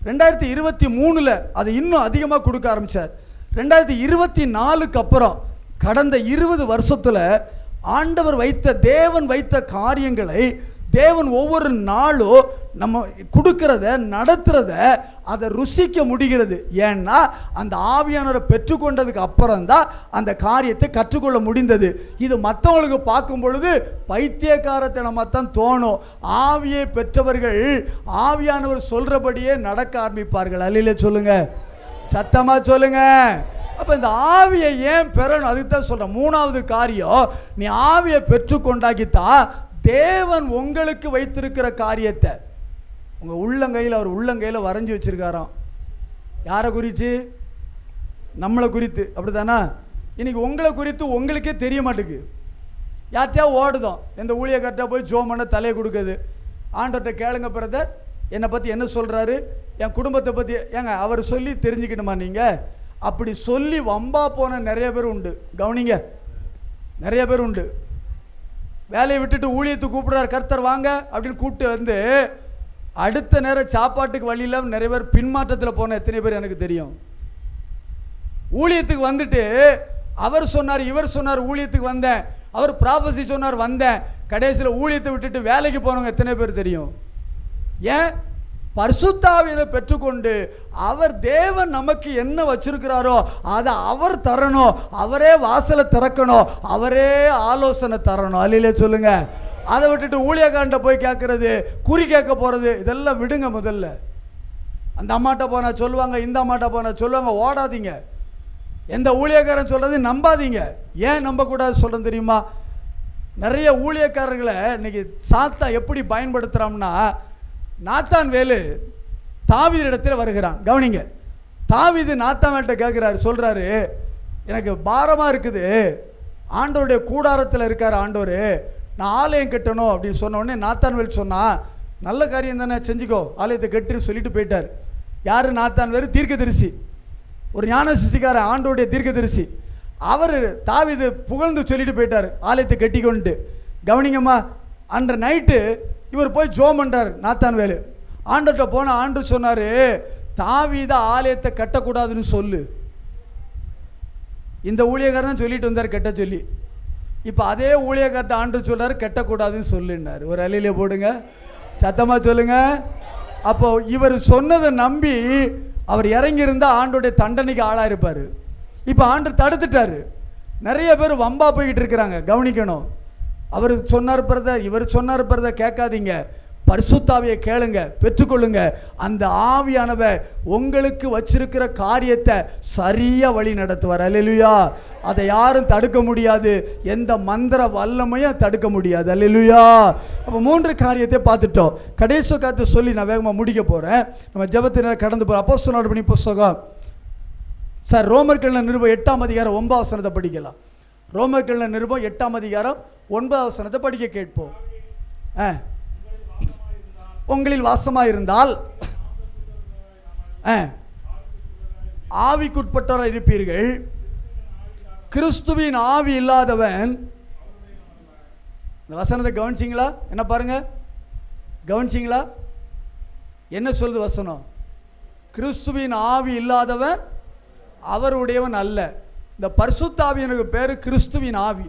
2023 அது இன்னும் அதிகமாக கொடுக்க ஆரம்பித்தார். 2024 அப்புறம் கடந்த 20 வருஷத்தில் ஆண்டவர் தேவன் வைத்த காரியங்களை தேவன் ஒவ்வொரு நாளும் நம்ம கொடுக்கிறத, நடத்துறத, அதை ருசிக்க முடிகிறது. ஏன்னா அந்த ஆவியானவரை பெற்றுக்கொண்டதுக்கு அப்புறம் தான் அந்த காரியத்தை கற்றுக்கொள்ள முடிந்தது. இது மற்றவங்களுக்கு பார்க்கும் பொழுது பைத்தியக்காரத்தனமாக தான் தோணும். ஆவியை பெற்றவர்கள் ஆவியானவர் சொல்றபடியே நடக்க ஆரம்பிப்பார்கள். அல்லேலூயா சொல்லுங்க, சத்தமா சொல்லுங்க. அப்ப இந்த ஆவியை ஏன் பெறணும்? அதுக்கு தான் சொல்றேன். 3வது காரியம், நீ ஆவியை பெற்றுக்கொண்டாக்கித்தான் தேவன் உங்களுக்கு வைத்திருக்கிற காரியத்தை உங்க உள்ளங்கையில், அவர் உள்ளங்கையில் வரைஞ்சி வச்சிருக்காராம். யாரை குறித்து? நம்மளை குறித்து. அப்படித்தானா? இன்னைக்கு உங்களை குறித்து உங்களுக்கே தெரிய மாட்டேங்குது. யார்கிட்டயா ஓடுதோம், எந்த ஊழியக்கார்ட்ட போய் ஜோம் பண்ண தலையை கொடுக்குது. ஆண்டவர்கிட்ட கேளுங்க பிரதர், என்னை பற்றி என்ன சொல்கிறாரு, என் குடும்பத்தை பற்றி ஏங்க அவர் சொல்லி தெரிஞ்சுக்கணுமா? நீங்கள் அப்படி சொல்லி வம்பா போன நிறைய பேர் உண்டு. கவனிங்க, நிறைய பேர் உண்டு. வேலையை விட்டுட்டு ஊழியத்துக்கு கூப்பிடுறாரு, கர்த்தர் வாங்க அப்படின்னு கூப்பிட்டு அடுத்த நேரம் சாப்பாட்டுக்கு வழியில் நிறைய பேர் பின்மாற்றத்தில் போன எத்தனை பேர் எனக்கு தெரியும். ஊழியத்துக்கு வந்துட்டு அவர் சொன்னார், இவர் சொன்னார், ஊழியத்துக்கு வந்தேன், அவர் ப்ராஃபஸி சொன்னார், வந்தேன், கடைசியில் ஊழியத்தை விட்டுட்டு வேலைக்கு போனவங்க எத்தனை பேர் தெரியும்? ஏன்? பரிசுத்தாவியை பெற்றுக்கொண்டு அவர் தேவன் நமக்கு என்ன வச்சிருக்கிறாரோ அதை அவர் தரணும், அவரே வாசலை திறக்கணும், அவரே ஆலோசனை தரணும். அல்லேலூயா சொல்லுங்க. அதை விட்டுட்டு ஊழியக்காரன்ட்ட போய் கேட்கறது, குறி கேட்க போறது, இதெல்லாம் விடுங்க. முதல்ல அந்த அம்மாட்ட போனா சொல்லுவாங்க, இந்த அம்மாட்ட போனா சொல்லுவாங்க, ஓடாதீங்க. எந்த ஊழியக்காரன் சொல்றது நம்பாதீங்க. ஏன் நம்ப கூடாது சொல்றேன் தெரியுமா? நிறைய ஊழியக்காரர்களை இன்னைக்கு சாத்தா எப்படி பயன்படுத்துறான்னா, நாத்தான் வேலு தாவீது இடத்துல வருகிறான். கவனிங்க, தாவீது நாத்தான் வேல்கிட்ட கேட்குறாரு, சொல்கிறாரு, எனக்கு பாரமாக இருக்குது, ஆண்டவருடைய கூடாரத்தில் இருக்கார் ஆண்டவர், நான் ஆலயம் கட்டணும் அப்படின்னு சொன்ன உடனே நாத்தான் வேல் சொன்னா, நல்ல காரியம் தானே, செஞ்சுக்கோ, ஆலயத்தை கட்டுன்னு சொல்லிட்டு போயிட்டார். யார்? நாத்தான் வேலு தீர்க்கதரிசி, ஒரு ஞான சிசிக்காரன், ஆண்டவருடைய தீர்க்கதரிசி. அவர் தாவீது புகழ்ந்து சொல்லிட்டு போயிட்டார், ஆலயத்தை கட்டிக்கொண்டு. கவனிங்கம்மா, அன்று நைட்டு இவர் போய் ஜோம் பண்ணுறார் நாத்தான்வேலு. ஆண்டர்கிட்ட போன ஆண்டு சொன்னார், தாவீது ஆலயத்தை கட்டக்கூடாதுன்னு சொல்லு. இந்த ஊழியக்காரன் சொல்லிட்டு வந்தார் கெட்ட சொல்லி. இப்போ அதே ஊழியக்கார்ட்ட ஆண்டு சொல்றாரு கெட்டக்கூடாதுன்னு சொல்லுன்னாரு. ஒரு அலையில போடுங்க, சத்தமாக சொல்லுங்க. அப்போ இவர் சொன்னதை நம்பி அவர் இறங்கியிருந்தா ஆண்டோடைய தண்டனைக்கு ஆளாக இருப்பார். இப்போ ஆண்டு தடுத்துட்டாரு. நிறைய பேர் வம்பா போய்கிட்டு இருக்கிறாங்க, கவனிக்கணும். அவர் சொன்னார் பிரதர், இவர் சொன்னார் பிரதர், கேட்காதீங்க. பரிசுத்தாவியை கேளுங்க, பெற்றுக்கொள்ளுங்க. அந்த ஆவியானவர் உங்களுக்கு வச்சிருக்கிற காரியத்தை சரியா வழி நடத்துவார். அல்லேலூயா. அதை யாரும் தடுக்க முடியாது, எந்த மந்திர வல்லமையும் தடுக்க முடியாது. அல்லேலூயா. அப்போ 3 காரியத்தை பார்த்துட்டோம். கடைசி காத்து சொல்லி நான் வேகமாக முடிக்க போகிறேன். நம்ம ஜெபத்தினர் கடந்து போகிறோம். அப்போஸ்தலர் நடபடி புத்தகம் சார் ரோமர்கள் நிருபம் 8ஆம் அதிகாரம் 9ஆம் வசனத்தை படிக்கலாம். ரோமர்கள் நிருபம் 8ஆம் அதிகாரம் 9ஆம் வசனத்தை படிக்க கேட்போம். உங்களில் வாசமாக இருந்தால் ஆவிக்குட்பட்டவராக இருப்பீர்கள். கிறிஸ்துவின் ஆவி இல்லாதவன், இந்த வசனத்தை கவனிச்சிங்களா? என்ன பாருங்க, கவனிச்சிங்களா? என்ன சொல்லுது வசனம்? கிறிஸ்துவின் ஆவி இல்லாதவன் அவருடையவன் அல்ல. இந்த பரிசுத்த ஆவியானவருக்கு பேரு கிறிஸ்துவின் ஆவி.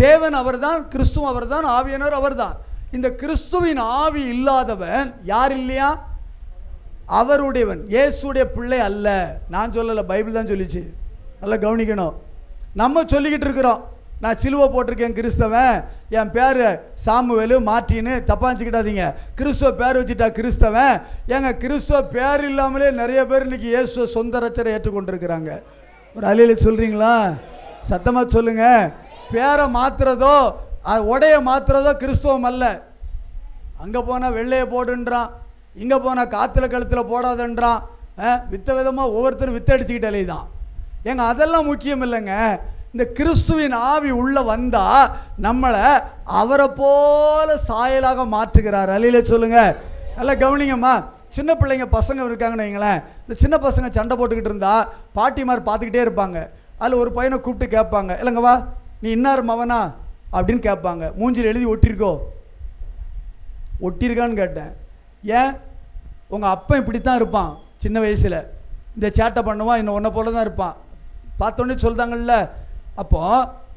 தேவன் அவர்தான், கிறிஸ்துவ அவர்தான், ஆவியானவர் அவர்தான். இந்த கிறிஸ்துவின் ஆவி இல்லாதவன் யார் இல்லையா? அவருடையவன். இயேசுடைய பிள்ளை அல்ல. நான் சொல்லலை, பைபிள் தான் சொல்லிச்சு. நல்லா கவனிக்கணும். நம்ம சொல்லிக்கிட்டு இருக்கிறோம், நான் சிலுவை போட்டிருக்கேன் கிறிஸ்தவன், என் பேர் சாமுவேலு மார்ட்டின்னு, தப்பாச்சுக்கிட்டாதீங்க. கிறிஸ்துவ பேர் வச்சுட்டா கிறிஸ்தவன். ஏங்க, கிறிஸ்துவ பேர் இல்லாமலே நிறைய பேர் இன்னைக்கு இயேசுவ சொந்த ரச்சரை ஏற்றுக்கொண்டிருக்கிறாங்க. ஒரு அலையில சொல்கிறீங்களா? சத்தமாக சொல்லுங்க. பேரை மாற்றுறதோ உடைய மாற்றுறதோ கிறிஸ்துவம் அல்ல. அங்கே போனால் வெள்ளையை போடுன்றான், இங்கே போனால் காற்றுல கழுத்தில் போடாதுன்றான். வித்த விதமாக ஒவ்வொருத்தரும் வித்தடிச்சுக்கிட்டாலே தான். ஏங்க, அதெல்லாம் முக்கியம் இல்லைங்க. இந்த கிறிஸ்துவின் ஆவி உள்ளே வந்தால் நம்மளை அவரை போல சாயலாக மாற்றுகிறார். அலையில சொல்லுங்க. நல்லா கவனிங்கம்மா. சின்ன பிள்ளைங்க பசங்க இருக்காங்கன்னு வைங்களேன். இந்த சின்ன பசங்க சண்டை போட்டுக்கிட்டு இருந்தா பாட்டிமார் பார்த்துக்கிட்டே இருப்பாங்க. அதில் ஒரு பையனை கூப்பிட்டு கேட்பாங்க, இல்லைங்க வா, நீ இன்னார் மவனா அப்படின்னு கேட்பாங்க. மூஞ்சில் எழுதி ஒட்டியிருக்கோ? ஒட்டியிருக்கான்னு கேட்டேன். ஏன்? உங்கள் அப்பா இப்படித்தான் இருப்பான், சின்ன வயசில் இந்த சேட்டை பண்ணுவான், இன்னும் ஒன்றை போல தான் இருப்பான். பார்த்தோன்னே சொல்கிறாங்கல்ல. அப்போ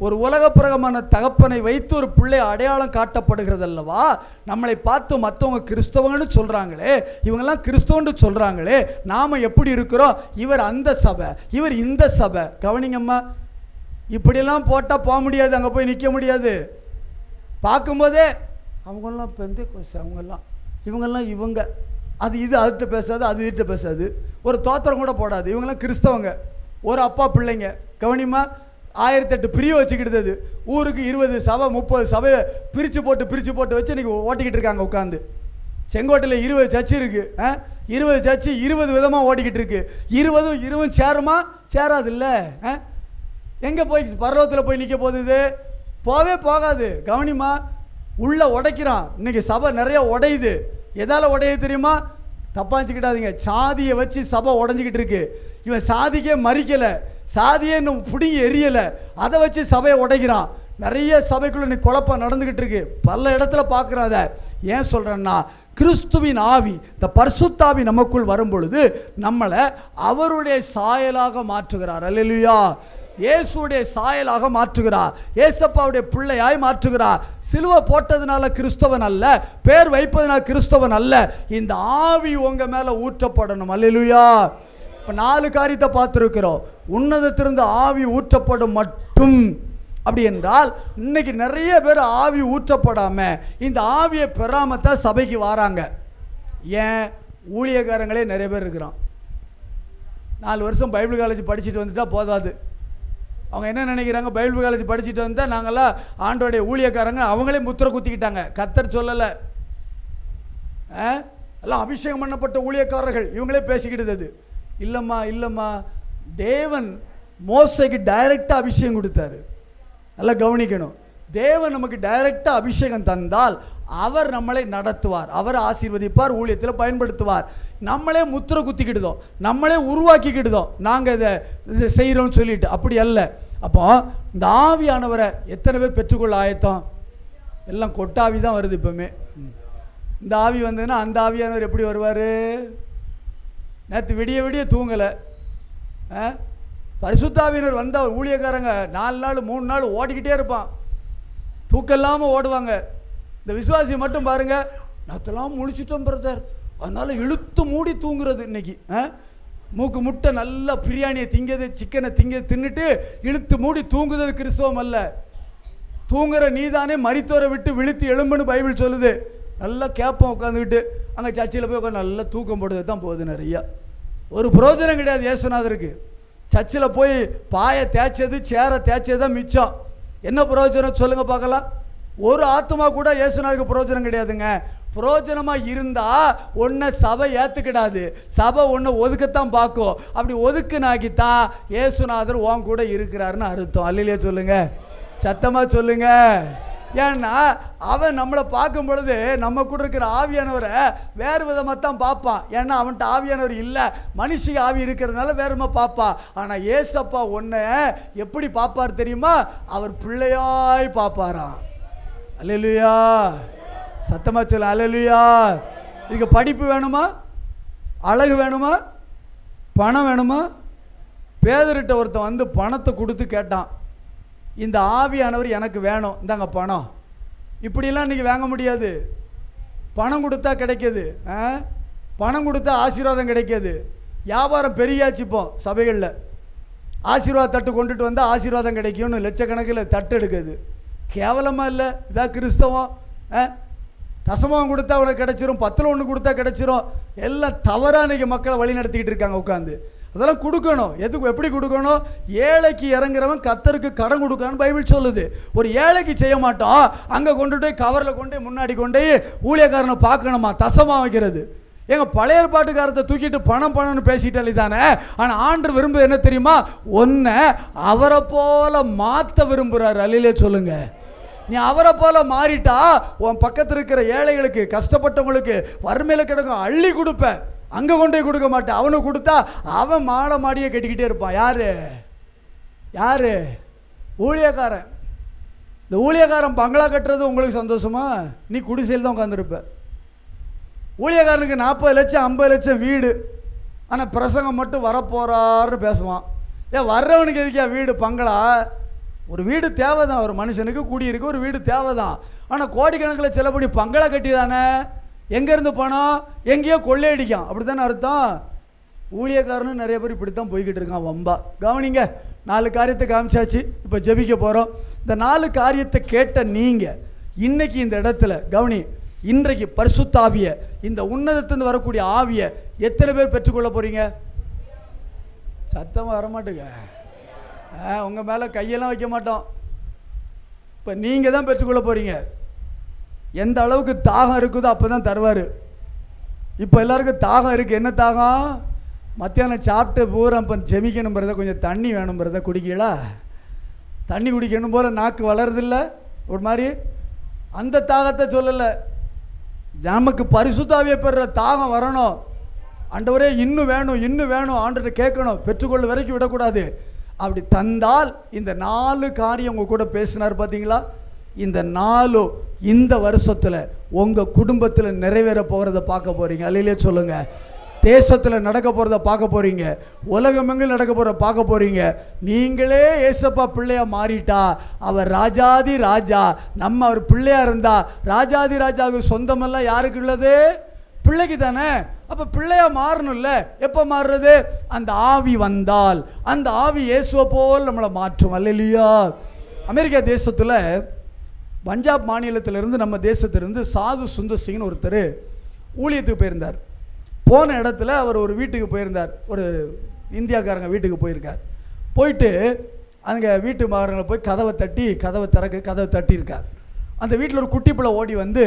ஒரு உலகப்பிரகமான தகப்பனை வைத்து ஒரு பிள்ளை அடையாளம் காட்டப்படுகிறது அல்லவா? நம்மளை பார்த்து மற்றவங்க கிறிஸ்தவன்னு சொல்கிறாங்களே, இவங்கெல்லாம் கிறிஸ்தவன்னு சொல்கிறாங்களே, நாம் எப்படி இருக்கிறோம்? இவர் அந்த சபை, இவர் இந்த சபை. கவனிங்கம்மா, இப்படியெல்லாம் போட்டால் போக முடியாது, அங்கே போய் நிற்க முடியாது. பார்க்கும்போதே அவங்கெல்லாம் பெந்தேகோஸ்து, அவங்கெல்லாம் இவங்கெல்லாம் இவங்க, அது இது அதுகிட்ட பேசாது, அது இதுகிட்ட பேசாது, ஒரு தோத்திரம் கூட போடாது. இவங்கெல்லாம் கிறிஸ்தவங்க, ஒரு அப்பா பிள்ளைங்க. கவனிமா, 1008 பிரிவு வச்சுக்கிட்டது. ஊருக்கு 20 சபை 30 சபையை பிரித்து போட்டு வச்சு இன்றைக்கி ஓட்டிக்கிட்டு இருக்காங்க உட்காந்து. செங்கோட்டையில் 20 சர்ச்சு இருக்குது. 20 சர்ச்சு 20 விதமாக ஓட்டிக்கிட்டு இருக்கு. 20 சேருமா? சேராது இல்லை. எங்கே போய் பரலோகத்தில் போய் நிற்க போகுது? இது போவே போகாது. கவனிமா, உள்ளே உடைக்கிறான். இன்றைக்கி சபை நிறைய உடையுது. எதால் உடையுது தெரியுமா? தப்பாச்சுக்கிட்டாதீங்க. சாதியை வச்சு சபை உடஞ்சிக்கிட்டு இருக்கு. இவன் சாதிக்கே மறிக்கலை, சாதியே இன்னும் பிடிங்கி எரியலை, அதை வச்சு சபையை உடைக்கிறான். நிறைய சபைக்குள்ள இன்னைக்கு குழப்பம் நடந்துக்கிட்டு இருக்கு. பல இடத்துல பார்க்குறாத. ஏன் சொல்கிறேன்னா, கிறிஸ்துவின் ஆவி, இந்த பரிசுத்தாவி நமக்குள் வரும் பொழுது நம்மளை அவருடைய சாயலாக மாற்றுகிறார். அல்லேலூயா. இயேசுடைய சாயலாக மாற்றுகிறார். ஏசப்பாவுடைய பிள்ளையாய் மாற்றுகிறார். சிலுவை போட்டதுனால கிறிஸ்தவன் அல்ல, பேர் வைப்பதனால கிறிஸ்தவன் அல்ல. இந்த ஆவி உங்க மேலே ஊற்றப்படணும். அல்லேலூயா. இப்போ 4 காரியத்தை பார்த்துருக்கிறோம். உன்னதத்திலிருந்து ஆவி ஊற்றப்படும் மட்டும். அப்படி என்றால் இன்னைக்கு நிறைய பேர் ஆவி ஊற்றப்படாமல் இந்த ஆவியை பெறாமல் தான் சபைக்கு வராங்க. ஏன்? ஊழியக்காரங்களே நிறைய பேர் இருக்கிறான். 4 வருஷம் பைபிள் காலேஜ் படிச்சுட்டு வந்துட்டா போதாது. அவங்க என்ன நினைக்கிறாங்க? பைபிள் காலேஜ் படிச்சுட்டு வந்தால் நாங்கள்லாம் ஆண்டோடைய ஊழியக்காரங்க. அவங்களே முத்திரை குத்திக்கிட்டாங்க. கர்த்தர் சொல்லலை. எல்லாம் அபிஷேகம் பண்ணப்பட்ட ஊழியக்காரர்கள் இவங்களே பேசிக்கிட்டது. இல்லைம்மா, தேவன் மோசைக்கு டைரெக்டாக அபிஷேகம் கொடுத்தாரு. நல்லா கவனிக்கணும். தேவன் நமக்கு டைரெக்டாக அபிஷேகம் தந்தால் அவர் நம்மளை நடத்துவார், அவர் ஆசீர்வதிப்பார், ஊழியத்தில் பயன்படுத்துவார். நம்மளே முத்திரை குத்திக்கிடுதோம், நம்மளே உருவாக்கிக்கிடுதோம், நாங்கள் இதை செய்கிறோம்னு சொல்லிட்டு. அப்படி அல்ல. அப்போ இந்த ஆவியானவரை எத்தனை பேர் பெற்றுக்கொள்ள ஆயத்தம்? எல்லாம் கொட்டாவி தான் வருது இப்போவுமே. இந்த ஆவி வந்ததுன்னா அந்த ஆவியானவர் எப்படி வருவார்? நேற்று விடிய விடிய தூங்கலை. பரிசுத்தாவினர் வந்தால் ஊழியக்காரங்க 4 நாள் 3 நாள் ஓடிக்கிட்டே இருப்பான், தூக்கம் இல்லாமல் ஓடுவாங்க. இந்த விசுவாசி மட்டும் பாருங்கள், நேற்றெல்லாம் முழிச்சிட்டோம் பிரதர், அதனால் இழுத்து மூடி தூங்குறது. இன்னைக்கு மூக்கு முட்டை நல்லா பிரியாணியை திங்கிறது, சிக்கனை தின்னுட்டு இழுத்து மூடி தூங்குறது கிறிஸ்தவம் அல்ல. தூங்குற நீதானே மரித்தோரை விட்டு விழித்து எழும்புன்னு பைபிள் சொல்லுது. நல்லா கேட்போம் உட்காந்துக்கிட்டு, அங்கே சர்ச்சையில் போய் உட்காந்து நல்லா தூக்கம் போடுறது தான் போகுது நிறையா. ஒரு பிரயோஜனம் கிடையாது இயேசுநாதருக்கு. சர்ச்சில் போய் பாயை தேய்ச்சது சேரை தேய்ச்சது தான் மிச்சம். என்ன பிரயோஜனம் சொல்லுங்கள் பார்க்கலாம்? ஒரு ஆத்மா கூட இயேசுநாதருக்கு பிரயோஜனம் கிடையாதுங்க. பிரயோஜனமாக இருந்தால் ஒன்றை சபை ஏற்றுக்கிடாது, சபை ஒன்றை ஒதுக்கத்தான் பார்க்கும். அப்படி ஒதுக்குனாக்கித்தான் இயேசுநாதர் உன் கூட இருக்கிறாருன்னு அர்த்தம். அல்லையே சொல்லுங்க, சத்தமாக சொல்லுங்க. ஏன்னா அவன் நம்மளை பார்க்கும் பொழுது நம்ம கூட இருக்கிற ஆவியானவரை வேறு விதமாக தான் பார்ப்பான். ஏன்னா அவன்கிட்ட ஆவியானவர் இல்லை, மனுஷிக ஆவி இருக்கிறதுனால வேறுமா பார்ப்பான். ஆனால் ஏசப்பா ஒன்றை எப்படி பார்ப்பார் தெரியுமா? அவர் பிள்ளையாய் பார்ப்பாராம். அல்லேலூயா, சத்தமாக சொல்ல அல்லேலூயா. இதுக்கு படிப்பு வேணுமா, அழகு வேணுமா, பணம் வேணுமா? பேதர்கிட்ட ஒருத்தன் வந்து பணத்தை கொடுத்து கேட்டான், இந்த ஆவியானவர் எனக்கு வேணும், இந்தாங்க பணம். இப்படிலாம் இன்றைக்கி வாங்க முடியாது. பணம் கொடுத்தா கிடைக்கிது, பணம் கொடுத்தா ஆசீர்வாதம் கிடைக்கிது. வியாபாரம் பெரியாச்சுப்போம் சபைகளில். ஆசீர்வாத தட்டு கொண்டுட்டு வந்தால் ஆசீர்வாதம் கிடைக்கும்னு லட்சக்கணக்கில் தட்டு எடுக்குது. கேவலமாக இல்லை? இதான் கிறிஸ்தவம். தசமம் கொடுத்தா உனக்கு கிடைச்சிரும், 10ல் 1 கொடுத்தா கிடைச்சிரும். எல்லாம் தவறாக இன்றைக்கி மக்களை வழி நடத்திக்கிட்டு இருக்காங்க உட்காந்து. அதெல்லாம் கொடுக்கணும். எதுக்கு, எப்படி கொடுக்கணும்? ஏழைக்கு இறங்குறவன் கர்த்தருக்கு கடன் கொடுக்கான்னு பைபிள் சொல்லுது. ஒரு ஏழைக்கு செய்ய மாட்டோம், அங்கே கொண்டு போய் கவரில் கொண்டு முன்னாடி கொண்டு ஊழியக்காரனை பார்க்கணுமா, தசமாக வைக்கிறது. எங்கள் பழைய ஏற்பாட்டுக்காரத்தை தூக்கிட்டு பணம்னு பேசிட்டாலே தானே. ஆனால் ஆண்டவர் விரும்புவது என்ன தெரியுமா? ஒன்றை அவரை போல மாற்ற விரும்புகிறார். அல்லையிலே சொல்லுங்க. நீ அவரை போல மாறிட்டா உன் பக்கத்தில் இருக்கிற ஏழைகளுக்கு, கஷ்டப்பட்டவங்களுக்கு, வறுமையில் கிடக்கும் அள்ளி கொடுப்பேன். அங்கே கொண்டு போய் கொடுக்க மாட்டேன். அவனுக்கு கொடுத்தா அவன் மாலை மாடியை கட்டிக்கிட்டே இருப்பான். யாரு? ஊழியக்காரன். இந்த ஊழியக்காரன் பங்களா கட்டுறது உங்களுக்கு சந்தோஷமா? நீ குடிசையில் தான் உட்காந்துருப்ப. ஊழியக்காரனுக்கு 40 லட்சம் 50 லட்சம் வீடு, ஆனால் பிரசங்கம் மட்டும் வரப்போறாருன்னு பேசுவான். ஏன் வர்றவனுக்கு எதுக்கா வீடு, பங்களா? ஒரு வீடு தேவை தான், ஒரு மனுஷனுக்கு குடியிருக்க ஒரு வீடு தேவை தான். ஆனால் கோடிக்கணக்கில் செலவழி பங்களா கட்டி தானே. எங்கேருந்து பணம்? எங்கேயோ கொள்ளையடிக்கான். அப்படி தானே அர்த்தம். ஊழியக்காரனும் நிறைய பேர் இப்படி தான் போய்கிட்டு இருக்கான் வம்பா. கவனிங்க, 4 காரியத்தை காமிச்சாச்சு. இப்போ ஜெபிக்க போகிறோம். இந்த 4 காரியத்தை கேட்ட நீங்கள் இன்னைக்கு இந்த இடத்துல கவனி, இன்றைக்கு பரிசுத்த ஆவியை, இந்த உன்னதத்திலிருந்து வரக்கூடிய ஆவியை எத்தனை பேர் பெற்றுக்கொள்ள போகிறீங்க? சத்தமாக வரமாட்டுங்க. உங்கள் மேலே கையெல்லாம் வைக்க மாட்டோம். இப்போ நீங்கள் தான் பெற்றுக்கொள்ள போகிறீங்க. எந்த அளவுக்கு தாகம் இருக்குதோ அப்போ தான் தருவார். இப்போ எல்லாருக்கும் தாகம் இருக்குது. என்ன தாகம்? மத்தியானம் சாப்பிட்டு பூரா இப்போ செமிக்கணுங்கிறத, கொஞ்சம் தண்ணி வேணுங்கிறத குடிக்கலா? தண்ணி குடிக்கணும் போல் நாக்கு வளருதில்ல ஒரு மாதிரி? அந்த தாகத்தை சொல்லலை. நமக்கு பரிசுத்தாவியை பெறுற தாகம் வரணும். ஆண்டவரே இன்னும் வேணும், இன்னும் வேணும் ஆண்டவரை கேட்கணும். பெற்றுக்கொள்ள வரைக்கும் விடக்கூடாது. அப்படி தந்தால் இந்த 4 காரியம் உங்கள் கூட பேசினார் பார்த்தீங்களா? இந்த 4 இந்த வருஷத்தில் உங்கள் குடும்பத்தில் நிறைவேற போகிறத பார்க்க போகிறீங்க. அல்லையிலே சொல்லுங்க. தேசத்தில் நடக்க போகிறத பார்க்க போகிறீங்க. உலகமெங்கில் நடக்க போகிறத பார்க்க போகிறீங்க. நீங்களே ஏசப்பா பிள்ளையாக மாறிட்டா அவர் ராஜாதி ராஜா. நம்ம அவர் பிள்ளையாக இருந்தால் ராஜாதி ராஜாவுக்கு சொந்தமெல்லாம் யாருக்கு உள்ளது? பிள்ளைக்கு தானே. அப்போ பிள்ளையாக மாறணும்ல. எப்போ மாறுறது? அந்த ஆவி வந்தால். அந்த ஆவி இயேசுவை போல் நம்மளை மாற்றும். அல்லேலூயா. அமெரிக்கா தேசத்தில் பஞ்சாப் மாநிலத்திலிருந்து, நம்ம தேசத்திலிருந்து சாது சுந்தர் சிங்னு ஒருத்தர் ஊழியத்துக்கு போயிருந்தார். போன இடத்துல அவர் ஒரு வீட்டுக்கு போயிருந்தார். ஒரு இந்தியாக்காரங்க வீட்டுக்கு போயிருக்கார். போயிட்டு அங்கே வீட்டு மகர்களை போய் கதவை தட்டியிருக்கார். அந்த வீட்டில் ஒரு குட்டி பிள்ளை ஓடி வந்து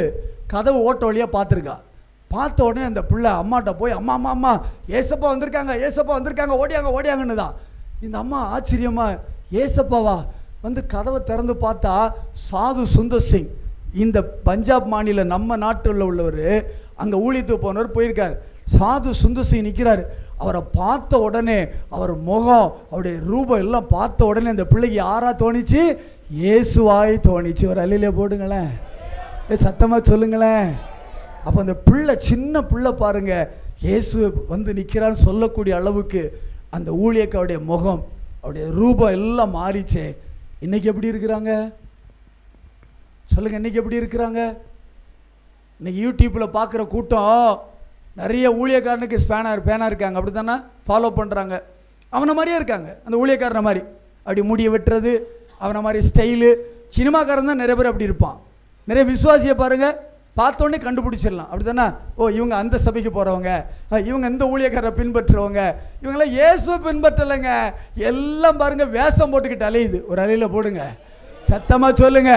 கதவை ஓட்ட வழியாக பார்த்துருக்கா. பார்த்த உடனே அந்த பிள்ளை அம்மாட்ட போய், அம்மா அம்மா அம்மா ஏசப்பா வந்திருக்காங்க ஓடியாங்கன்னு தான். இந்த அம்மா ஆச்சரியமாக, ஏசப்பாவா? வந்து கதவை திறந்து பார்த்தா சாது சுந்தர் சிங், இந்த பஞ்சாப் மாநில நம்ம நாட்டில் உள்ளவர், அங்கே ஊழியத்துக்கு போனவர் போயிருக்கார். சாது சுந்தர் சிங் நிற்கிறார். அவரை பார்த்த உடனே அவர் முகம், அவருடைய ரூபம் எல்லாம் பார்த்த உடனே அந்த பிள்ளைக்கு யாரா தோணிச்சு? இயேசுவாய் தோணிச்சு. ஒரு அல்லையிலே போடுங்களேன். சத்தமா சொல்லுங்களேன். அப்போ அந்த பிள்ளை, சின்ன பிள்ளை பாருங்க, இயேசு வந்து நிற்கிறான்னு சொல்லக்கூடிய அளவுக்கு அந்த ஊழியக்காவுடைய முகம், அவருடைய ரூபம் எல்லாம் மாறிச்சே. இன்னைக்கு எப்படி இருக்கிறாங்க சொல்லுங்க? இன்னைக்கு எப்படி இருக்கிறாங்க? இன்னைக்கு யூடியூப்பில் பார்க்குற கூட்டம் நிறைய ஊழியக்காரனுக்கு பேனா இருக்காங்க, அப்படி தானே ஃபாலோ பண்ணுறாங்க. அவனை மாதிரியே இருக்காங்க, அந்த ஊழியக்காரனை மாதிரி. அப்படி முடிய வெட்டுறது, அவனை மாதிரி ஸ்டைலு. சினிமாக்காரன் தான் நிறைய பேர் அப்படி இருப்பான். நிறைய விசுவாசியை பாருங்கள், பார்த்தோன்னே கண்டுபிடிச்சிடலாம், அப்படி தானே? ஓ, இவங்க அந்த சபைக்கு போகிறவங்க, இவங்க இந்த ஊழியக்காரரை பின்பற்றுறவங்க, இவங்களாம் இயேசுவை பின்பற்றலைங்க. எல்லாம் பாருங்கள் வேஷம் போட்டுக்கிட்டு அலையுது. ஒரு அலையில் போடுங்க, சத்தமாக சொல்லுங்க.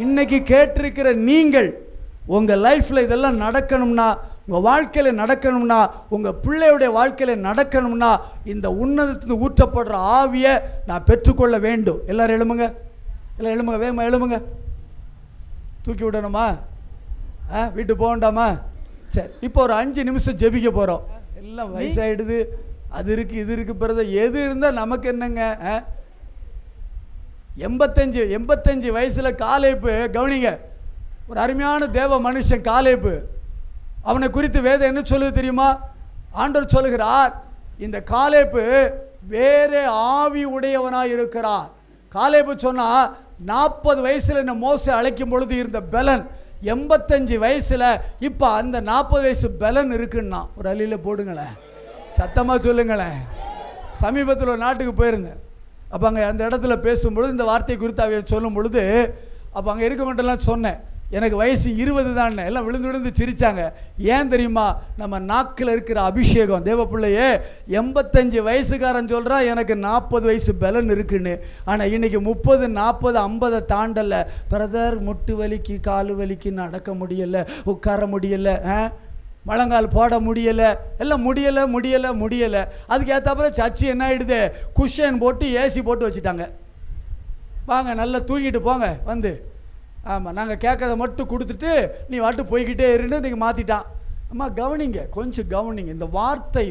இன்னைக்கு கேட்டிருக்கிற நீங்கள் உங்கள் லைஃப்பில் இதெல்லாம் நடக்கணும்னா, உங்கள் வாழ்க்கையில் நடக்கணும்னா, உங்கள் பிள்ளையுடைய வாழ்க்கையில் நடக்கணும்னா, இந்த உன்னதத்துக்கு ஊற்றப்படுற ஆவியை நான் பெற்றுக்கொள்ள வேண்டும். எல்லோரும் எழுமுங்க, எல்லாம் எழுமுங்க, வேகமாக எழுமுங்க. தூக்கி விடணுமா? வீட்டுக்கு போகண்டாமா? சரி, இப்போ ஒரு 5 நிமிஷம் ஜெபிக்க போகிறோம். எல்லாம் வயசாகிடுது, அது இருக்குது இது இருக்குது, பிறகு எது இருந்தால் நமக்கு என்னங்க? 85 வயசில் காலேப்பு, கவனிங்க, ஒரு அருமையான தேவ மனுஷன் காலேப்பு. அவனை குறித்து வேதம் என்ன சொல்லுது தெரியுமா? ஆண்டவர் சொல்லுகிறார், இந்த காலேப்பு வேறே ஆவி உடையவனாக இருக்கிறார். காலேப்பு சொன்னா, 40 வயசுல என்ன மோசே அழைக்கும் பொழுது இருந்த பலன் 85 வயசுல இப்போ அந்த 40 வயசு பலன் இருக்குன்னா. ஒரு அழியில் போடுங்களேன், சத்தமாக சொல்லுங்களேன். சமீபத்தில் ஒரு நாட்டுக்கு போயிருந்தேன். அப்போ அங்கே அந்த இடத்துல பேசும்பொழுது இந்த வார்த்தை குறித்து அவைய சொல்லும் பொழுது, அப்போ அங்கே இருக்க மட்டும்லாம் சொன்னேன், எனக்கு வயசு 20 தான். எல்லாம் விழுந்து விழுந்து சிரித்தாங்க. ஏன் தெரியுமா? நம்ம நாக்கில் இருக்கிற அபிஷேகம். தேவ பிள்ளையே, 85 வயசுக்காரன் சொல்கிறா எனக்கு 40 வயசு பலன் இருக்குன்னு. ஆனால் இன்றைக்கி 30, 40, 50 தாண்டலை. பிரதர், முட்டு வலிக்கு, காலு வலிக்கு, நடக்க முடியலை, உட்கார முடியலை, முழங்கால் போட முடியலை, எல்லாம் முடியலை. அதுக்கு ஏற்றாப்புல சர்ச்சு என்ன ஆகிடுது, குஷன் போட்டு ஏசி போட்டு வச்சுட்டாங்க. வாங்க நல்லா தூங்கிட்டு போங்க வந்து. ஆமாம், நாங்கள் கேட்கறத மட்டும் கொடுத்துட்டு நீ வாட்டு போய்கிட்டே இருன்னு நீங்கள் மாற்றிட்டான். அம்மா கவனிங்க, கொஞ்சம் கவனிங்க. இந்த வார்த்தை,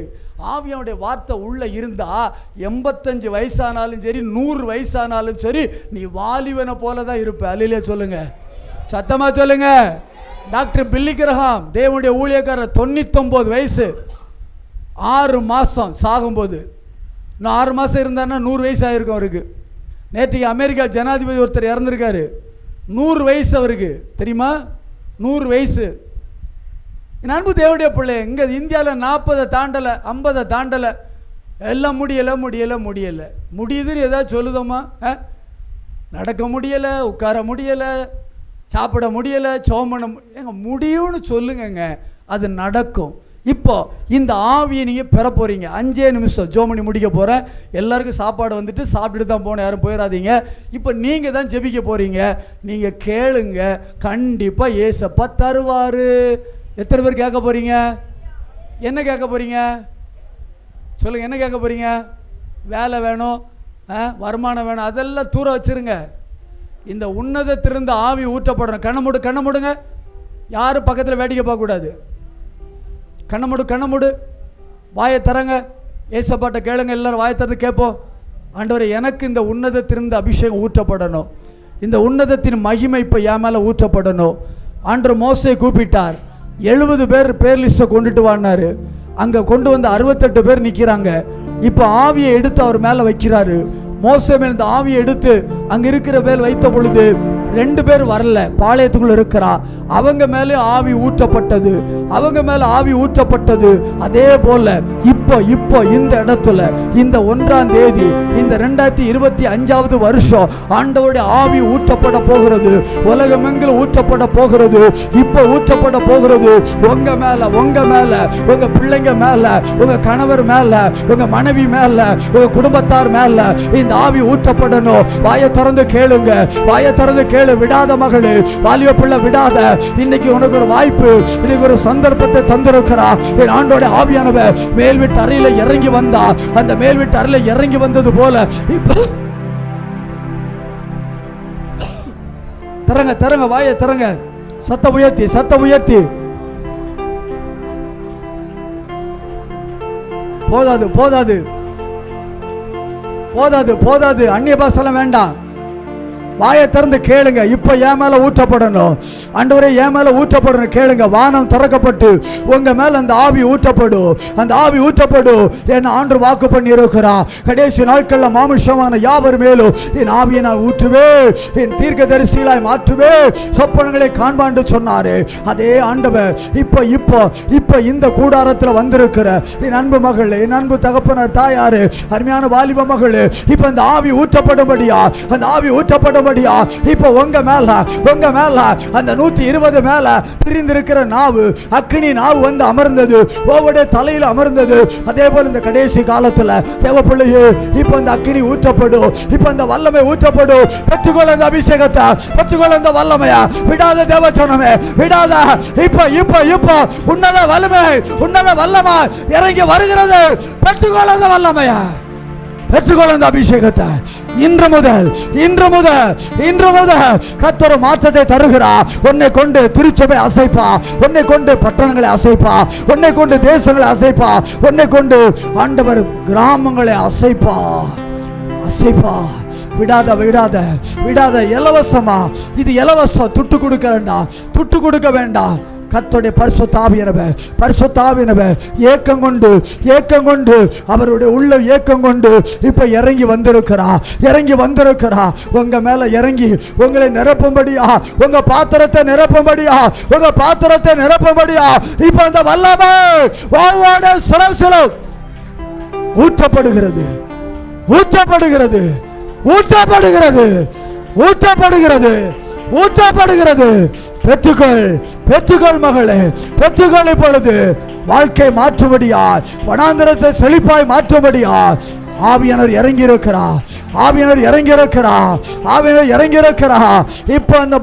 ஆவியானுடைய வார்த்தை உள்ளே இருந்தால் 85 வயசானாலும் சரி, 100 வயசானாலும் சரி, நீ வாலிபனை போல தான் இருப்ப. அல்லையிலே சொல்லுங்க, சத்தமாக சொல்லுங்க. டாக்டர் பில்லி கிரஹாம், தேவனுடைய ஊழியக்காரர், 99 வயசு, 6 மாதம் சாகும்போது. இன்னும் 6 மாதம் இருந்தாருன்னா 100 வயசு ஆகிருக்கும் அவருக்கு. நேற்றுக்கு அமெரிக்கா ஜனாதிபதி ஒருத்தர் இறந்துருக்காரு, 100 வயசு அவருக்கு, தெரியுமா? 100 வயசு. என் அன்பு தேவனுடைய பிள்ளை, இங்கே இந்தியாவில் 40 தாண்டலை, 50 தாண்டலை, எல்லாம் முடியலை. முடியுதுன்னு ஏதாவது சொல்லுதோமா? நடக்க முடியலை, உட்கார முடியலை, சாப்பிட முடியலை, சோமனம் எங்க முடியும்னு சொல்லுங்கங்க, அது நடக்கும். இப்போ இந்த ஆவியை நீங்கள் பெற போகிறீங்க. 5 நிமிஷம் ஜோமணி முடிக்க போகிறேன். எல்லாருக்கும் சாப்பாடு வந்துட்டு சாப்பிட்டுட்டு தான் போகணும், யாரும் போயிடாதீங்க. இப்போ நீங்கள் தான் ஜெபிக்க போகிறீங்க. நீங்கள் கேளுங்க, கண்டிப்பாக ஏசப்பா தருவார். எத்தனை பேர் கேட்க போகிறீங்க? என்ன கேட்க போகிறீங்க சொல்லுங்கள், என்ன கேட்க போகிறீங்க? வேலை வேணும், வருமானம் வேணும், அதெல்லாம் தூர வச்சுருங்க. இந்த உன்னதத்திலிருந்து ஆவி ஊற்றப்படுறோம். கண்ணை மூடுங்க, யாரும் பக்கத்தில் வேடிக்கை பார்க்கக்கூடாது. கண்ணை மூடு, வாயை தரங்க, ஏசப்பாட்ட கேளுங்க. எல்லாரும் வாயை திறந்து கேட்போம். ஆண்டவரே, எனக்கு இந்த உன்னதத்திலிருந்து அபிஷேகம் ஊற்றப்படணும், இந்த உன்னதத்தின் மகிமை இப்போ என் மேலே ஊற்றப்படணும். ஆண்டவர் மோசே கூப்பிட்டார், 70 பேர் லிஸ்ட்டை கொண்டுட்டு வானாரு. அங்கே கொண்டு வந்து 68 பேர் நிற்கிறாங்க. இப்போ ஆவியை எடுத்து அவர் மேலே வைக்கிறாரு. மோசே மேல் இந்த ஆவியை எடுத்து அங்கே இருக்கிற பேர் வைத்த பொழுது 2 பேர் வரல, பாளையத்துக்குள்ள இருக்கிறா. அவங்க மேலே ஆவி ஊற்றப்பட்டது, அவங்க மேல ஆவி ஊற்றப்பட்டது. அதே போல இப்போ இந்த இடத்துல இந்த 1ஆம் தேதி இந்த 2025வது வருஷம் ஆண்டவருடைய ஆவி ஊற்றப்பட போகிறது. உலகமெங்கிலும் ஊற்றப்பட போகிறது. இப்போ ஊற்றப்பட போகிறது. உங்க மேல, உங்க பிள்ளைங்க மேல, உங்க கணவர் மேல, உங்க மனைவி மேல, உங்க குடும்பத்தார் மேல இந்த ஆவி ஊற்றப்படணும். வாயை திறந்து கேளுங்க, வாயை திறந்து கேளு. விடாத மகளே, வாலிப பிள்ளை விடாத. இன்னைக்கு உனக்கு ஒரு வாய்ப்பு, இன்னைக்கு ஒரு சந்தர்ப்பத்தை தந்திருக்கிறார். என் ஆண்டோட ஆவியானவர் மேல் வீட்டு அறையில இறங்கி வந்தார். அந்த மேல் வீட்டு அறையில இறங்கி வந்தது போல இப்ப தரங்க, வாயை தரங்க, சத்தம் உயர்த்தி. போதாது, அந்நிய பாசெல்லாம் வேண்டாம். வாயை திறந்து கேளுங்க. இப்ப என் மேல ஊற்றப்படணும் ஆண்டவரே, என் மேல ஊற்றப்படணும் கேளுங்க. வானம் திறக்கப்பட்டு உங்க மேல அந்த ஆவி ஊற்றப்படும், அந்த ஆவி ஊற்றப்படும் என் ஆண்டு வாக்கு பண்ணி இருக்கிறார். கடைசி நாட்கள்ல மாமிசமான யாவர் மேலும் என் ஆவியை நான் ஊற்றுவேன், என் தீர்க்க தரிசிகளாய் மாற்றுவேன், சொப்பனங்களை காண்பான்னு சொன்னாரு. அதே ஆண்டவர் இப்ப இப்ப இப்ப இந்த கூடாரத்தில் வந்திருக்கிற என் அன்பு மகள், என் அன்பு தகப்பனர் தாயாரு, அருமையான வாலிப மகளு, இப்ப அந்த ஆவி ஊற்றப்படும்படியா, அந்த ஆவி ஊற்றப்படும்படியா இப்ப உங்க மேல அந்த 120 மேல பிரிந்திருக்கிற நாவு, அக்கினி நாவு வந்து அமர்ந்தது, ஒவ்வொரு தலையில அமர்ந்தது. அதே போல இந்த கடைசி காலத்துல தேவப்பிள்ளையே இப்ப அந்த அக்கினி ஊற்றப்படும், இப்ப அந்த வல்லமை ஊற்றப்படும். பெற்றுக்கொள்ள அந்த அபிஷேகத்தை, பெற்றுக்கொள்ள அந்த வல்லமையா, விடாத தேவச்சனமே, விடாத. இப்ப இப்ப இப்ப உன்னத வல்லமை, உன்னத வல்லமை இறங்கி வருகிறது. பெற்றுக்கொள்ள அந்த வல்லமையா, பெற்றுக்கொள்ள அந்த அபிஷேகத்தை. இன்று முதல் கர்த்தர் மாற்றத்தை தருகிறார். உன்னை கொண்டு திருச்சபை அசைப்பா, உன்னை கொண்டு பட்டணங்களை அசைப்பா, உன்னை கொண்டு தேசங்களை அசைப்பா, உன்னை கொண்டு ஆண்டவர் கிராமங்களை அசைப்பா. விடாத விடாத விடாத. இலவசமா, இது இலவசம். துட்டு கொடுக்க வேண்டாம். கர்த்தருடைய பரிசுத்தாவியானவர் ஏக்கம் கொண்டு அவருடைய உள்ள ஏக்கம் கொண்டு இப்ப இறங்கி வந்திருக்கிறார். உங்க மேல இறங்கி உங்களை நிரப்பும்படியா, உங்க பாத்திரத்தை நிரப்பும்படியா இப்ப அந்த வல்லமை ஒவ்வொரு சிலம் ஊற்றப்படுகிறது. பெற்றுக்கொள் மகளே, பெற்றுக்கொள். இப்பொழுது வாழ்க்கை மாற்றும்படியாய், வனாந்தரத்தை செழிப்பாய் மாற்றும்படியாய் ஆவியானவர் இறங்கி இருக்கிறார். இப்ப அந்த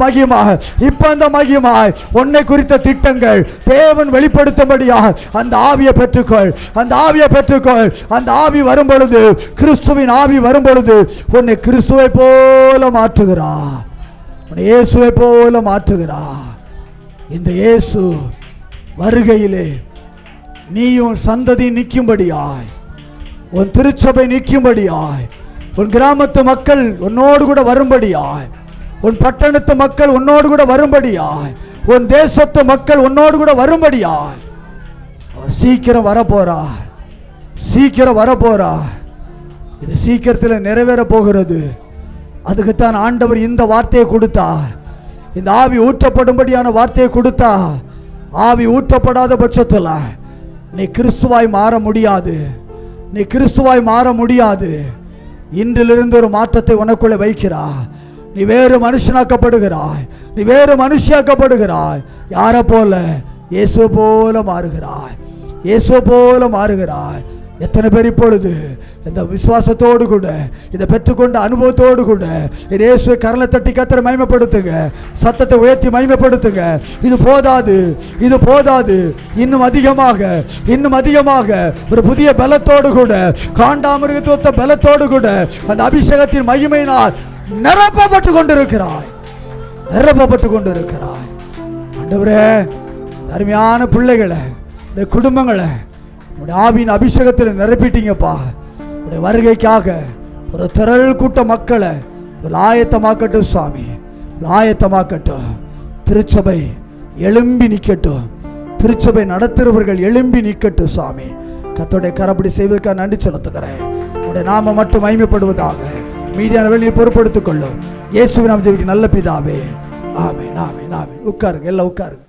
மகிமாய் உன்னை குறித்த திட்டங்கள் தேவன் வெளிப்படுத்தும்படியாய் அந்த ஆவியை பெற்றுக்கொள். அந்த ஆவி வரும் பொழுது, கிறிஸ்துவின் ஆவி வரும் பொழுது உன்னை கிறிஸ்துவை போல மாற்றுகிறார், உன்னை இயேசுவை போல மாற்றுகிறார். இந்த இயேசு வருகையிலே நீயும் சந்ததி நிற்கும்படியாய், உன் திருச்சபை நிற்கும்படியாய், உன் கிராமத்து மக்கள் உன்னோடு கூட வரும்படியாய், உன் பட்டணத்து மக்கள் உன்னோடு கூட வரும்படியாய், உன் தேசத்து மக்கள் உன்னோடு கூட வரும்படியாய் அவர் சீக்கிரம் வரப்போறார். இது சீக்கிரத்தில் நிறைவேற போகிறது. அதுக்குத்தான் ஆண்டவர் இந்த வார்த்தையை கொடுத்தார், இந்த ஆவி ஊற்றப்படும்படியான வார்த்தையை கொடுத்தார். ஆவி ஊற்றப்படாத பட்சத்தில் நீ கிறிஸ்துவாய் மாற முடியாது. இன்றிலிருந்து ஒரு மாற்றத்தை உனக்குள்ளே வைக்கிறார். நீ வேறு மனுஷியாக்கப்படுகிறாய். யாரை போல? இயேசு போல மாறுகிறாய். எத்தனை பேர் இப்பொழுது இந்த விசுவாசத்தோடு கூட, இதை பெற்றுக்கொண்ட அனுபவத்தோடு கூட இயேசுவை கரலை தட்டி கர்த்தரை மகிமைப்படுத்துங்க, சத்தத்தை உயர்த்தி மகிமைப்படுத்துங்க. இது போதாது. இன்னும் அதிகமாக ஒரு புதிய பலத்தோடு கூட, காண்டாமிருகத்துவ பலத்தோடு கூட அந்த அபிஷேகத்தின் மகிமையினால் நிரப்பப்பட்டு கொண்டிருக்கிறாய். ஆண்டவரே, அருமையான பிள்ளைகளை, இந்த குடும்பங்களை உடைய ஆவியின் அபிஷேகத்தில் நிரப்பிட்டீங்கப்பா. உடைய வருகைக்காக ஒரு திரள் கூட்ட மக்களை ஆயத்தமாக்கட்டும் சுவாமி, ஆயத்தமாக்கட்டும். திருச்சபை எழும்பி நிற்கட்டும், திருச்சபை நடத்துகிறவர்கள் எழும்பி நிற்கட்டும் சுவாமி. கர்த்தருடைய கரப்படி செய்வதற்காக நன்றி செலுத்துகிறேன். உடைய நாம மட்டும் மகிமைப்படுவதாக. மீதியான வேலையை பொறுப்படுத்திக் கொள்ளும். இயேசுவின் நாமத்தில் நல்ல பிதாவே, ஆமென். உட்காருங்க, எல்லாம் உட்காருங்க.